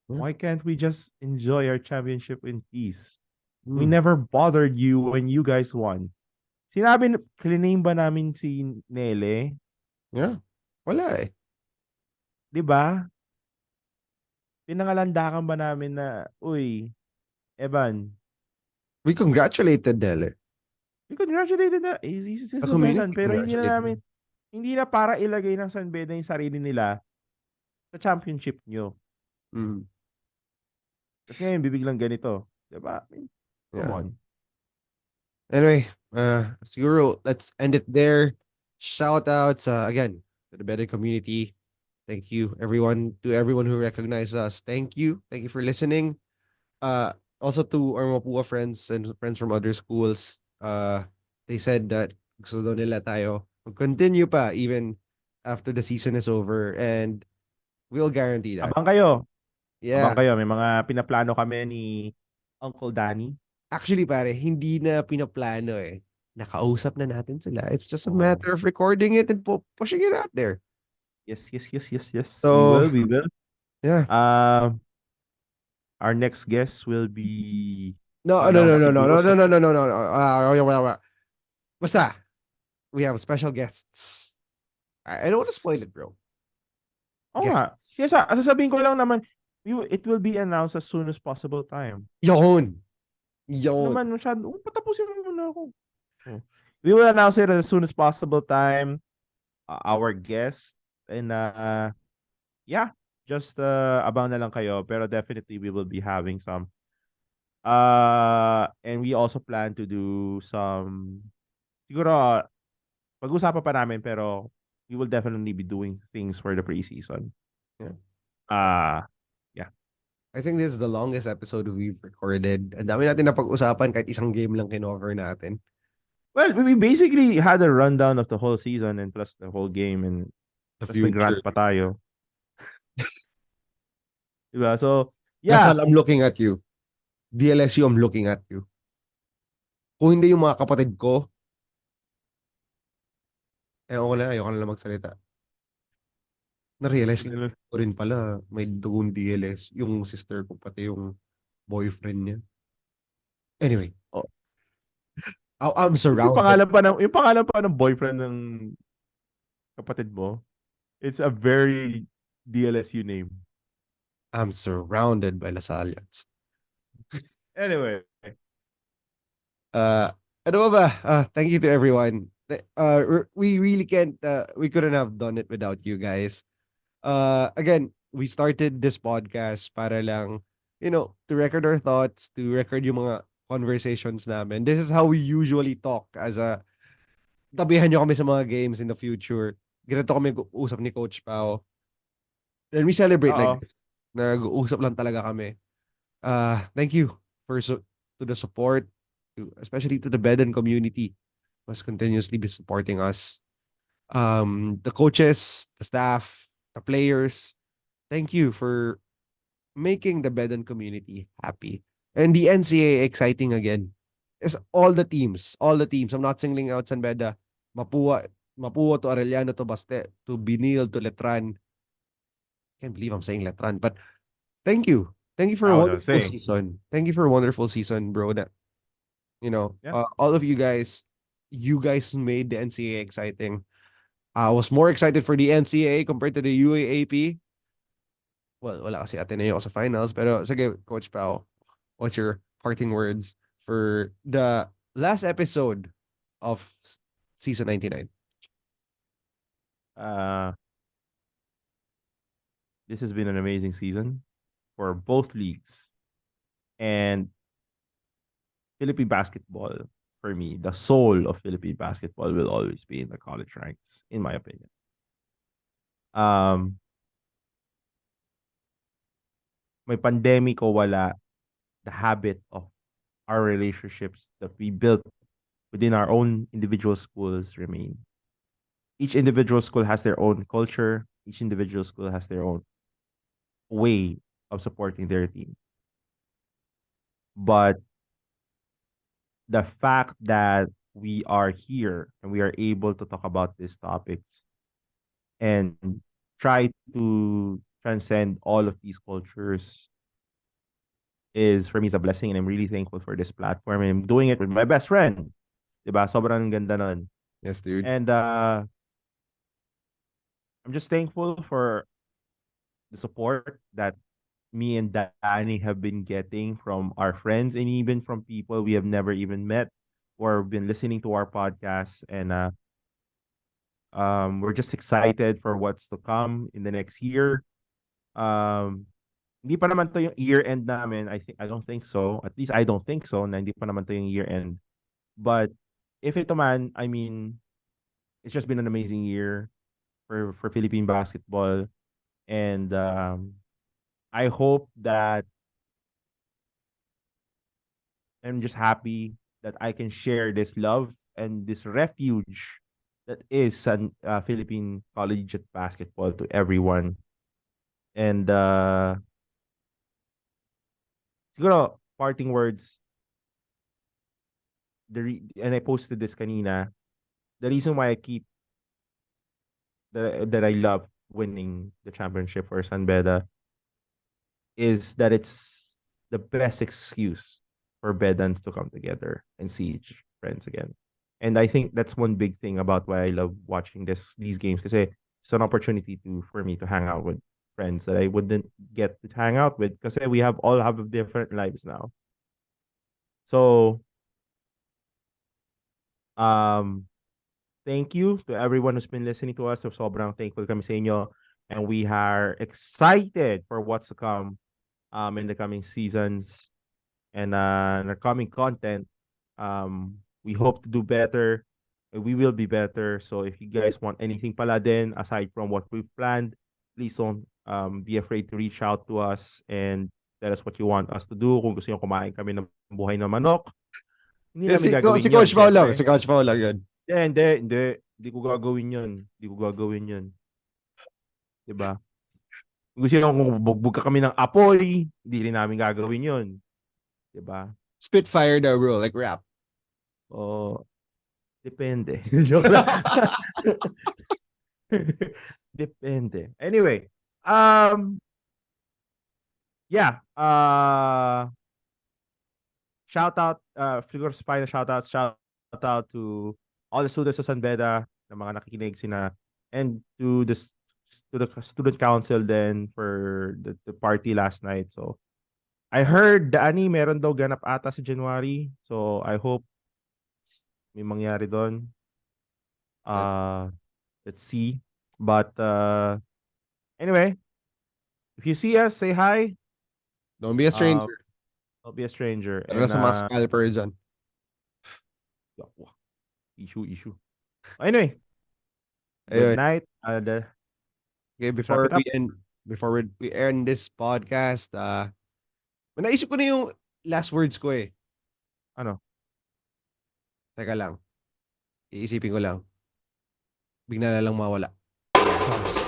Yeah. Why can't we just enjoy our championship in peace? We Mm. never bothered you when you guys won. Sinabi, cliname ba namin si Nele? Yeah. Wala eh. Di ba? Pinangalandakan ba namin na, uy, Evan, We congratulated Dele. we congratulated na, he's The a Bedan, community pero congratulated him. hindi na para ilagay ng San Beda yung sarili nila sa championship nyo. Mm. Tapos ngayon, bibiglang ganito. Di ba? I mean, come Yeah. on. Anyway, siguro let's end it there. Shout outs again to the betting community. Thank you everyone who recognized us. Thank you. Thank you for listening. Uh Also to our Mapua friends and friends from other schools. They said that gusto daw nila tayo continue pa even after the season is over, and we'll guarantee that. Abang kayo. Abang Yeah. kayo. May mga pinaplano kami ni Uncle Danny. Actually, pare, hindi na pinaplano eh. Nakausap na natin sila. It's just a Oh. matter of recording it and pushing it out there. Yes. We So, will, we will. yeah. Um, our next guest will be No, no, no, announce no, no, siguro no, sa no, no, no, no, no. Basta, we have special guests. I don't want to spoil it, bro. Oo nga. Guests. Sasabihin ko lang naman, it will be announced as soon as possible time. Yun. Ano Yun. naman masyado, patapusin mo muna ako. Oh. We will announce it as soon as possible time. Our guest. And yeah, just abang na lang kayo. Pero definitely we will be having some. And we also plan to do some, siguro, pag-usapan pa namin pero we will definitely be doing things for the preseason. Yeah. Uh, yeah. I think this is the longest episode we've recorded. Ang dami natin na pag-usapan kahit isang game lang kinover natin. Well, we basically had a rundown of the whole season and plus the whole game and The plus nag-rant future. pa tayo. Diba? So, Lasal, yeah. I'm looking at you. DLSU, I'm looking at you. Kung hindi yung mga kapatid ko, ayoko na lang magsalita. Na-realize ko rin pala, may dugong DLS, yung sister ko, pati yung boyfriend niya. Anyway, Oh, I'm surrounded. yung pangalan pa ng boyfriend ng kapatid mo, it's a very DLSU name. I'm surrounded by Lasalians. Anyway. Uh, ano ba? Thank you to everyone. We really can't, we couldn't have done it without you guys. Again, we started this podcast para lang, to record our thoughts, to record yung mga conversations namin. This is how we usually talk as tabihan nyo kami sa mga games in the future. Ganito kami usap ni Coach Pao. And we celebrate like Oo. this. Nag-uusap lang talaga kami. Thank you to the support, especially to the Bedan community who has continuously been supporting us. The coaches, the staff, the players, thank you for making the Bedan community happy. And the NCAA exciting again. Is all the teams. I'm not singling out San Beda, Mapua, Mapua to Arellano to Baste, to Binil to Letran. Can't believe I'm saying Letran, but thank you. Thank you for I a was gonna wonderful say. season. Thank you for a wonderful season, bro. Yeah. All of you guys made the NCAA exciting. I was more excited for the NCAA compared to the UAAP. Well, wala kasi Ateneo ako sa finals. Pero sige, Coach Pao, what's your parting words for the last episode of season 99? Uh, this has been an amazing season for both leagues. And Philippine basketball, for me, the soul of Philippine basketball will always be in the college ranks, in my opinion. Um, may pandemic o wala, the habit of our relationships that we built within our own individual schools remain. Each individual school has their own culture. Each individual school has their own way of supporting their team. But the fact that we are here and we are able to talk about these topics and try to transcend all of these cultures is for me is a blessing, and I'm really thankful for this platform, and I'm doing it with my best friend. Diba? Sobrang ganda nun. Yes, dude. And I'm just thankful for the support that me and Danny have been getting from our friends and even from people we have never even met or been listening to our podcast. And we're just excited for what's to come in the next year. Um, hindi pa naman to yung year end namin. I don't think so. At least I don't think so na hindi pa naman to yung year end. But if ito man, I mean, it's just been an amazing year for Philippine basketball. And I hope that I'm just happy that I can share this love and this refuge that is Philippine collegiate basketball to everyone. And siguro, parting words, and I posted this kanina, the reason why I keep, that I love winning the championship for SAN BEDA is that it's the best excuse for Bedans to come together and see each friends again. And I think that's one big thing about why I love watching these games because it's an opportunity for me to hang out with friends that I wouldn't get to hang out with because we all have different lives now. So um thank you to everyone who's been listening to us. So sobrang thankful kami sa inyo, and we are excited for what's to come in the coming seasons. And the coming content, we hope to do better. We will be better. So if you guys want anything pala din aside from what we've planned, please don't be afraid to reach out to us and tell us what you want us to do. Kung gusto nyo kumain kami ng buhay na manok, hindi Yes, namin gagawin si yon, Coach Pao lang. syempre. Si Coach Pao lang yun. Hindi. Hindi ko gagawin yun. Hindi ko gagawin yun. Diba? Kung gusto nyo, kung bugbog ka kami ng apoy, hindi rin namin gagawin yun. Diba? Spitfire daw, bro. Like rap. O, depende. Joke lang. Depende. Anyway, yeah. Shout out, siguro sa final shout out to all the students sa San Beda na mga nakikinig and to the student council then for the party last night. So I heard Dani meron daw ganap ata sa January. So I hope may mangyari doon. Let's, Let's see. But anyway, if you see us, say hi. don't be a Uh, stranger. don't be a stranger. Tara na And sa mga scalper dyan. issue. Anyway, good Ayun. night. Okay, Let's wrap it up. before we end this podcast, naisip ko na yung last words ko eh. Ano? Teka lang. Iisipin ko lang. Bigla na lang mawala. Ayan.